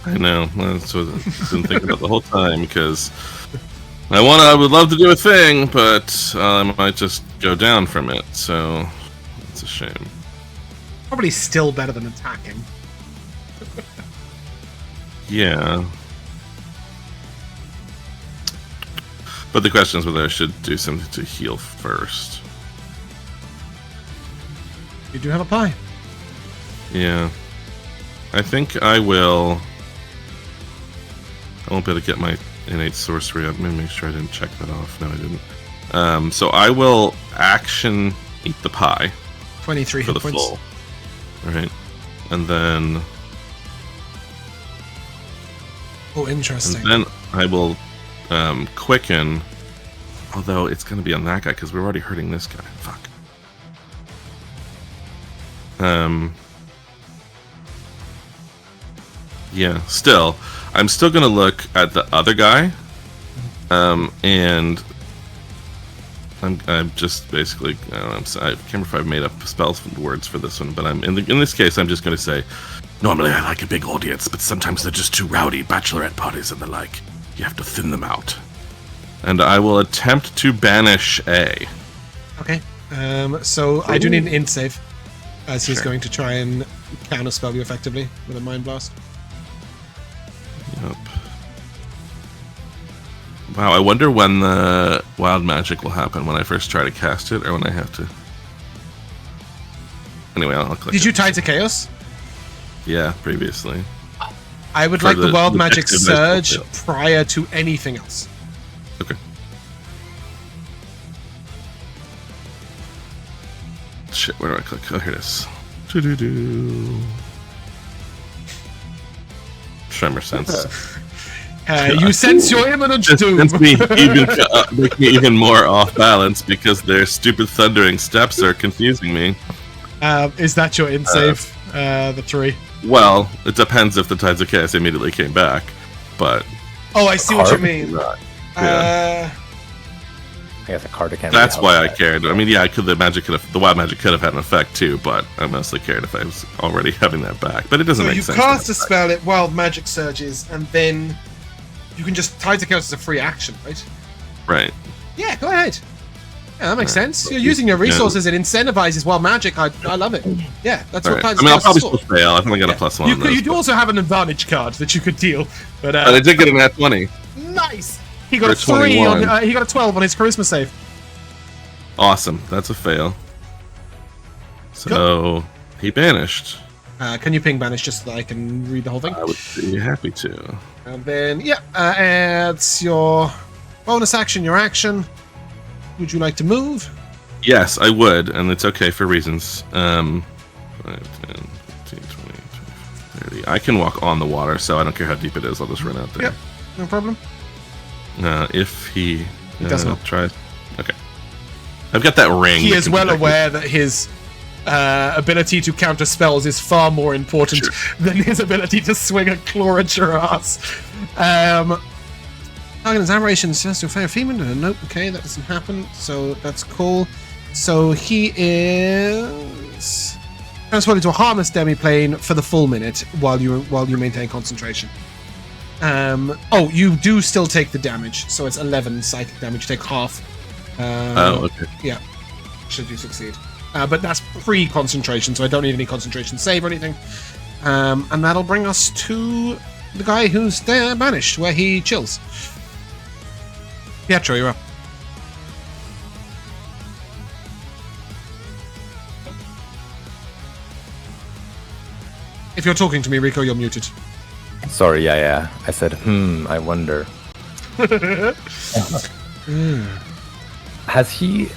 I know. That's what I've been thinking about the whole time, because I would love to do a thing, but I might just go down from it, so it's a shame. Probably still better than attacking. Yeah. But the question is whether I should do something to heal first. You do have a pie. Yeah. I think I will... I won't be able to get my innate sorcery up. Let me make sure I didn't check that off. No, I didn't. So I will action eat the pie 23 for hit the points. full. Right. And then... Oh, interesting. And then I will quicken, although it's going to be on that guy because we're already hurting this guy. Fuck. Yeah, still. I'm still going to look at the other guy, and I'm just basically, I don't know, I can't remember if I've made up spell words for this one, but in this case, I'm just going to say, normally I like a big audience, but sometimes they're just too rowdy, bachelorette parties and the like. You have to thin them out. And I will attempt to banish A. Okay. So I do need an int save, as he's Sure. going to try and counterspell you effectively with a Mind Blast. Yep. Wow, I wonder when the wild magic will happen, when I first try to cast it, or when I have to... Anyway, I'll click Did it. you tie to Chaos? Yeah, previously. I would For like the Wild the Magic effective nice Surge roll, prior to anything else. Okay. Shit, where do I click? Oh, here it is. Doo-doo-doo. Tremor sense. You sense your imminent doom. Make me even more off balance because their stupid thundering steps are confusing me. Is that your int save? The 3. Well, it depends if the Tides of Chaos immediately came back, but Oh, I see what you Card? mean. Yeah. I guess a card can't. that's why I cared. I mean, yeah, the wild magic could have had an effect too, but I mostly cared if I was already having that back. But it doesn't So make you sense. cast to a have spell, it Wild Magic Surges, and then you can just tie to Chaos as a free action, right? that. Right. Yeah, go ahead. Yeah, that makes sense. You're using your resources, it incentivizes Wild Magic. I love it. Yeah, that's All what right. Tides I mean, I'll of probably Chaos is still for. fail. I think I got a plus one. You, on those, you do also have an advantage card that you could deal, but but I did get a nat 20. nice. He got a For 3 on. 21. He got a 12 on his charisma save. Awesome. That's a fail. So he banished. Can you ping banish just so that I can read the whole thing? I would be happy to. And then it's your bonus action, your action. Would you like to move? Yes, I would, and it's okay for reasons. 5, 10, 15, 20, 30. I can walk on the water, so I don't care how deep it is. I'll just run out there. Yep, no problem. If he does not. tries. Okay. I've got that ring. He that is can well protect me. aware that his ability to counter spells is far more important than his ability to swing a claw at your ass. Target aberration says to a fair female. Nope, okay, that doesn't happen, so that's cool. So he is transported to a harmless demiplane for the full minute while you maintain concentration. Oh, you do still take the damage, so it's 11 psychic damage. You take half. Okay. Yeah, should you succeed. But that's pre-concentration, so I don't need any concentration save or anything. And that'll bring us to the guy who's there banished, where he chills. Pietro, you're up. If you're talking to me, Rico, you're muted. Sorry, yeah. I said, I wonder. Has he...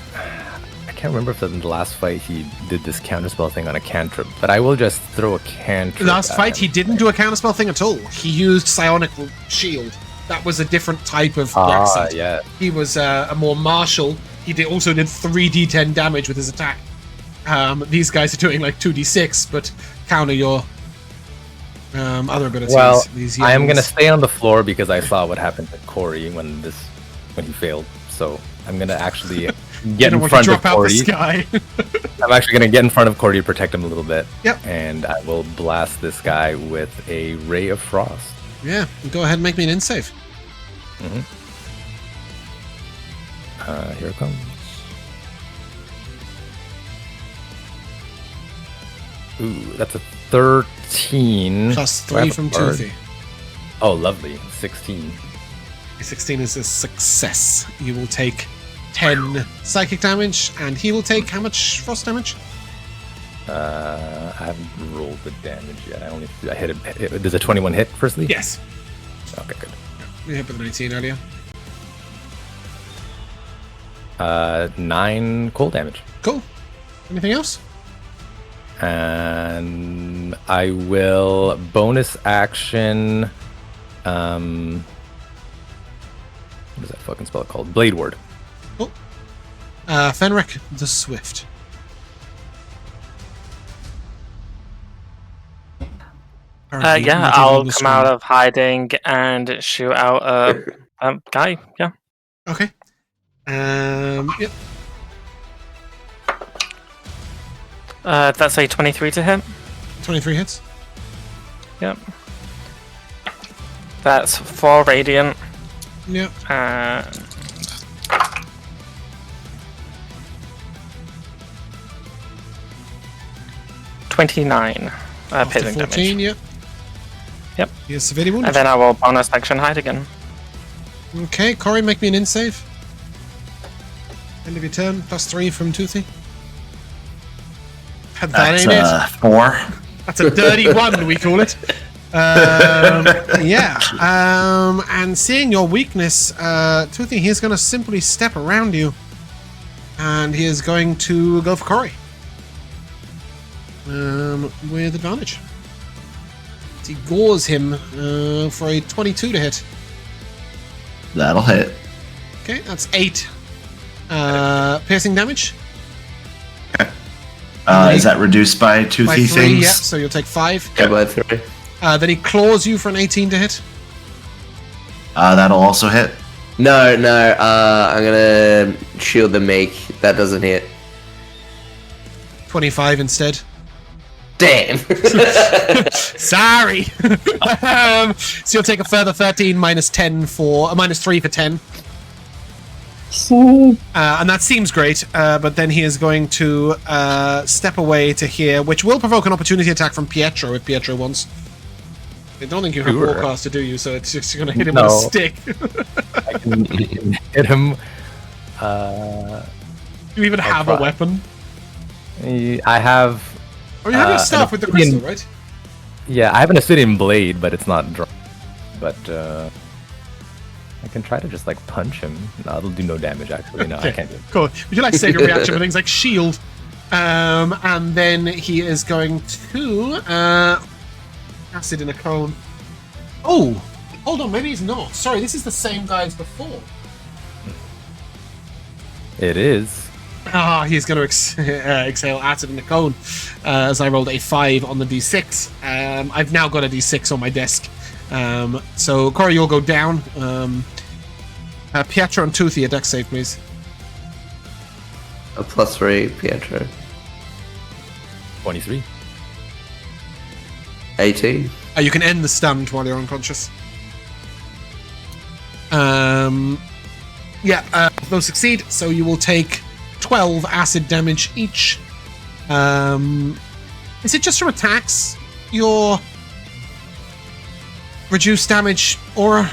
I can't remember if in the last fight he did this counterspell thing on a cantrip, but I will just throw a cantrip. Last fight, he didn't do a counterspell thing at all. He used Psionic Shield. That was a different type of accent. Yeah. He was a more martial. He also did 3d10 damage with his attack. These guys are doing like 2d6, but counter your other abilities. Well, these I am going to youngs. stay on the floor because I saw what happened to Corrie when he failed. So I'm going to actually get in front of out Corrie. the sky. I'm actually going to get in front of Corrie to protect him a little bit. Yep. And I will blast this guy with a Ray of Frost. Yeah, go ahead and make me an int save. Here it comes. Ooh, that's a 13. Plus Do I 3 have a from bard? Toothy. Oh, lovely. 16. 16 is a success. You will take 10 psychic damage, and he will take how much frost damage? I haven't rolled the damage yet. I hit him. Does a 21 hit firstly? Yes. Okay, good. You hit with an 18 earlier. 9 cold damage. Cool. Anything else? And I will bonus action. What is that fucking spell called? Blade Ward. Cool. Fenric the Swift. Yeah, I'll come out of hiding and shoot out a guy. Yeah. Okay. Yep. That's a 23 to hit. 23 hits. Yep. That's 4 radiant. Yep. 29 After piercing 14, damage. yep. Yep. He is severely wounded. And then I will bonus action hide again. Okay, Corrie, make me an int save. End of your turn, plus 3 from Toothy. That That's ain't it. 4. That's a dirty one, we call it. Yeah. And seeing your weakness, Toothy, he's going to simply step around you. And he is going to go for Corrie. With advantage. He gores him for a 22 to hit. That'll hit. Okay, that's 8 piercing damage. Is that reduced by By toothy 3, things? yeah, so you'll take 5. Go by 3. Then he claws you for an 18 to hit. That'll also hit. No, I'm gonna shield the meek. That doesn't hit. 25 instead. Damn. Sorry. So you'll take a further 13 minus 10 for minus 3 for 10. And that seems great, but then he is going to step away to here, which will provoke an opportunity attack from Pietro if Pietro wants. I don't think you have Sure. Warcaster, do you? So it's just going to hit him No. with a stick. I can hit him. You even I'll have a try. weapon. I have. Oh, you have your an staff with the obsidian- crystal, right? Yeah, I have an obsidian blade, but it's not drawn. But I can try to just like punch him. No, it'll do no damage actually. No, I can't do it. Cool. Would you like to save your reaction for things like shield? And then he is going to acid in a cone. Oh, hold on, maybe he's not. Sorry, this is the same guy as before. It is. He's going to exhale acid in a cone. As I rolled a 5 on the d6. I've now got a d6 on my desk. So Corrie, you'll go down. Pietro and Toothy, a dex save, please. A plus 3, Pietro. 23. 18. You can end the stunned while you're unconscious. Those succeed, so you will take 12 acid damage each. Is it just from attacks? Your reduced damage aura?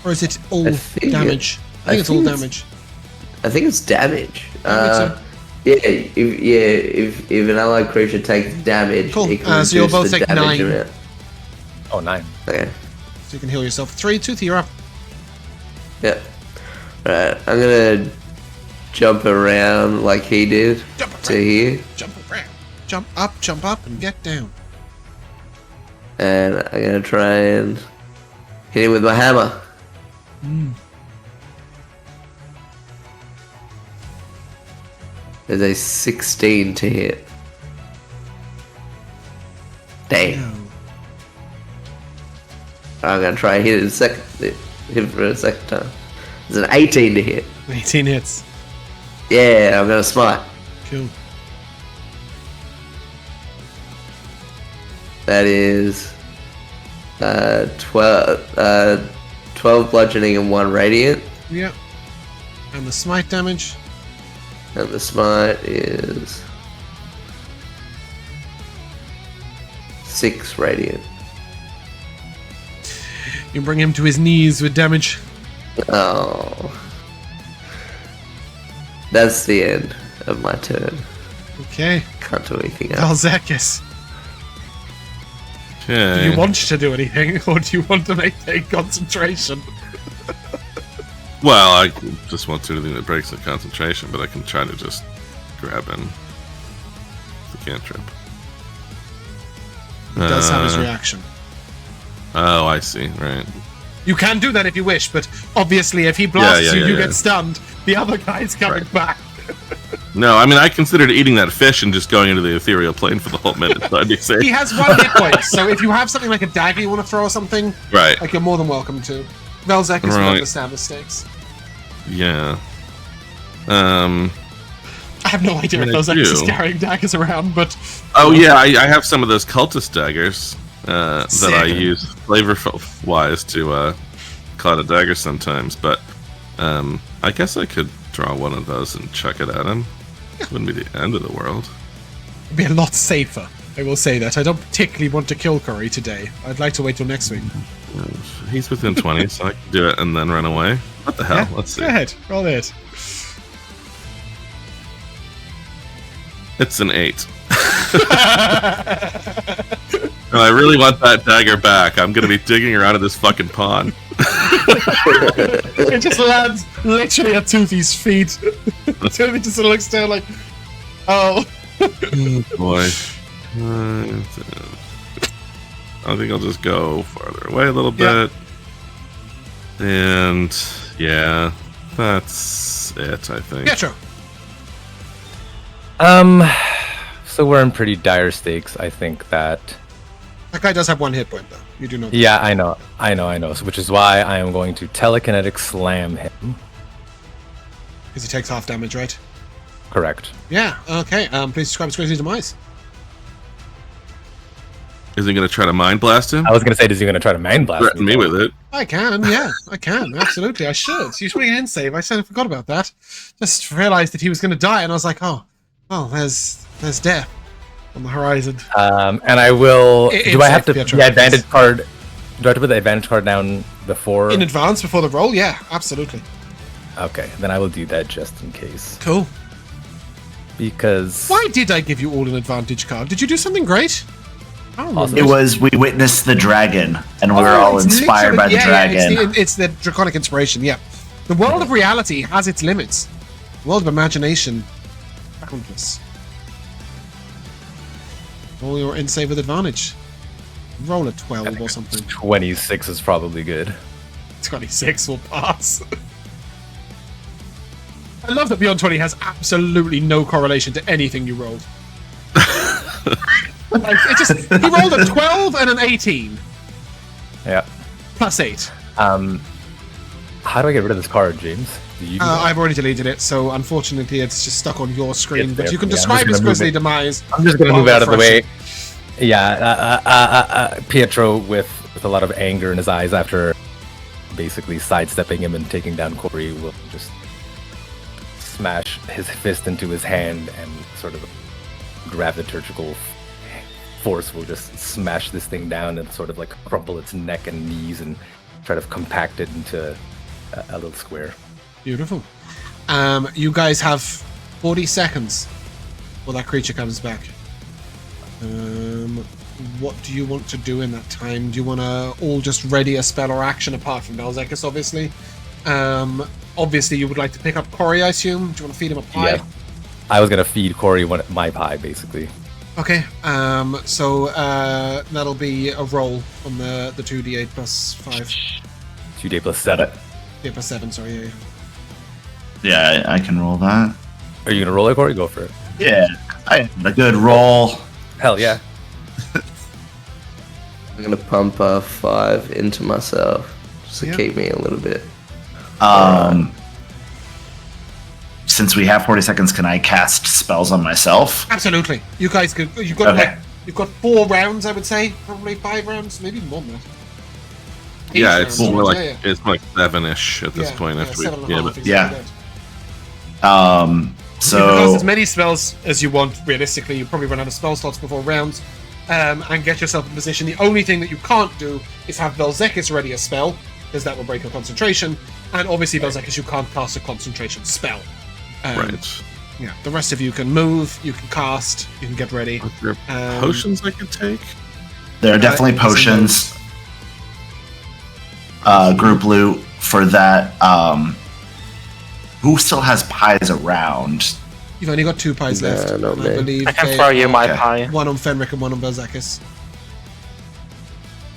Or is it all damage? I think it's all damage. I think it's damage. So. If an allied creature takes damage, Cool. it can So you'll both the take damage 9. amount. Oh, 9. Okay. So you can heal yourself. 3, Toothy, you're up. Yep. Right. I'm gonna jump around like he did to here, Jump around. Jump up, and get down. and I'm gonna try and hit him with my hammer. There's a 16 to hit. Damn. No. I'm gonna try and hit it for a second time. There's an 18 to hit. 18 hits. Yeah, I'm gonna smite. Cool. That is 12 bludgeoning and 1 radiant. Yeah. And the smite damage. And the smite is 6 radiant. You bring him to his knees with damage. Oh. That's the end of my turn. Okay. Can't do anything else. Vel'zekiss. Do Okay. you want to do anything, or do you want to maintain concentration? Well, I just want to do anything that breaks the concentration, but I can try to just grab him. The cantrip. He does have his reaction. Oh, I see. Right. You can do that if you wish, but obviously if he blasts you yeah. get stunned. The other guy's coming back. No, I mean, I considered eating that fish and just going into the ethereal plane for the whole minute, so I'd be safe. He has 1 hit point, so if you have something like a dagger you want to throw or something, Right. like, you're more than welcome to. Vel'zekiss will Right. understand the stakes. Yeah. I have no idea I if mean, I Vel'zekiss is do. carrying daggers around, but... Oh, yeah, I have some of those cultist daggers that I Sick. use flavor-wise to cut a dagger sometimes, but I guess I could draw one of those and chuck it at him. Wouldn't be the end of the world. It'd be a lot safer, I will say that. I don't particularly want to kill Corrie today. I'd like to wait till next week. He's within 20, so I can do it and then run away. What the hell? Yeah, Let's see. Go ahead, roll it. It's an 8. And I really want that dagger back. I'm gonna be digging around in this fucking pond. It just lands literally at Toothy's feet. Toothy just sort of looks down like, oh. Oh, boy. I think I'll just go farther away a little Yeah. bit. And yeah, that's it, I think. Pietro. So we're in pretty dire stakes. I think that. That guy does have 1 hit point, though. You do know that. Yeah, I know. So, which is why I am going to telekinetic slam him. Because he takes half damage, right? Correct. Yeah, okay. Please describe his crazy demise. Is he gonna try to mind blast him? I was gonna say, is he gonna try to mind blast Threaten me with it. I can, yeah. I can, absolutely. I should. You should make an end save. I forgot about that. Just realized that he was going to die, and I was like, oh, there's death on the horizon. And I will. Do I have to Pietro, the advantage card? Do I have to put the advantage card down before? In advance, before the roll? Yeah, absolutely. Okay, then I will do that just in case. Cool. Because. Why did I give you all an advantage card? Did you do something great? I don't remember. It was we witnessed the dragon, and we were all It's inspired by the literally- yeah, dragon. it's the draconic inspiration, yeah. The world of reality has its limits. The world of imagination, boundless. Roll your end save with advantage. Roll a 12 or something. 26 is probably good. 26 will pass. I love that Beyond 20 has absolutely no correlation to anything you rolled. Like, he rolled a 12 and an 18. Yeah. Plus 8. How do I get rid of this card, James? Do you? I've already deleted it, so unfortunately it's just stuck on your screen. It's But there you can for me. I'm describe just his gonna move grisly it. demise. I'm just gonna while move out of the way. refreshing. Yeah, Pietro with a lot of anger in his eyes after basically sidestepping him and taking down Corrie, will just smash his fist into his hand, and sort of graviturgical force will just smash this thing down and sort of like crumple its neck and knees and try to compact it into a little square. Beautiful. You guys have 40 seconds before that creature comes back. What do you want to do in that time? Do you want to all just ready a spell or action apart from Vel'zekiss, obviously? Obviously, you would like to pick up Corrie, I assume. Do you want to feed him a pie? Yeah. I was gonna feed Corrie my pie, basically. Okay. So that'll be a roll on the 2d8 plus 5. 2d plus 7. Yeah, plus 7, sorry. Yeah. Yeah, I can roll that. Are you gonna roll it, Corrie? Go for it. Yeah, I had a good roll. Hell yeah. I'm gonna pump a 5 into myself just to Yeah. keep me a little bit. Since we have 40 seconds, can I cast spells on myself? Absolutely. You guys could. You've got Okay. you've got 4 rounds, I would say. Probably 5 rounds, maybe more than that. 8 Yeah, rounds, it's more like yeah. it's more like 7-ish at this Yeah, point. yeah, After 7 and a we, half, but exactly yeah. that. You can So cast as many spells as you want. Realistically, you probably run out of spell slots before rounds, and get yourself in position. The only thing that you can't do is have Vel'zekiss ready a spell, because that will break your concentration. And obviously, Vel'zekiss, you can't cast a concentration spell. right. Yeah. The rest of you can move, you can cast, you can get ready. Are there potions I could take? there are definitely potions. Group loot for that. Who still has pies around? You've only got 2 pies Nah, left. not and me. I believe I can they throw you are my Okay. pie. one on Fenric and one on Vel'zekiss.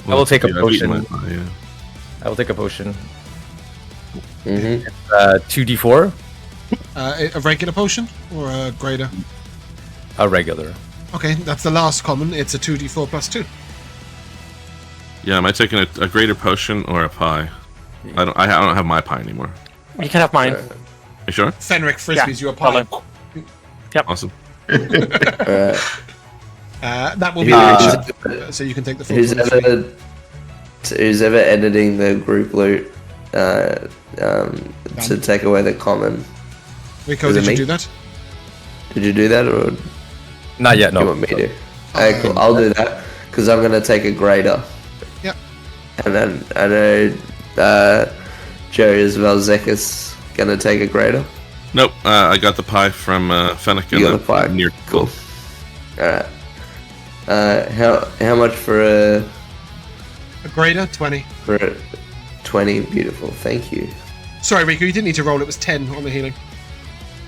I will take a Yeah, I've eaten potion. my pie, yeah. I will take a potion. Mm-hmm. 2d4, A regular potion or a greater? a regular. Okay, that's the last common. It's a 2d4 plus 2. Yeah, am I taking a greater potion or a pie? I don't have my pie anymore. You can have mine. You sure? Fenric frisbees you a pie. Paladin. Awesome. Alright. That will be an action, so you can take the full 23. Who's ever editing the group loot to take away the common? Rico, Is it did you me? do that? Did you do that, or Not yet, do you no. want me to? Okay, cool. I'll do that because I'm gonna take a greater. Yep. And then I know Joe's Vel'zekiss gonna take a greater. Nope. I got the pie from Fennec You in got the pie. near. Cool. Alright. How much for a A greater? 20. 20? Beautiful. Thank you. Sorry, Rico, you didn't need to roll. It was 10 on the healing.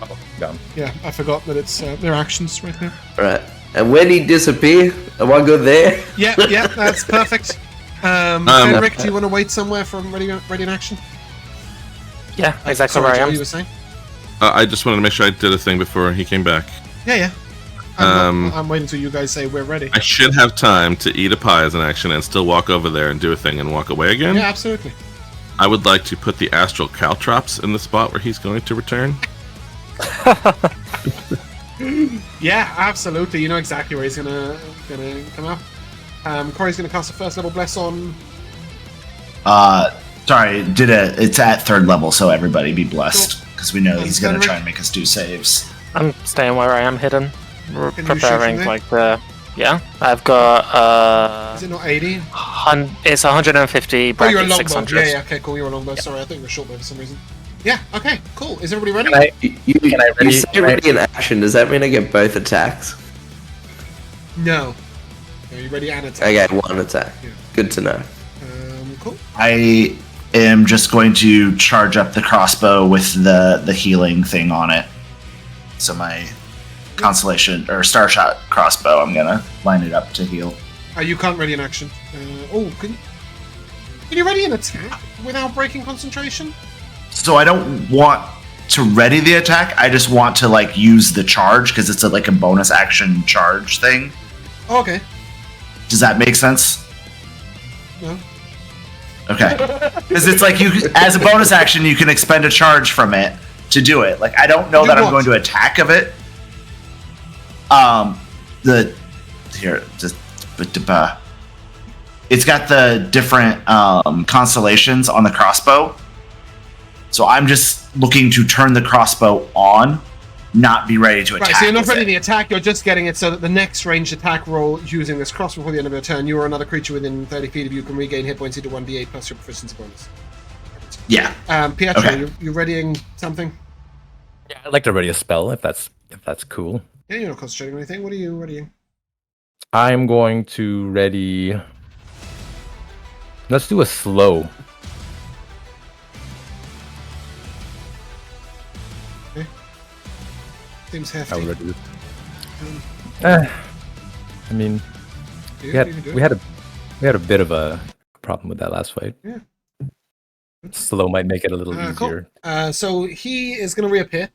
Oh, gone. Yeah, I forgot that it's their actions right now. Alright. And when he disappear, am I good there? Yeah, that's perfect. Fenric, do you want to wait somewhere for ready in action? Yeah, exactly Sorry, where I Joe, am. you were saying? I just wanted to make sure I did a thing before he came back. Yeah. I'm waiting until you guys say we're ready. I should have time to eat a pie as an action and still walk over there and do a thing and walk away again. Yeah, absolutely. I would like to put the astral caltrops in the spot where he's going to return. Yeah, absolutely. You know exactly where he's gonna come up. Corey's gonna cast a first level bless on. Sorry, it's at 3rd level, so everybody be blessed. Because we know he's gonna Fenric? try and make us do saves. I'm staying where I am hidden. Can you shoot Preparing from there? like the... Yeah, I've got... Is it not 80? It's 150, Oh, you're a bracket longbow. 600. Yeah, okay, cool. You're a longbow. Sorry, I thought you were a short bow for some reason. Yeah, okay, cool. Is everybody ready? Can I? You Can I ready- say can I- ready in action. Does that mean I get both attacks? No. Are you ready and attack? I get one attack. Yeah. Good to know. Cool. I am just going to charge up the crossbow with the healing thing on it. So my constellation or starshot crossbow, I'm gonna line it up to heal. You can't ready in action. Can you ready an attack without breaking concentration? So I don't want to ready the attack. I just want to like use the charge because it's like a bonus action charge thing. Oh, okay. Does that make sense? No. Okay. Because it's like you, as a bonus action, you can expend a charge from it to do it. Like I don't know Do that I'm what? going to attack of it. it's got the different constellations on the crossbow. So I'm just looking to turn the crossbow on, not be ready to attack. Right, so you're not with ready it. to attack, you're just getting it so that the next ranged attack roll using this crossbow before the end of your turn, you or another creature within 30 feet of you can regain hit points into 1d8 plus your proficiency bonus. Yeah. Pietro, Okay. you readying something? Yeah, I'd like to ready a spell if that's cool. Yeah, you're not concentrating on anything. What are you readying? I'm going to ready. Let's do a slow. Seems hefty. I'll ready. I mean, we had a bit of a problem with that last fight. Yeah. Slow might make it a little Cool. easier. So he is going to reappear.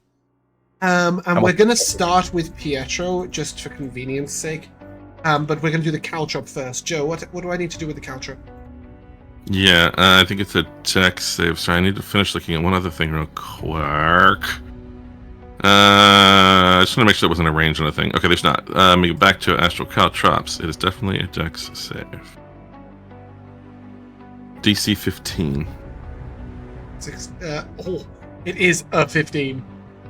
And we're going to start with Pietro, just for convenience sake. But we're going to do the caltrop first. Joe, what do I need to do with the caltrop? Yeah, I think it's a deck save. Sorry, I need to finish looking at one other thing real quick. I just want to make sure there wasn't a range on the thing. Okay, there's not. Let me go back to Astral Caltrops. It is definitely a dex save. DC 15. It is a 15.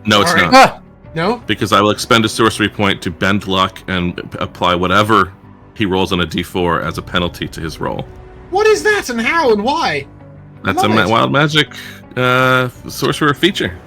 No, it's Alright. not. No? Because I will expend a sorcery point to bend luck and apply whatever he rolls on a d4 as a penalty to his roll. What is that and how and why? That's a Love it. wild magic sorcerer feature.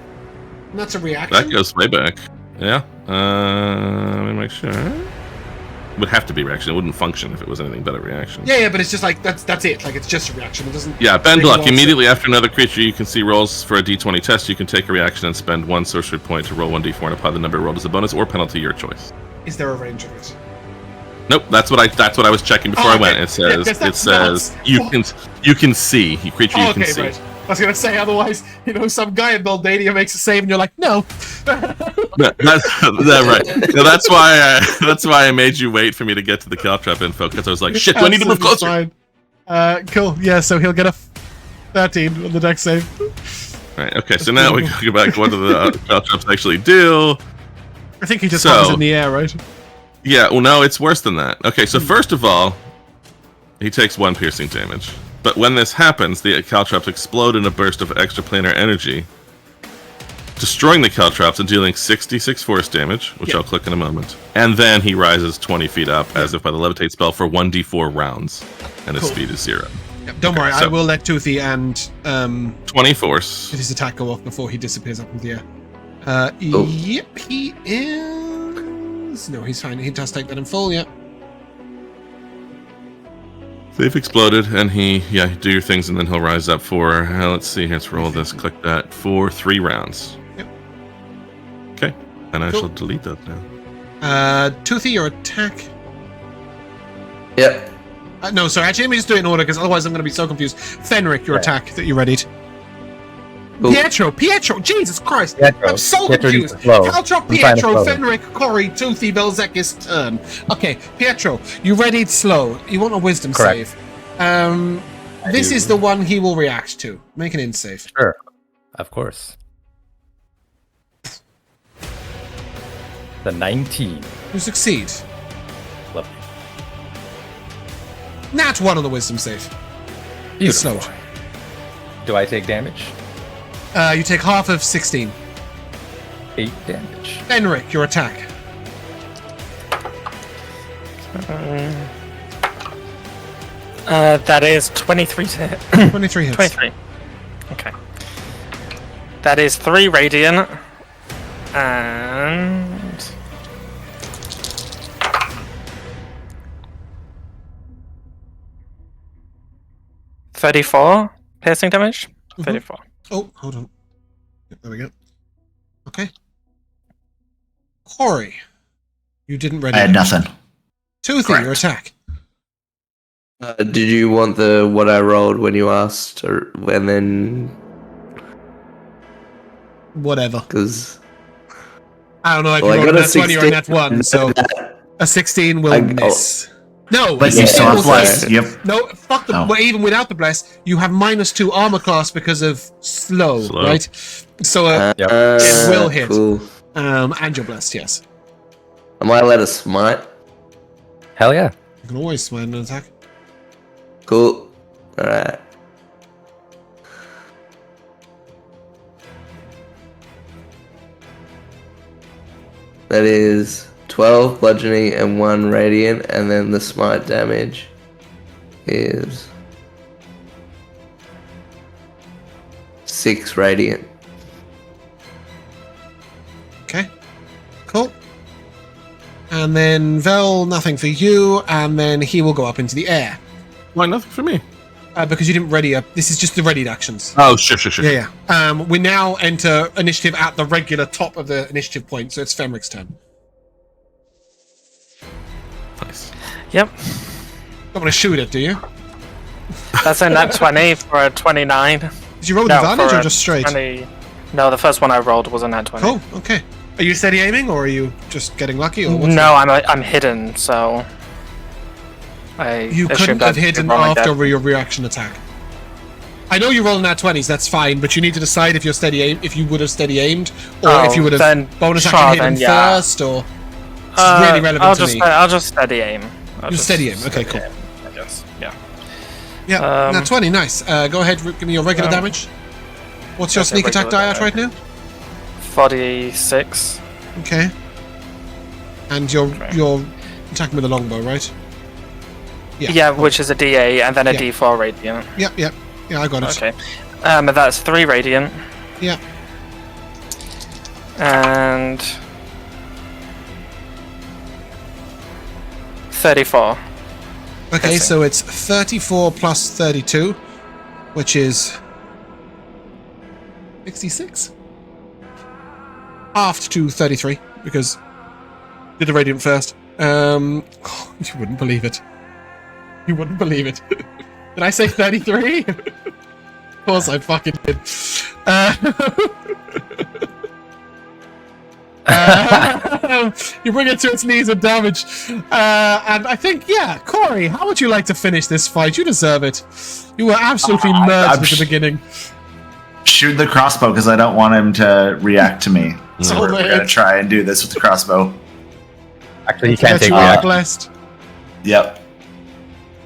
And that's a reaction? That goes way back. Yeah. Let me make sure. It would have to be reaction. It wouldn't function if it was anything but a reaction. Yeah, but it's just like, that's it. Like, it's just a reaction. It doesn't... Yeah, bend Take luck. one Immediately after another creature you can see rolls for a d20 test, you can take a reaction and spend one sorcery point to roll 1d4 and apply the number rolled as a bonus or penalty, your choice. Is there a range of it? Nope, that's what I was checking before I went. It Yeah, says that's nuts. you can see. Creature you can see. Right. I was going to say, otherwise, some guy in Baldania makes a save and you're like, no. That's right. No, that's why I made you wait for me to get to the caltrop info, because I was like, shit, do I need to move closer? Fine. Cool. Yeah, so he'll get a 13 on the deck save. Right, okay, so now we go back. What do the caltrops actually do? I think he just hovers in the air, right? Yeah, well, no, it's worse than that. Okay, so first of all, he takes 1 piercing damage. But when this happens, the caltrops explode in a burst of extraplanar energy, destroying the caltrops and dealing 66 force damage, which I'll click in a moment. And then he rises 20 feet up, as if by the levitate spell, for 1d4 rounds, and his speed is 0. Yep, don't worry, I will let Toothy and 20 force. his attack go off before he disappears up in the air. Yep, he is... No, he's fine. He does take that in full, yep. They've exploded, and do your things, and then he'll rise up for, let's see, let's roll this, click that, for 3 rounds. Yep. Okay, and I Cool. shall delete that now. Toothy, your attack... Yep. no, sorry, actually, let me just do it in order, because otherwise I'm going to be so confused. Fenric, your attack that you readied. Cool. Pietro, Jesus Christ! Pietro. I'm so Pietro needs confused. to flow. Caltrop, I'm trying to Pietro, flow. Fenric, Corrie, Toothy, Vel'zekiss, turn. Okay, Pietro, you readied slow. You want a wisdom Correct. save. This do. is the one he will react to. Make an int save. Sure. Of course. The 19. You succeed. Lovely. Nat 1 on the wisdom save. It's Beautiful. slow. Do I take damage? You take half of 16. 8 damage. Fenric, your attack. That is 23 to hit. 23 hits. 23. Okay. That is 3 radiant. And... $34 piercing damage? 34. Oh, hold on. Yep, there we go. Okay. Corey, you didn't ready. I had nothing. Toothy, your Correct. attack. Did you want the what I rolled when you asked, and then Whatever. because I don't know if Well, I you rolled got a a nat 20 or a nat 1, 16. so a 16 will I- miss. No, But a you 16 still will have bless. hit. Yep. No, fuck the. Oh. Well, even without the bless, you have -2 armor class because of slow, Slow. right? So, Yep. It will hit. Cool. and you're blessed, yes. I might let a smite. Hell yeah. You can always smite an attack. Cool. Alright. That is 12 bludgeoning and 1 radiant, and then the smite damage is 6 radiant. Okay. Cool. And then Vel, nothing for you, and then he will go up into the air. Why nothing for me? Because you didn't ready up. This is just the readied actions. Oh, sure. Yeah. We now enter initiative at the regular top of the initiative point, so it's Femric's turn. Nice. Yep. Don't want to shoot it, do you? That's a nat 20 for a 29. Did you roll with No, advantage for or a just straight? 20. No, the first one I rolled was a nat 20. Cool. Okay. Are you steady aiming, or are you just getting lucky, or what's No, I'm hidden, so you couldn't have hidden after your reaction attack. I know you roll nat 20s, that's fine, but you need to decide if you're steady aim, if you would have steady aimed, or if you would have bonus action hidden first, or it's really relevant to me. I'll just steady aim. Just steady aim. Okay, cool. I guess. Yeah. Yeah. Nat 20, nice. Go ahead, give me your regular damage. What's your sneak attack die at right now? 46. Okay. And you're attacking with a longbow, right? Yeah, which is a D8 and then a D4 radiant. Yep. Yeah, I got it. Okay. That's 3 radiant. Yeah. And 34. Okay, so it's 34 plus 32, which is 66. Halved to 33, because did the radiant first. You wouldn't believe it. You wouldn't believe it. Did I say 33? Of course I fucking did. You bring it to its knees and damage. And I think, Corrie, how would you like to finish this fight? You deserve it. You were absolutely murdered at the beginning. Shoot the crossbow because I don't want him to react to me. So we're man. gonna try and do this with the crossbow. Actually, you can't take you are reaction. blessed. Yep.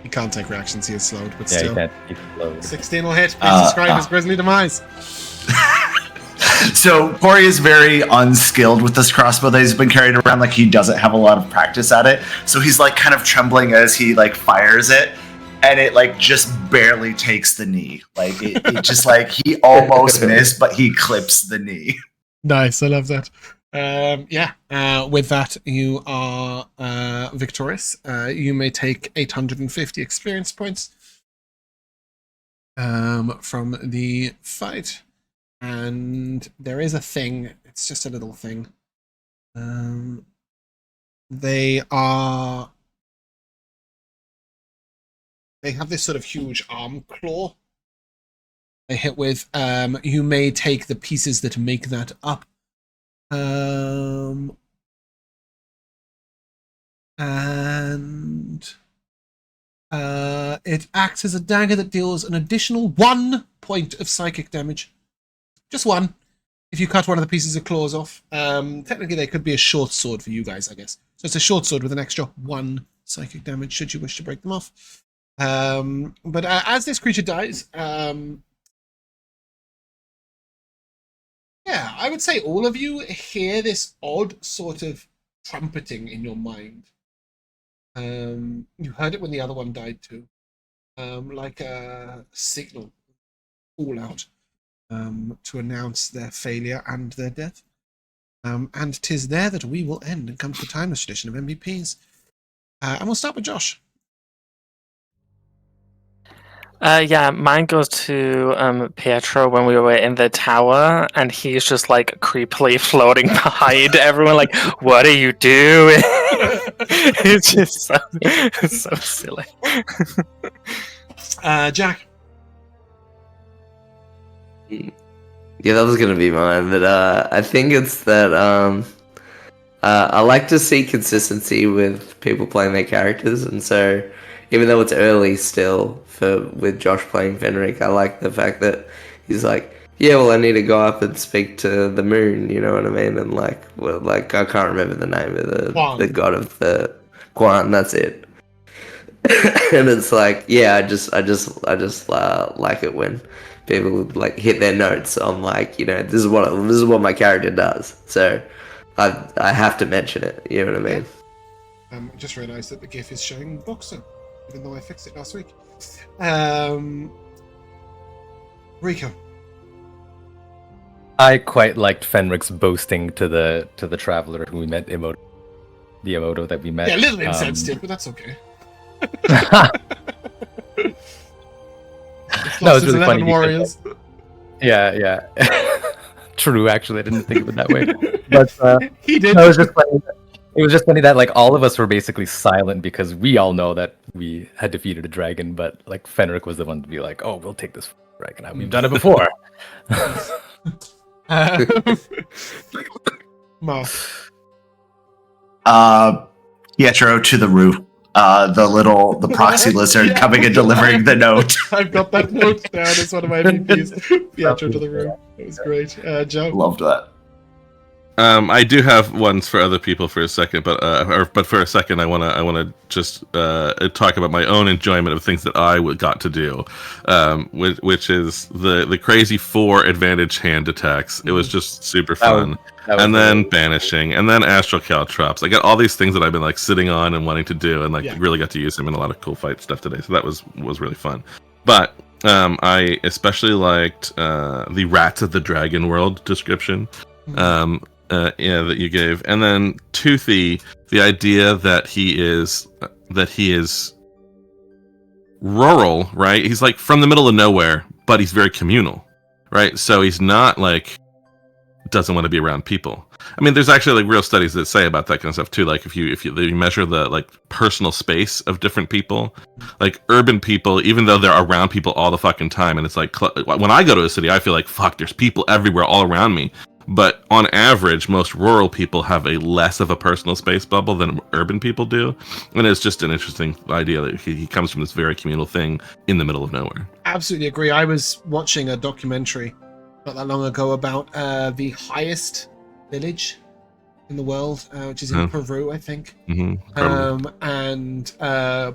You can't take reactions, he is slowed, but Yeah, still. you can't. He's low. 16 will hit. Please describe his grisly demise. So Corey is very unskilled with this crossbow that he's been carrying around. Like, he doesn't have a lot of practice at it. So he's like kind of trembling as he like fires it. And it like just barely takes the knee. Like it just like he almost missed, but he clips the knee. Nice, I love that. With that, you are victorious. You may take 850 experience points from the fight. And there is a thing, it's just a little thing. They have this sort of huge arm claw they hit with. You may take the pieces that make that up. And it acts as a dagger that deals an additional 1 point of psychic damage. Just 1. If you cut one of the pieces of claws off. Technically, they could be a short sword for you guys, I guess. So it's a short sword with an extra 1 psychic damage, should you wish to break them off. But as this creature dies, I would say all of you hear this odd sort of trumpeting in your mind. You heard it when the other one died too. Like a signal all out to announce their failure and their death. And 'tis there that we will end and come to the timeless tradition of MVPs. And we'll start with Josh. Mine goes to Pietro when we were in the tower, and he's just like creepily floating behind everyone. Like, what are you doing? It's just so silly. Jack. Yeah, that was gonna be mine, but I think it's that I like to see consistency with people playing their characters, and so even though it's early still with Josh playing Fenric, I like the fact that he's like, yeah, well, I need to go up and speak to the moon, you know what I mean? And like I can't remember the name of the god of the Guan, that's it. And it's like, yeah, I just like it when people like hit their notes on like, this is what my character does. So I have to mention it. You know what I mean? I just realised that the GIF is showing Boxxo, even though I fixed it last week. Rico. I quite liked Fenric's boasting to the traveler who we met, the Emoto that we met. Yeah, a little insensitive, but that's okay. No, it's really funny. Warriors. Yeah. True, actually, I didn't think of it that way. But he did. No, it was just funny. It was just funny that like all of us were basically silent because we all know that we had defeated a dragon, but like Fenric was the one to be like, "Oh, we'll take this dragon out. We've done it before." Mark. Pietro to the roof. The proxy lizard coming and delivering the note. I've got that note down as one of my MVPs. Pietro to the room. It was great. Joe. Loved that. I do have ones for other people for a second, but for a second, I wanna just talk about my own enjoyment of things that I got to do, which is the crazy 4 advantage hand attacks. It was just super fun, and then banishing, and then astral caltrops. I got all these things that I've been like sitting on and wanting to do, and really got to use them in a lot of cool fight stuff today. So that was really fun, but. I especially liked the Rats of the Dragon World description. That you gave, and then Toothy, the idea that he is rural, right? He's like from the middle of nowhere, but he's very communal, right? So he's not like doesn't want to be around people. I mean, there's actually like real studies that say about that kind of stuff too. Like if you measure the like personal space of different people, like urban people, even though they're around people all the fucking time, and it's like when I go to a city, I feel like fuck, there's people everywhere all around me. But on average, most rural people have a less of a personal space bubble than urban people do. And it's just an interesting idea that he comes from this very communal thing in the middle of nowhere. Absolutely agree. I was watching a documentary not that long ago about the highest village in the world, which is in Peru, I think.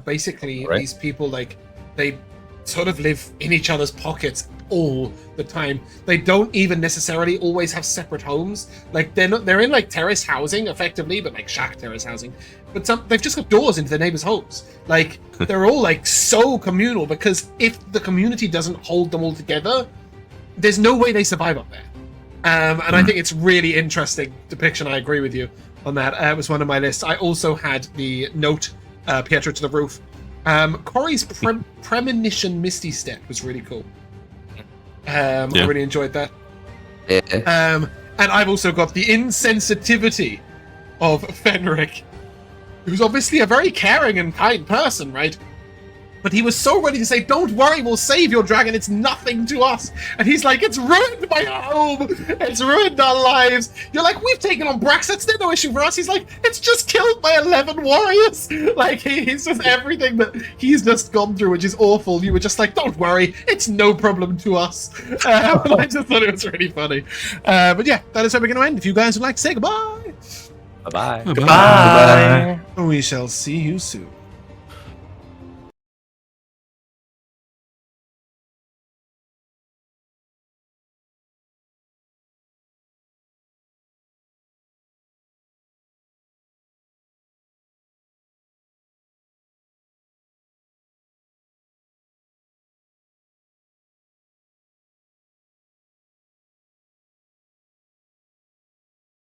Basically, these people, like, they sort of live in each other's pockets all the time. They don't even necessarily always have separate homes. Like they're in like terrace housing effectively, but like shack terrace housing. But they've just got doors into their neighbors' homes. Like they're all like so communal, because if the community doesn't hold them all together, there's no way they survive up there. And I think it's really interesting depiction. I agree with you on that. It was one of my lists. I also had the note, Pietro to the roof. Corrie's premonition Misty Step was really cool. I really enjoyed that. And I've also got the insensitivity of Fenric, who's obviously a very caring and kind person, right? But he was so ready to say, "Don't worry, we'll save your dragon, it's nothing to us." And he's like, "It's ruined my home, it's ruined our lives." You're like, "We've taken on Braxets, they're no issue for us." He's like, "It's just killed my 11 warriors." Like, he's just everything that he's just gone through, which is awful. You were just like, "Don't worry, it's no problem to us." And I just thought it was really funny. But yeah, that is where we're going to end. If you guys would like to say goodbye. Bye-bye. Bye. We shall see you soon.